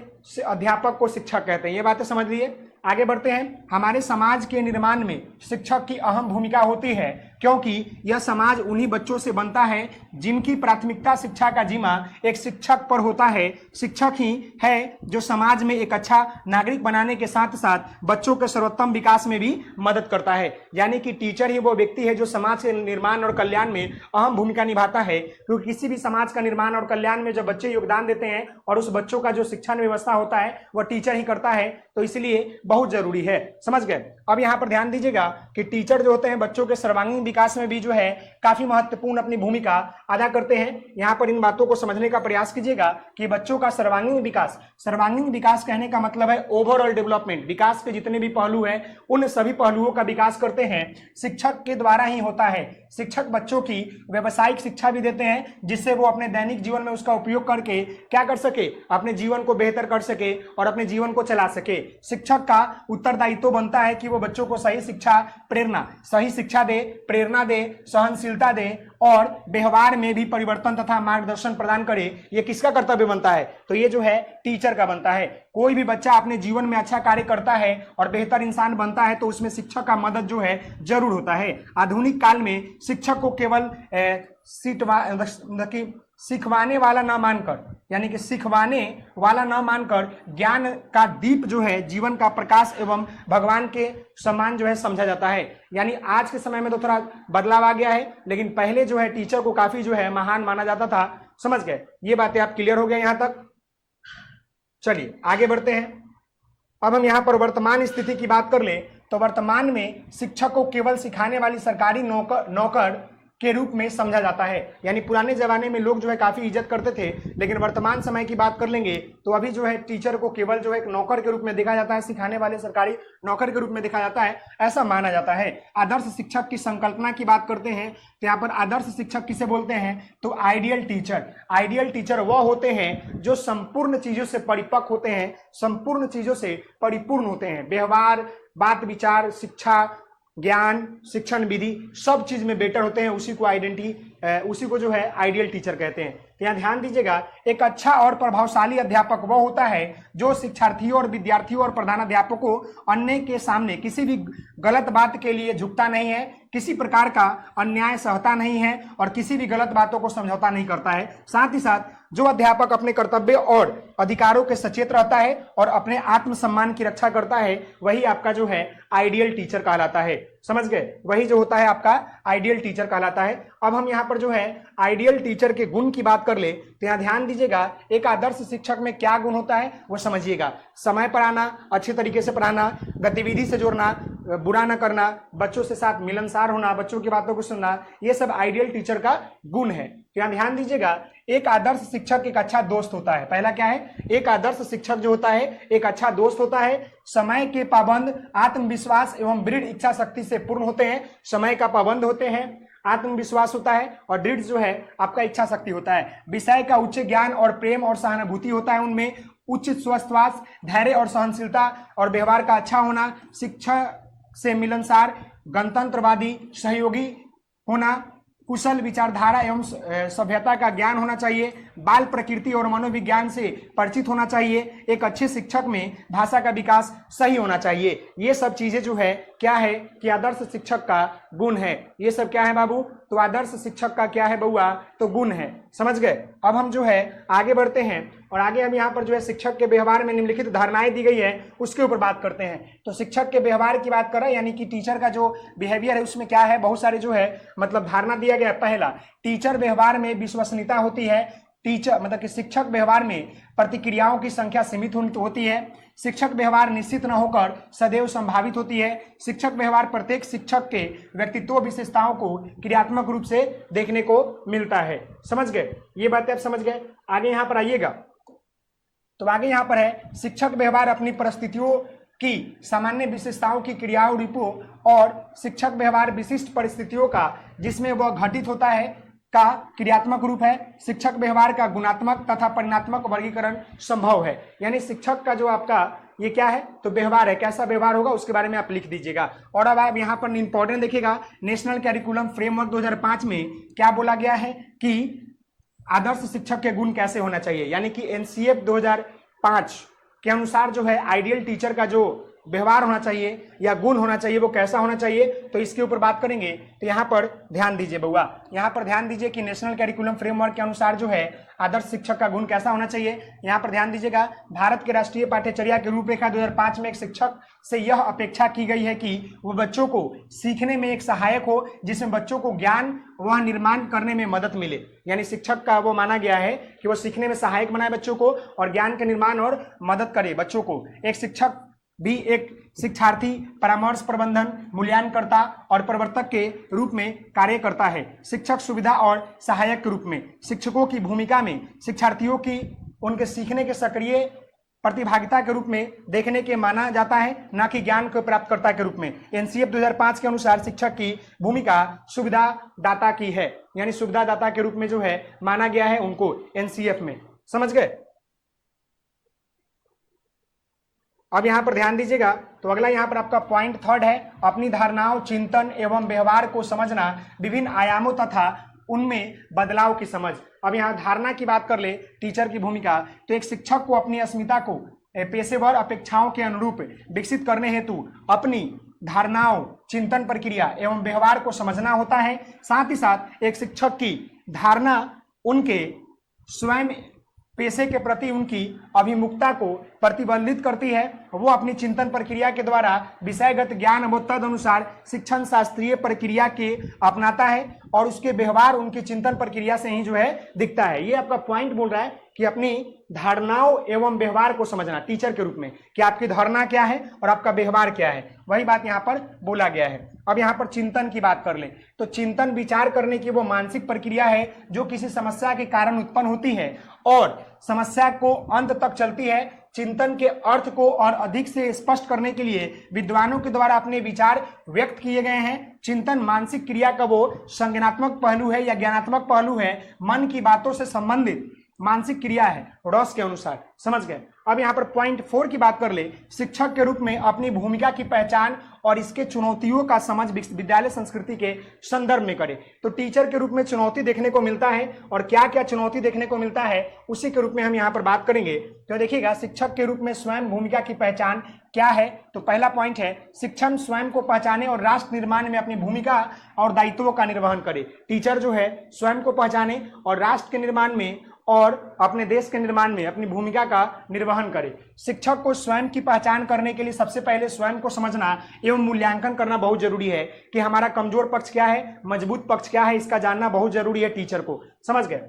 अध्यापक को शिक्षक कहते हैं। ये बातें समझ लिए। आगे बढ़ते हैं। हमारे समाज के निर्माण में शिक्षक की अहम भूमिका होती है, क्योंकि यह समाज उन्हीं बच्चों से बनता है जिनकी प्राथमिकता शिक्षा का जिम्मा एक शिक्षक पर होता है। शिक्षक ही है जो समाज में एक अच्छा नागरिक बनाने के साथ साथ बच्चों के सर्वोत्तम विकास में भी मदद करता है। यानी कि टीचर ही वो व्यक्ति है जो समाज के निर्माण और कल्याण में अहम भूमिका निभाता है, क्योंकि किसी भी समाज का निर्माण और कल्याण में जब बच्चे योगदान देते हैं और उस बच्चों का जो शिक्षण व्यवस्था होता है वह टीचर ही करता है, तो इसलिए बहुत जरूरी है। समझ गए। अब यहां पर ध्यान दीजिएगा कि टीचर जो होते हैं बच्चों के सर्वांगीण विकास में भी जो है काफी महत्वपूर्ण अपनी भूमिका अदा करते हैं। यहां पर इन बातों को समझने का प्रयास कीजिएगा कि बच्चों का सर्वांगीण विकास कहने का मतलब है ओवरऑल डेवलपमेंट। विकास के जितने भी पहलू हैं उन सभी पहलुओं का विकास करते हैं शिक्षक के द्वारा ही होता है। शिक्षक बच्चों की व्यावसायिक शिक्षा भी देते हैं, जिससे वो अपने दैनिक जीवन में उसका उपयोग करके क्या कर सके, अपने जीवन को बेहतर कर सके और अपने जीवन को चला सके। शिक्षक का उत्तरदायित्व बनता है कि वो बच्चों को सही शिक्षा दे, प्रेरणा दे, सहनशीलता दे और व्यवहार में भी परिवर्तन तथा मार्गदर्शन प्रदान करे। ये किसका कर्तव्य बनता है, तो ये जो है टीचर का बनता है। कोई भी बच्चा अपने जीवन में अच्छा कार्य करता है और बेहतर इंसान बनता है तो उसमें शिक्षक का मदद जो है जरूर होता है। आधुनिक काल में शिक्षक को केवल सिखवाने वाला न मानकर, यानी कि सिखवाने वाला न मानकर ज्ञान का दीप जो है, जीवन का प्रकाश एवं भगवान के समान जो है समझा जाता है। यानी आज के समय में तो थोड़ा बदलाव आ गया है, लेकिन पहले जो है टीचर को काफी जो है महान माना जाता था। समझ गए, ये बातें आप क्लियर हो गए यहां तक। चलिए आगे बढ़ते हैं। अब हम यहां पर वर्तमान स्थिति की बात कर ले, तो वर्तमान में शिक्षक को केवल सिखाने वाली सरकारी नौकर के रूप में समझा जाता है। यानी पुराने जमाने में लोग जो है काफी इज्जत करते थे, लेकिन वर्तमान समय की बात कर लेंगे तो अभी जो है टीचर को केवल जो है एक नौकर के रूप में देखा जाता है, सिखाने वाले सरकारी नौकर के रूप में देखा जाता है, ऐसा माना जाता है। आदर्श शिक्षक की संकल्पना की बात करते हैं तो यहाँ पर आदर्श शिक्षक किसे बोलते हैं, तो आइडियल टीचर वह होते हैं जो संपूर्ण चीजों से परिपक्व होते हैं, संपूर्ण चीजों से परिपूर्ण होते हैं। व्यवहार, बात विचार, शिक्षा, ज्ञान, शिक्षण विधि सब चीज में बेटर होते हैं, उसी को जो है आइडियल टीचर कहते हैं। तो यहाँ ध्यान दीजिएगा, एक अच्छा और प्रभावशाली अध्यापक वह होता है जो शिक्षार्थियों और विद्यार्थियों और प्रधानाध्यापकों अन्य के सामने किसी भी गलत बात के लिए झुकता नहीं है, किसी प्रकार का अन्याय सहता नहीं है और किसी भी गलत बातों को समझौता नहीं करता है। साथ ही साथ जो अध्यापक अपने कर्तव्य और अधिकारों के सचेत रहता है और अपने आत्मसम्मान की रक्षा करता है, वही आपका जो है आइडियल टीचर कहलाता है। समझ गए, वही जो होता है आपका आइडियल टीचर कहलाता है। अब हम यहाँ पर जो है आइडियल टीचर के गुण की बात कर ले तो यहाँ ध्यान दीजिएगा, एक आदर्श शिक्षक में क्या गुण होता है वो समझिएगा। समय पर आना, अच्छे तरीके से पढ़ाना, गतिविधि से जोड़ना, बुरा ना करना, बच्चों से साथ मिलनसार होना, बच्चों की बातों को सुनना, ये सब आइडियल टीचर का गुण है। तो यहाँ ध्यान दीजिएगा, एक आदर्श शिक्षक एक अच्छा दोस्त होता है। पहला क्या है, एक आदर्श शिक्षक जो होता है एक अच्छा दोस्त होता है। समय के पाबंद, आत्मविश्वास एवं दृढ़ इच्छा शक्ति से पूर्ण होते हैं। समय का पाबंद होते हैं, आत्मविश्वास होता है और दृढ़ जो है आपका इच्छा शक्ति होता है। विषय का उच्च ज्ञान और प्रेम और सहानुभूति होता है उनमें। उचित स्वस्थवास, धैर्य और सहनशीलता और व्यवहार का अच्छा होना, शिक्षा से मिलनसार, गणतंत्रवादी, सहयोगी होना, कुशल विचारधारा एवं सभ्यता का ज्ञान होना चाहिए, बाल प्रकृति और मनोविज्ञान से परिचित होना चाहिए, एक अच्छे शिक्षक में भाषा का विकास सही होना चाहिए। ये सब चीजें जो है क्या है कि आदर्श शिक्षक का गुण है। ये सब क्या है बाबू? तो आदर्श शिक्षक का क्या है बउआ? तो गुण है। समझ गए? अब हम जो है आगे बढ़ते हैं और आगे हम यहाँ पर जो है शिक्षक के व्यवहार में निम्नलिखित धारणाएं दी गई है उसके ऊपर बात करते हैं। तो शिक्षक के व्यवहार की बात कर रहे हैं, यानी कि टीचर का जो बिहेवियर है उसमें क्या है, बहुत सारे जो है मतलब धारणा दिया गया है। पहला, टीचर व्यवहार में विश्वसनीयता होती है। टीचर मतलब कि शिक्षक व्यवहार में प्रतिक्रियाओं की संख्या सीमित होती है। शिक्षक व्यवहार निश्चित न होकर सदैव संभावित होती है। शिक्षक व्यवहार प्रत्येक शिक्षक के व्यक्तित्व विशेषताओं को क्रियात्मक रूप से देखने को मिलता है। समझ गए? ये बातें आप समझ गए। आगे यहाँ पर आइएगा, तो आगे यहाँ पर है शिक्षक व्यवहार अपनी परिस्थितियों की सामान्य विशेषताओं की क्रियाओं रूपों और शिक्षक व्यवहार विशिष्ट परिस्थितियों का जिसमें वह घटित होता है का क्रियात्मक रूप है। शिक्षक व्यवहार का गुणात्मक तथा परिणात्मक वर्गीकरण संभव है। यानी शिक्षक का जो आपका ये क्या है तो व्यवहार है, कैसा व्यवहार होगा उसके बारे में आप लिख दीजिएगा। और अब आप यहाँ पर इंपॉर्टेंट देखिएगा, नेशनल कैरिकुलम फ्रेमवर्क 2005 में क्या बोला गया है कि आदर्श शिक्षक के गुण कैसे होना चाहिए। यानी कि एनसीएफ 2005 के अनुसार जो है आइडियल टीचर का जो व्यवहार होना चाहिए या गुण होना चाहिए वो कैसा होना चाहिए, तो इसके ऊपर बात करेंगे। तो यहाँ पर ध्यान दीजिए बउआ, यहाँ पर ध्यान दीजिए कि नेशनल कैरिकुलम फ्रेमवर्क के अनुसार जो है आदर्श शिक्षक का गुण कैसा होना चाहिए। यहाँ पर ध्यान दीजिएगा, भारत के राष्ट्रीय पाठ्यचर्या की रूपरेखा 2005 में एक शिक्षक से यह अपेक्षा की गई है कि वो बच्चों को सीखने में एक सहायक हो जिसमें बच्चों को ज्ञान वह निर्माण करने में मदद मिले। यानी शिक्षक का वो माना गया है कि वो सीखने में सहायक बनाए बच्चों को और ज्ञान के निर्माण और मदद करे बच्चों को। एक शिक्षक भी एक शिक्षार्थी परामर्श प्रबंधन मूल्यांकनकर्ता और प्रवर्तक के रूप में कार्य करता है। शिक्षक सुविधा और सहायक के रूप में शिक्षकों की भूमिका में शिक्षार्थियों की उनके सीखने के सक्रिय प्रतिभागिता के रूप में देखने के माना जाता है, न कि ज्ञान को प्राप्तकर्ता के रूप में। एनसीएफ 2005 के अनुसार शिक्षक की भूमिका सुविधा दाता की है, यानी सुविधा दाता के रूप में जो है माना गया है उनको एनसीएफ में। समझ गए? अब यहां पर ध्यान दीजिएगा, तो अगला यहां पर आपका पॉइंट थर्ड है, अपनी धारणाओं चिंतन एवं व्यवहार को समझना, विभिन्न आयामों तथा उनमें बदलाव की समझ। अब यहाँ धारणा की बात कर ले, टीचर की भूमिका, तो एक शिक्षक को अपनी अस्मिता को पेशेवर अपेक्षाओं के अनुरूप विकसित करने हेतु अपनी धारणाओं चिंतन प्रक्रिया एवं व्यवहार को समझना होता है। साथ ही साथ एक शिक्षक की धारणा उनके स्वयं पेशे के प्रति उनकी अभिमुखता को प्रतिबंधित करती है। वो अपनी चिंतन प्रक्रिया के द्वारा विषयगत ज्ञान व तद अनुसार शिक्षण शास्त्रीय प्रक्रिया के अपनाता है और उसके व्यवहार उनकी चिंतन प्रक्रिया से ही जो है दिखता है। ये आपका पॉइंट बोल रहा है कि अपनी धारणाओं एवं व्यवहार को समझना टीचर के रूप में, कि आपकी धारणा क्या है और आपका व्यवहार क्या है, वही बात यहाँ पर बोला गया है। अब यहाँ पर चिंतन की बात कर ले, तो चिंतन विचार करने की वो मानसिक प्रक्रिया है जो किसी समस्या के कारण उत्पन्न होती है और समस्या को अंत तक चलती है। चिंतन के अर्थ को और अधिक से स्पष्ट करने के लिए विद्वानों के द्वारा अपने विचार व्यक्त किए गए हैं। चिंतन मानसिक क्रिया का वो संज्ञानात्मक पहलू है या ज्ञानात्मक पहलू है, मन की बातों से संबंधित मानसिक क्रिया है रॉस के अनुसार। समझ गए? अब यहाँ पर पॉइंट 4 की बात कर ले, शिक्षक के रूप में अपनी भूमिका की पहचान और इसके चुनौतियों का समझ विद्यालय संस्कृति के संदर्भ में करे। तो टीचर के रूप में चुनौती देखने को मिलता है और क्या क्या चुनौती देखने को मिलता है उसी के रूप में हम यहाँ पर बात करेंगे। तो देखिएगा, शिक्षक के रूप में स्वयं भूमिका की पहचान क्या है, तो पहला पॉइंट है शिक्षक स्वयं को पहचाने और राष्ट्र निर्माण में अपनी भूमिका और दायित्वों का निर्वहन करे। टीचर जो है स्वयं को पहचाने और राष्ट्र के निर्माण में और अपने देश के निर्माण में अपनी भूमिका का निर्वहन करे। शिक्षक को स्वयं की पहचान करने के लिए सबसे पहले स्वयं को समझना एवं मूल्यांकन करना बहुत जरूरी है कि हमारा कमजोर पक्ष क्या है, मजबूत पक्ष क्या है, इसका जानना बहुत जरूरी है टीचर को। समझ गए?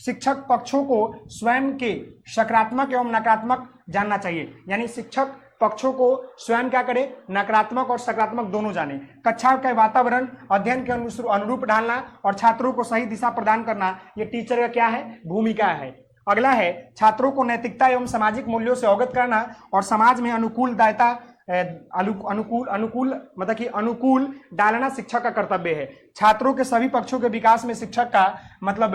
शिक्षक पक्षों को स्वयं के सकारात्मक एवं नकारात्मक जानना चाहिए, यानी शिक्षक पक्षों को स्वयं क्या करे, नकारात्मक और सकारात्मक दोनों जाने। कक्षा के वातावरण अध्ययन के अनुरूप ढालना और छात्रों को सही दिशा प्रदान करना, ये टीचर का क्या है, भूमिका है। अगला है छात्रों को नैतिकता एवं सामाजिक मूल्यों से अवगत कराना और समाज में अनुकूल डालना शिक्षक का कर्तव्य है। छात्रों के सभी पक्षों के विकास में शिक्षक का मतलब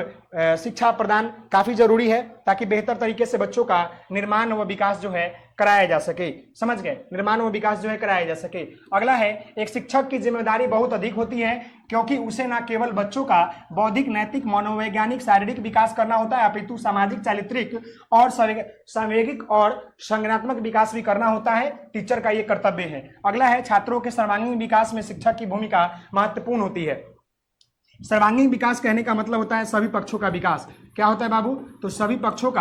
शिक्षा प्रदान काफी जरूरी है। ताकि बेहतर तरीके से बच्चों का निर्माण व विकास जो है कराया जा सके। समझ गए, निर्माण व विकास जो है कराया जा सके। अगला है, एक शिक्षक की जिम्मेदारी बहुत अधिक होती है क्योंकि उसे न केवल बच्चों का बौद्धिक, नैतिक, मनोवैज्ञानिक, शारीरिक विकास करना होता है अपितु सामाजिक, चारित्रिक और सांवेगिक और संज्ञानात्मक विकास भी करना होता है। टीचर का ये कर्तव्य है। अगला है, छात्रों के सर्वांगीण विकास में शिक्षक की भूमिका महत्वपूर्ण होती है। सर्वांगीण विकास कहने का मतलब होता है सभी पक्षों का विकास। क्या होता है बाबू? तो सभी पक्षों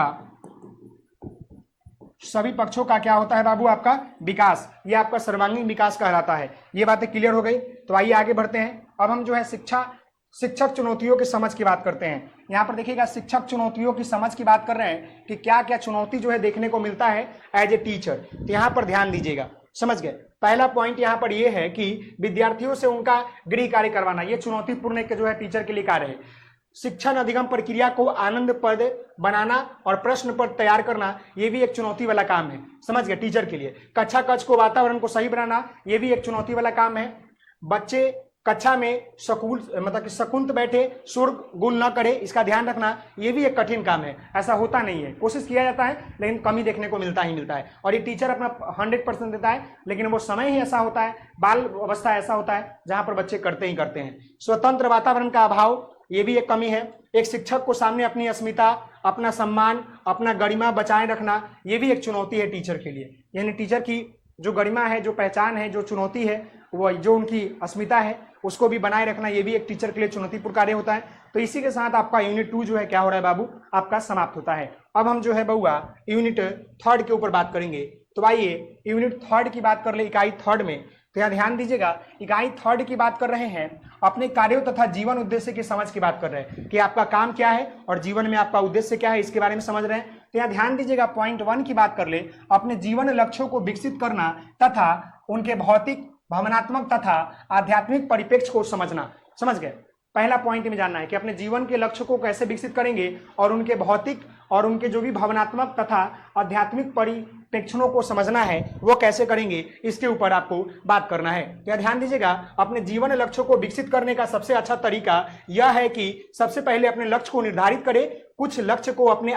का क्या होता है बाबू? आपका विकास, ये आपका सर्वांगीण विकास कहलाता है। ये बातें क्लियर हो गई। तो आइए आगे बढ़ते हैं। अब हम जो है शिक्षक चुनौतियों की समझ की बात करते हैं। यहाँ पर देखिएगा, शिक्षक चुनौतियों की समझ की बात कर रहे हैं कि क्या क्या चुनौती जो है देखने को मिलता है एज ए टीचर। तो यहाँ पर ध्यान दीजिएगा, समझ गए। पहला पॉइंट यहाँ पर यह है कि विद्यार्थियों से उनका गृह कार्य करवाना, ये चुनौतीपूर्ण एक जो है टीचर के लिए कार्य है। शिक्षण अधिगम प्रक्रिया को आनंदप्रद बनाना और प्रश्न पत्र तैयार करना, ये भी एक चुनौती वाला काम है। समझ गए, टीचर के लिए। कक्षा कक्ष को, वातावरण को सही बनाना, ये भी एक चुनौती वाला काम है। बच्चे कक्षा में शकुंत बैठे, शोर गुल न करे, इसका ध्यान रखना, ये भी एक कठिन काम है। ऐसा होता नहीं है, कोशिश किया जाता है लेकिन कमी देखने को मिलता है। और ये टीचर अपना 100% देता है, लेकिन वो समय ही ऐसा होता है, बाल अवस्था ऐसा होता है जहां पर बच्चे करते ही करते हैं। स्वतंत्र वातावरण का अभाव, ये भी एक कमी है। एक शिक्षक को सामने अपनी अस्मिता, अपना सम्मान, अपना गरिमा बचाए रखना, ये भी एक चुनौती है टीचर के लिए। यानी टीचर की जो गरिमा है, जो पहचान है, जो चुनौती है, वो जो उनकी अस्मिता है, उसको भी बनाए रखना, ये भी एक टीचर के लिए चुनौतीपूर्ण कार्य होता है। तो इसी के साथ आपका यूनिट 2 जो है क्या हो रहा है बाबू? आपका समाप्त होता है। अब हम जो है बउआ यूनिट 3 के ऊपर बात करेंगे। तो आइए यूनिट 3 की बात कर ले, इकाई 3 में। तो यहाँ ध्यान दीजिएगा, इकाई 3 की बात कर रहे हैं, अपने कार्यों तथा जीवन उद्देश्य की समझ की बात कर रहे हैं कि आपका काम क्या है और जीवन में आपका उद्देश्य क्या है, इसके बारे में समझ रहे हैं। तो यहाँ ध्यान दीजिएगा, पॉइंट 1 की बात कर ले, अपने जीवन लक्ष्यों को विकसित करना तथा उनके भौतिक, भावनात्मक तथा आध्यात्मिक परिप्रेक्ष्य को समझना। समझ गए, पहला पॉइंट में जानना है कि अपने जीवन के लक्ष्य को कैसे विकसित करेंगे और उनके भौतिक और उनके जो भी भावनात्मक तथा आध्यात्मिक परिप्रेक्षणों को समझना है, वो कैसे करेंगे, इसके ऊपर आपको बात करना है। तो ध्यान दीजिएगा, अपने जीवन लक्ष्यों को विकसित करने का सबसे अच्छा तरीका यह है कि सबसे पहले अपने लक्ष्य को निर्धारित करें। कुछ लक्ष्य को अपने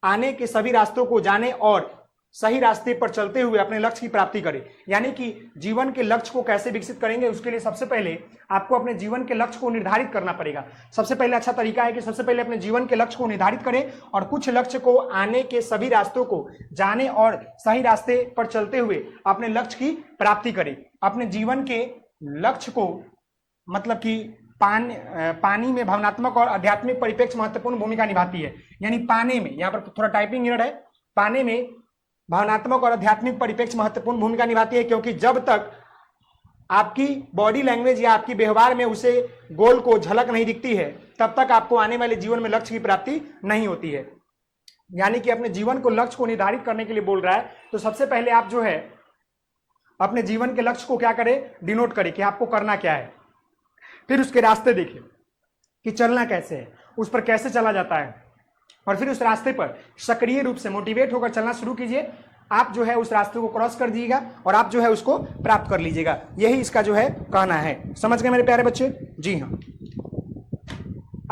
आने के सभी रास्तों को जाने और सही रास्ते पर चलते हुए अपने लक्ष्य की प्राप्ति करें। यानी कि जीवन के लक्ष्य को कैसे विकसित करेंगे, उसके लिए सबसे पहले आपको अपने जीवन के लक्ष्य को निर्धारित करना पड़ेगा। सबसे पहले अच्छा तरीका है कि सबसे पहले अपने जीवन के लक्ष्य को निर्धारित करें और कुछ लक्ष्य को आने के सभी रास्तों को जाने और सही रास्ते पर चलते हुए अपने लक्ष्य की प्राप्ति करें। अपने जीवन के लक्ष्य को मतलब कि पानी में भावनात्मक और आध्यात्मिक परिप्रेक्ष्य महत्वपूर्ण भूमिका निभाती है। यानी पाने में, यहाँ पर थोड़ा टाइपिंग एरर है, पाने में भावनात्मक और आध्यात्मिक परिप्रेक्ष्य महत्वपूर्ण भूमिका निभाती है, क्योंकि जब तक आपकी बॉडी लैंग्वेज या आपकी व्यवहार में उसे गोल को झलक नहीं दिखती है, तब तक आपको आने वाले जीवन में लक्ष्य की प्राप्ति नहीं होती है। यानी कि अपने जीवन को लक्ष्य को निर्धारित करने के लिए बोल रहा है। तो सबसे पहले आप जो है अपने जीवन के लक्ष्य को क्या करें, डिनोट करें कि आपको करना क्या है। फिर उसके रास्ते देखिए कि चलना कैसे है, उस पर कैसे चला जाता है, और फिर उस रास्ते पर सक्रिय रूप से मोटिवेट होकर चलना शुरू कीजिए। आप जो है उस रास्ते को क्रॉस कर दीजिएगा और आप जो है उसको प्राप्त कर लीजिएगा। यही इसका जो है कहना है। समझ गए मेरे प्यारे बच्चे? जी हाँ।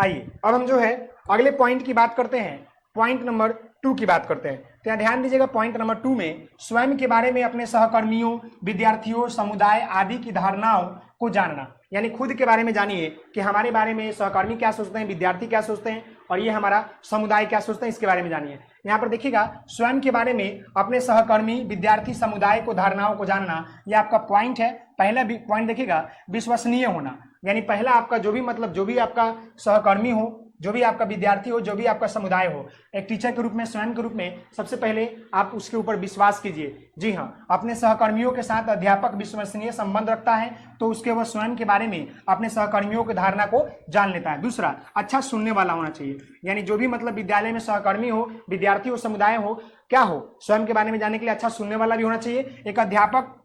आइए अब हम जो है अगले पॉइंट की बात करते हैं, पॉइंट नंबर 2 की बात करते हैं। तो यहाँ ध्यान दीजिएगा, पॉइंट नंबर 2 में स्वयं के बारे में अपने सहकर्मियों, विद्यार्थियों, समुदाय आदि की धारणाओं को जानना। यानी खुद के बारे में जानिए कि हमारे बारे में सहकर्मी क्या सोचते हैं, विद्यार्थी क्या सोचते हैं और ये हमारा समुदाय क्या सोचते हैं, इसके बारे में जानिए। यहाँ पर देखिएगा, स्वयं के बारे में अपने सहकर्मी, विद्यार्थी, समुदाय को, धारणाओं को जानना, ये आपका पॉइंट है। पहला भी पॉइंट देखिएगा, विश्वसनीय होना। यानी पहला आपका जो भी आपका सहकर्मी हो, जो भी आपका विद्यार्थी हो, जो भी आपका समुदाय हो, एक टीचर के रूप में, स्वयं के रूप में सबसे पहले आप उसके ऊपर विश्वास कीजिए। जी हाँ, अपने सहकर्मियों के साथ अध्यापक विश्वसनीय संबंध रखता है तो उसके वह स्वयं के बारे में अपने सहकर्मियों की धारणा को जान लेता है। दूसरा, अच्छा सुनने वाला होना चाहिए। यानी जो भी मतलब विद्यालय में सहकर्मी हो, विद्यार्थी हो, समुदाय हो, क्या हो, स्वयं के बारे में जानने के लिए अच्छा सुनने वाला भी होना चाहिए। एक अध्यापक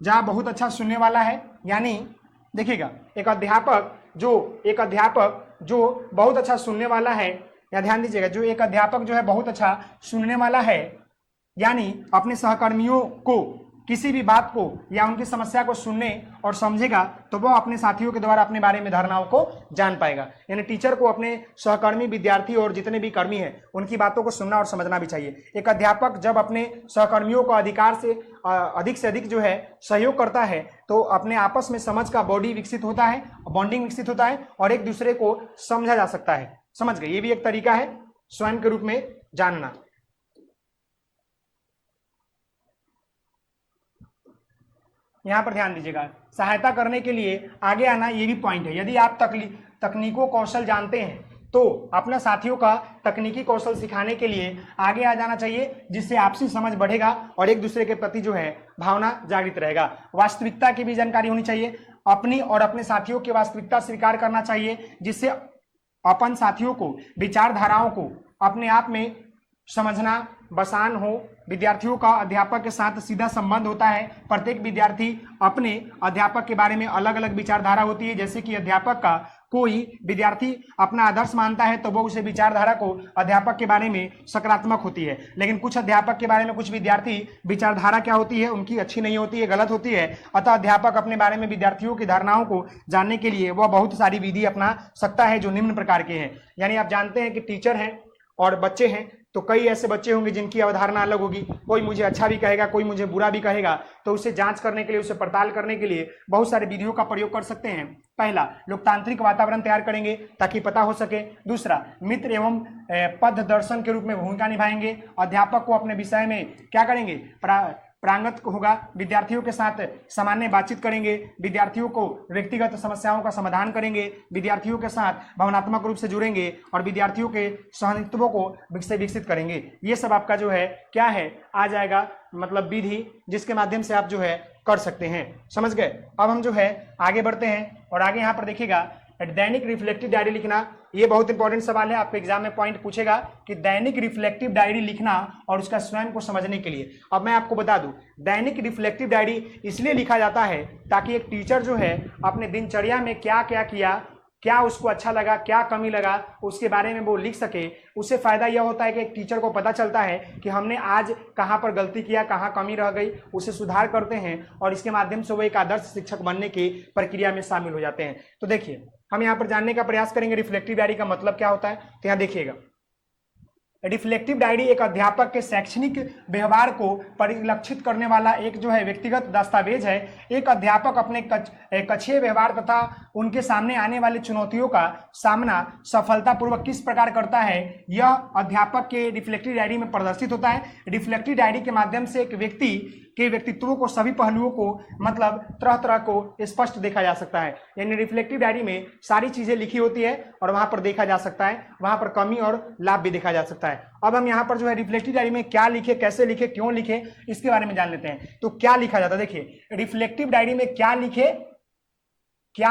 जहाँ बहुत अच्छा सुनने वाला है, यानी देखिएगा एक अध्यापक जो बहुत अच्छा सुनने वाला है, या ध्यान दीजिएगा, जो एक अध्यापक जो है बहुत अच्छा सुनने वाला है, यानी अपने सहकर्मियों को किसी भी बात को या उनकी समस्या को सुनने और समझेगा तो वो अपने साथियों के द्वारा अपने बारे में धारणाओं को जान पाएगा। यानी टीचर को अपने सहकर्मी, विद्यार्थी और जितने भी कर्मी हैं उनकी बातों को सुनना और समझना भी चाहिए। एक अध्यापक जब अपने सहकर्मियों को अधिक से अधिक जो है सहयोग करता है तो अपने आपस में समझ का बॉन्डिंग विकसित होता है और एक दूसरे को समझा जा सकता है। समझ गए? ये भी एक तरीका है स्वयं के रूप में जानना। यहां पर ध्यान दीजिएगा, सहायता करने के लिए आगे आना ये भी पॉइंट है। यदि आप तकनीकों कौशल जानते हैं तो अपने साथियों का तकनीकी कौशल सिखाने के लिए आगे आ जाना चाहिए, जिससे आपसी समझ बढ़ेगा और एक दूसरे के प्रति जो है भावना जागृत रहेगा। वास्तविकता की भी जानकारी होनी चाहिए, अपनी और अपने साथियों की वास्तविकता स्वीकार करना चाहिए, जिससे अपन साथियों को, विचारधाराओं को अपने आप में समझना आसान हो। विद्यार्थियों का अध्यापक के साथ सीधा संबंध होता है। प्रत्येक विद्यार्थी अपने अध्यापक के बारे में अलग अलग विचारधारा होती है। जैसे कि अध्यापक का कोई विद्यार्थी अपना आदर्श मानता है तो वो उसे विचारधारा को अध्यापक के बारे में सकारात्मक होती है, लेकिन कुछ अध्यापक के बारे में कुछ विद्यार्थी विचारधारा क्या होती है उनकी अच्छी नहीं होती है, गलत होती है। अतः अध्यापक अपने बारे में विद्यार्थियों की धारणाओं को जानने के लिए वह बहुत सारी विधि अपना सकता है जो निम्न प्रकार के हैं। यानी आप जानते हैं कि टीचर हैं और बच्चे हैं, तो कई ऐसे बच्चे होंगे जिनकी अवधारणा अलग होगी, कोई मुझे अच्छा भी कहेगा, कोई मुझे बुरा भी कहेगा। तो उसे जांच करने के लिए, उसे पड़ताल करने के लिए बहुत सारे विधियों का प्रयोग कर सकते हैं। पहला, लोकतांत्रिक वातावरण तैयार करेंगे ताकि पता हो सके। दूसरा, मित्र एवं पथ दर्शन के रूप में भूमिका निभाएंगे। अध्यापक को अपने विषय में क्या करेंगे, प्रांगत होगा, विद्यार्थियों के साथ सामान्य बातचीत करेंगे, विद्यार्थियों को व्यक्तिगत समस्याओं का समाधान करेंगे, विद्यार्थियों के साथ भावनात्मक रूप से जुड़ेंगे और विद्यार्थियों के सहनित्वों को विकसित करेंगे। ये सब आपका जो है क्या है, आ जाएगा, मतलब विधि जिसके माध्यम से आप जो है कर सकते हैं। समझ गए? अब हम जो है आगे बढ़ते हैं और आगे यहाँ पर देखिएगा, दैनिक रिफ्लेक्टिव डायरी लिखना। ये बहुत इंपॉर्टेंट सवाल है, आपके एग्जाम में पॉइंट पूछेगा कि दैनिक रिफ्लेक्टिव डायरी लिखना और उसका स्वयं को समझने के लिए। अब मैं आपको बता दूं, दैनिक रिफ्लेक्टिव डायरी इसलिए लिखा जाता है ताकि एक टीचर जो है अपने दिनचर्या में क्या क्या किया, क्या उसको अच्छा लगा, क्या कमी लगा, उसके बारे में वो लिख सके। उससे फायदा यह होता है कि एक टीचर को पता चलता है कि हमने आज कहाँ पर गलती किया, कहाँ कमी रह गई, उसे सुधार करते हैं और इसके माध्यम से वो एक आदर्श शिक्षक बनने की प्रक्रिया में शामिल हो जाते हैं। तो देखिए, हम यहाँ पर जानने का प्रयास करेंगे रिफ्लेक्टिव डायरी का मतलब क्या होता है। तो यहाँ देखिएगा, रिफ्लेक्टिव डायरी एक अध्यापक के शैक्षणिक व्यवहार को परिलक्षित करने वाला एक जो है व्यक्तिगत दस्तावेज है। एक अध्यापक अपने कक्षीय व्यवहार तथा उनके सामने आने वाली चुनौतियों का सामना सफलतापूर्वक किस प्रकार करता है, यह अध्यापक के रिफ्लेक्टिव डायरी में प्रदर्शित होता है। रिफ्लेक्टिव डायरी के माध्यम से एक व्यक्ति के व्यक्तित्व को, सभी पहलुओं को, मतलब तरह तरह को स्पष्ट देखा जा सकता है। यानी रिफ्लेक्टिव डायरी में सारी चीजें लिखी होती है और वहां पर देखा जा सकता है, वहां पर कमी और लाभ भी देखा जा सकता है। अब हम यहाँ पर जो है रिफ्लेक्टिव डायरी में क्या लिखे, कैसे लिखे, क्यों लिखे, इसके बारे में जान लेते हैं। तो क्या लिखा जाता है, देखिए रिफ्लेक्टिव डायरी में क्या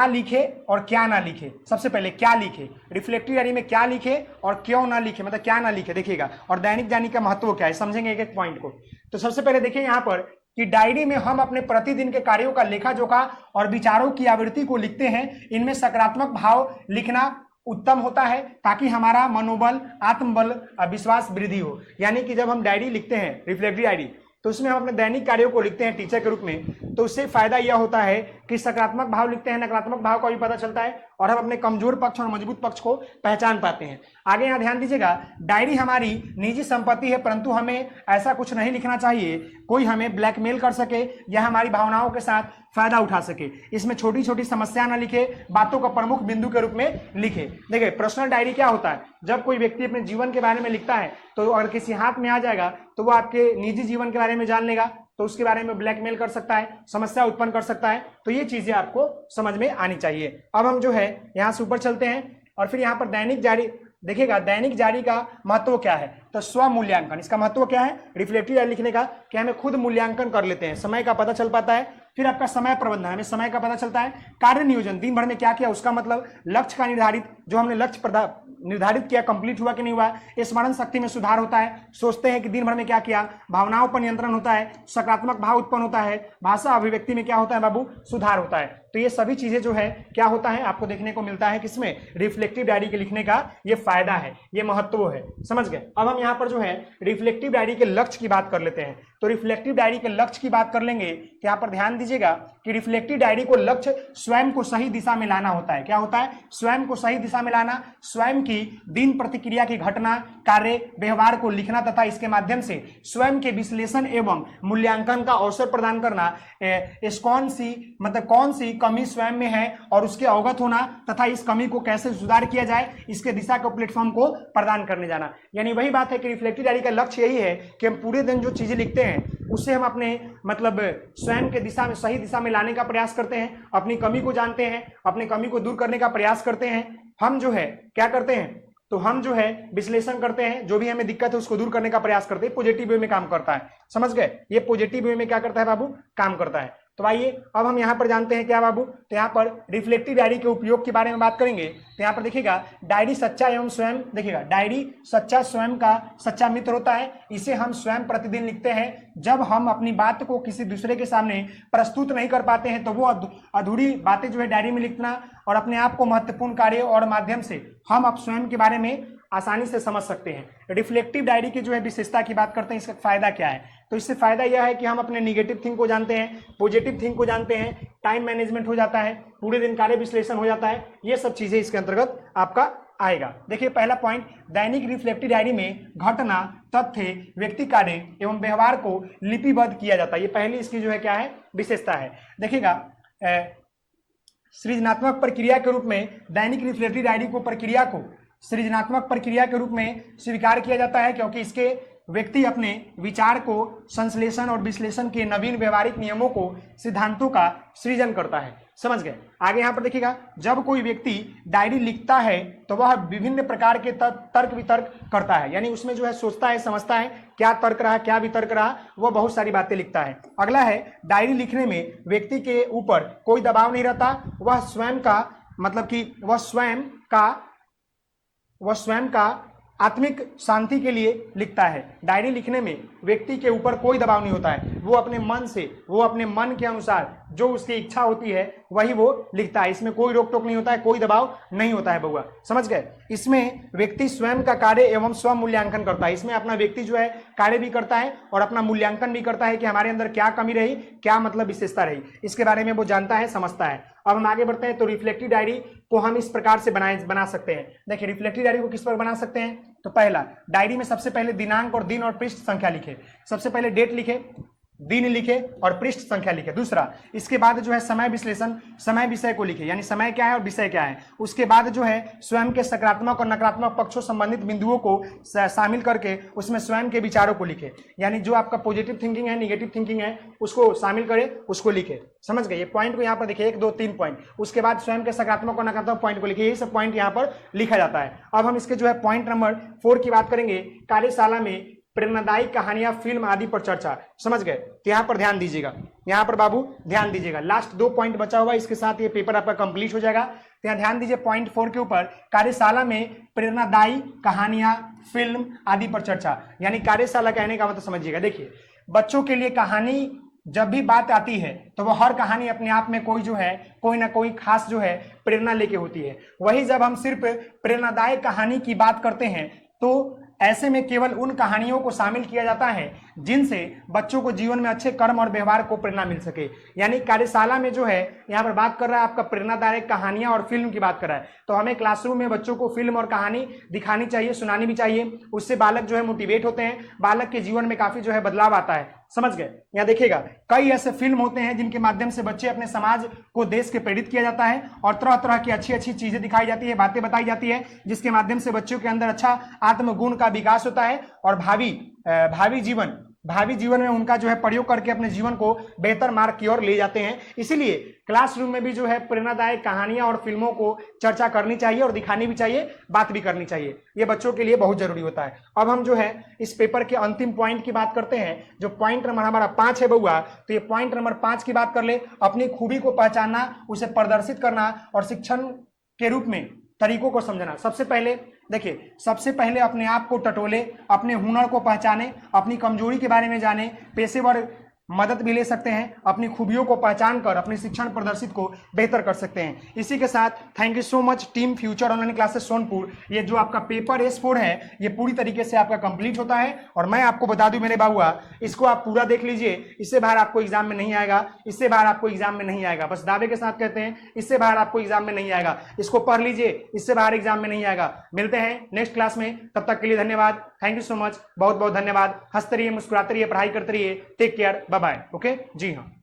लिखे और क्या ना लिखे। सबसे पहले क्या लिखे, रिफ्लेक्टिव डायरी में क्या लिखे और क्यों ना लिखे, मतलब क्या ना लिखे, देखिएगा। और दैनिक डायरी का महत्व क्या है, समझेंगे एक एक पॉइंट को। तो सबसे पहले देखिए यहाँ पर कि डायरी में हम अपने प्रतिदिन के कार्यों का लेखा जोखा और विचारों की आवृत्ति को लिखते हैं। इनमें सकारात्मक भाव लिखना उत्तम होता है ताकि हमारा मनोबल, आत्मबल, विश्वास वृद्धि हो। यानी कि जब हम डायरी लिखते हैं, रिफ्लेक्टिव डायरी, तो उसमें हम अपने दैनिक कार्यों को लिखते हैं टीचर के रूप में, तो उससे फायदा यह होता है कि सकारात्मक भाव लिखते हैं, नकारात्मक भाव का भी पता चलता है और हम अपने कमजोर पक्ष और मजबूत पक्ष को पहचान पाते हैं। आगे यहाँ ध्यान दीजिएगा, डायरी हमारी निजी संपत्ति है, परंतु हमें ऐसा कुछ नहीं लिखना चाहिए कोई हमें ब्लैकमेल कर सके या हमारी भावनाओं के साथ फायदा उठा सके। इसमें छोटी छोटी समस्या ना लिखे, बातों को प्रमुख बिंदु के रूप में लिखे। देखिए, पर्सनल डायरी क्या होता है, जब कोई व्यक्ति अपने जीवन के बारे में लिखता है तो अगर किसी हाथ में आ जाएगा तो वो आपके निजी जीवन के बारे में जान लेगा, तो उसके बारे में ब्लैकमेल कर सकता है, समस्या उत्पन्न कर सकता है। तो ये चीजें आपको समझ में आनी चाहिए। अब हम जो है यहाँ से ऊपर चलते हैं और फिर यहाँ पर दैनिक जारी देखिएगा। दैनिक जारी का महत्व क्या है, तो स्व मूल्यांकन। इसका महत्व क्या है रिफ्लेक्टिव डायरी लिखने का, कि हमें खुद मूल्यांकन कर लेते हैं, समय का पता चल पाता है। फिर आपका समय प्रबंधन, हमें समय का पता चलता है। कार्य नियोजन, दिन भर में क्या किया उसका मतलब, लक्ष्य का निर्धारित, जो हमने लक्ष्य निर्धारित किया कंप्लीट हुआ कि नहीं हुआ। स्मरण शक्ति में सुधार होता है, सोचते हैं कि दिन भर में क्या किया। भावनाओं पर नियंत्रण होता है, सकारात्मक भाव उत्पन्न होता है। भाषा अभिव्यक्ति में क्या होता है बाबू, सुधार होता है। तो तो ये सभी चीजें जो है क्या होता है आपको देखने को मिलता है किसमें, रिफ्लेक्टिव डायरी के लिखने का ये फायदा है, ये महत्व है, समझ गए। अब हम यहाँ पर जो है रिफ्लेक्टिव डायरी के लक्ष्य की बात कर लेते हैं। तो रिफ्लेक्टिव डायरी के लक्ष्य की बात कर लेंगे तो यहाँ पर ध्यान दीजिएगा कि रिफ्लेक्टिव डायरी को लक्ष्य स्वयं को सही दिशा में लाना होता है। क्या होता है? स्वयं को सही दिशा में लाना, स्वयं की दिन प्रतिक्रिया की घटना, कार्य, व्यवहार को लिखना तथा इसके माध्यम से स्वयं के विश्लेषण एवं मूल्यांकन का अवसर प्रदान करना। इस कौन सी कमी स्वयं में है और उसके अवगत होना तथा इस कमी को कैसे सुधार किया जाए, इसके दिशा के प्लेटफॉर्म को प्रदान करने जाना। यानी वही बात है कि रिफ्लेक्टिव डायरी का लक्ष्य यही है कि हम पूरे दिन जो चीजें लिखते हैं उससे हम अपने स्वयं के दिशा में, सही दिशा में लाने का प्रयास करते हैं, अपनी कमी को जानते हैं, अपनी कमी को दूर करने का प्रयास करते हैं। हम जो है क्या करते हैं, तो हम जो है विश्लेषण करते हैं, जो भी हमें दिक्कत है उसको दूर करने का प्रयास करते हैं, पॉजिटिव वे में काम करता है, समझ गए। ये पॉजिटिव वे में क्या करता है बाबू, काम करता है। तो आइए अब हम यहाँ पर जानते हैं क्या बाबू, तो यहाँ पर रिफ्लेक्टिव डायरी के उपयोग के बारे में बात करेंगे। तो यहाँ पर देखिएगा डायरी सच्चा एवं स्वयं, देखिएगा डायरी सच्चा स्वयं का सच्चा मित्र होता है। इसे हम स्वयं प्रतिदिन लिखते हैं। जब हम अपनी बात को किसी दूसरे के सामने प्रस्तुत नहीं कर पाते हैं तो वो अधूरी बातें जो है डायरी में लिखना और अपने आप को महत्वपूर्ण कार्य और माध्यम से हम अब स्वयं के बारे में आसानी से समझ सकते हैं। रिफ्लेक्टिव डायरी की जो है विशेषता की बात करते हैं, इसका फायदा क्या है, तो इससे फायदा यह है कि हम अपने निगेटिव थिंक को जानते हैं, पॉजिटिव थिंक को जानते हैं, टाइम मैनेजमेंट हो जाता है, पूरे दिन कार्य विश्लेषण हो जाता है, ये सब चीजें इसके अंतर्गत आपका आएगा। देखिए पहला पॉइंट, दैनिक रिफ्लेक्टिव डायरी में घटना, तथ्य, व्यक्ति, कार्य एवं व्यवहार को लिपिबद्ध किया जाता है। ये पहली इसकी जो है क्या है, विशेषता है। देखिएगा सृजनात्मक प्रक्रिया के रूप में दैनिक रिफ्लेक्टिव डायरी को सृजनात्मक प्रक्रिया के रूप में स्वीकार किया जाता है, क्योंकि इसके व्यक्ति अपने विचार को संश्लेषण और विश्लेषण के नवीन व्यवहारिक नियमों को, सिद्धांतों का सृजन करता है, समझ गए। आगे यहाँ पर देखिएगा, जब कोई व्यक्ति डायरी लिखता है तो वह विभिन्न प्रकार के तर्क वितर्क करता है, यानी उसमें जो है सोचता है, समझता है, क्या तर्क रहा, क्या वितर्क रहा, वह बहुत सारी बातें लिखता है। अगला है, डायरी लिखने में व्यक्ति के ऊपर कोई दबाव नहीं रहता, वह स्वयं का आत्मिक शांति के लिए लिखता है। डायरी लिखने में व्यक्ति के ऊपर कोई दबाव नहीं होता है, वो अपने मन के अनुसार जो उसकी इच्छा होती है वही वो लिखता है। इसमें कोई रोक टोक नहीं होता है, कोई दबाव नहीं होता है बउआ, समझ गए। इसमें व्यक्ति स्वयं का कार्य एवं स्व मूल्यांकन करता है। इसमें अपना व्यक्ति जो है कार्य भी करता है और अपना मूल्यांकन भी करता है कि हमारे अंदर क्या कमी रही, क्या विशेषता रही, इसके बारे में वो जानता है, समझता है। अब हम आगे बढ़ते हैं। तो रिफ्लेक्टिव डायरी को हम इस प्रकार से बना सकते हैं। देखिए रिफ्लेक्टिव डायरी को किस पर बना सकते हैं, तो पहला, डायरी में सबसे पहले दिनांक और दिन और पृष्ठ संख्या लिखे। सबसे पहले डेट लिखे, दिन लिखे और पृष्ठ संख्या लिखे। दूसरा, इसके बाद जो है समय विश्लेषण, समय विषय को लिखे, यानी समय क्या है और विषय क्या है। उसके बाद जो है स्वयं के सकारात्मक और नकारात्मक पक्षों संबंधित बिंदुओं को शामिल करके उसमें स्वयं के विचारों को लिखे, यानी जो आपका पॉजिटिव थिंकिंग है, निगेटिव थिंकिंग है, उसको शामिल करे, उसको लिखे, समझ गए। ये पॉइंट को यहाँ पर देखिए, 1 2 3 पॉइंट। उसके बाद स्वयं के सकारात्मक और नकारात्मक पॉइंट को लिखे, यही सब पॉइंट यहाँ पर लिखा जाता है। अब हम इसके जो है पॉइंट नंबर 4 की बात करेंगे, कार्यशाला में प्रेरणादायी कहानियां, फिल्म आदि पर चर्चा, समझ गए। तो यहाँ पर ध्यान दीजिएगा, यहाँ पर बाबू ध्यान दीजिएगा, लास्ट 2 पॉइंट बचा हुआ, इसके साथ ये पेपर आपका कंप्लीट हो जाएगा। तो यहाँ ध्यान दीजिए पॉइंट 4 के ऊपर, कार्यशाला में प्रेरणादायी कहानियां, फिल्म आदि पर चर्चा, यानी कार्यशाला कहने का मतलब समझिएगा। देखिए बच्चों के लिए कहानी जब भी बात आती है तो वह हर कहानी अपने आप में कोई ना कोई खास जो है प्रेरणा लेके होती है। वही जब हम सिर्फ प्रेरणादायक कहानी की बात करते हैं तो ऐसे में केवल उन कहानियों को शामिल किया जाता है जिनसे बच्चों को जीवन में अच्छे कर्म और व्यवहार को प्रेरणा मिल सके। यानी कार्यशाला में जो है यहाँ पर बात कर रहा है आपका प्रेरणादायक कहानियां और फिल्म की बात कर रहा है, तो हमें क्लासरूम में बच्चों को फिल्म और कहानी दिखानी चाहिए, सुनानी भी चाहिए। उससे बालक जो है मोटिवेट होते हैं, बालक के जीवन में काफी जो है बदलाव आता है, समझ गए। यहाँ देखिएगा कई ऐसे फिल्म होते हैं जिनके माध्यम से बच्चे अपने समाज को, देश के प्रेरित किया जाता है और तरह तरह की अच्छी अच्छी चीजें दिखाई जाती है, बातें बताई जाती है, जिसके माध्यम से बच्चों के अंदर अच्छा आत्मगुण का विकास होता है और भावी जीवन में उनका जो है प्रयोग करके अपने जीवन को बेहतर मार्ग की ओर ले जाते हैं। इसीलिए क्लासरूम में भी जो है प्रेरणादायक कहानियां और फिल्मों को चर्चा करनी चाहिए और दिखानी भी चाहिए, बात भी करनी चाहिए, ये बच्चों के लिए बहुत जरूरी होता है। अब हम जो है इस पेपर के अंतिम पॉइंट की बात करते हैं, जो पॉइंट नंबर हमारा 5 है बउआ। तो ये पॉइंट नंबर 5 की बात कर ले, अपनी खूबी को पहचानना, उसे प्रदर्शित करना और शिक्षण के रूप में तरीकों को समझना। सबसे पहले देखिए, सबसे पहले अपने आप को टटोले, अपने हुनर को पहचाने, अपनी कमजोरी के बारे में जाने, पेशेवर मदद भी ले सकते हैं, अपनी खूबियों को पहचान कर अपने शिक्षण प्रदर्शित को बेहतर कर सकते हैं। इसी के साथ thank you so much team future online classes Sonpur. ये जो आपका पेपर S4 है ये पूरी तरीके से आपका कंप्लीट होता है और मैं आपको बता दूं मेरे बाबुआ, इसको आप पूरा देख लीजिए, इससे बाहर आपको एग्जाम में नहीं आएगा, इससे बाहर आपको एग्जाम में नहीं आएगा। बस दावे के साथ कहते हैं इससे बाहर आपको एग्जाम में नहीं आएगा। इसको पढ़ लीजिए, इससे बाहर एग्जाम में नहीं आएगा। मिलते हैं नेक्स्ट क्लास में, तब तक के लिए धन्यवाद। थैंक यू सो मच, बहुत बहुत धन्यवाद। हंसते रहिए, मुस्कुराते रहिए, पढ़ाई करते रहिए। Take care, bye bye. Okay जी हाँ।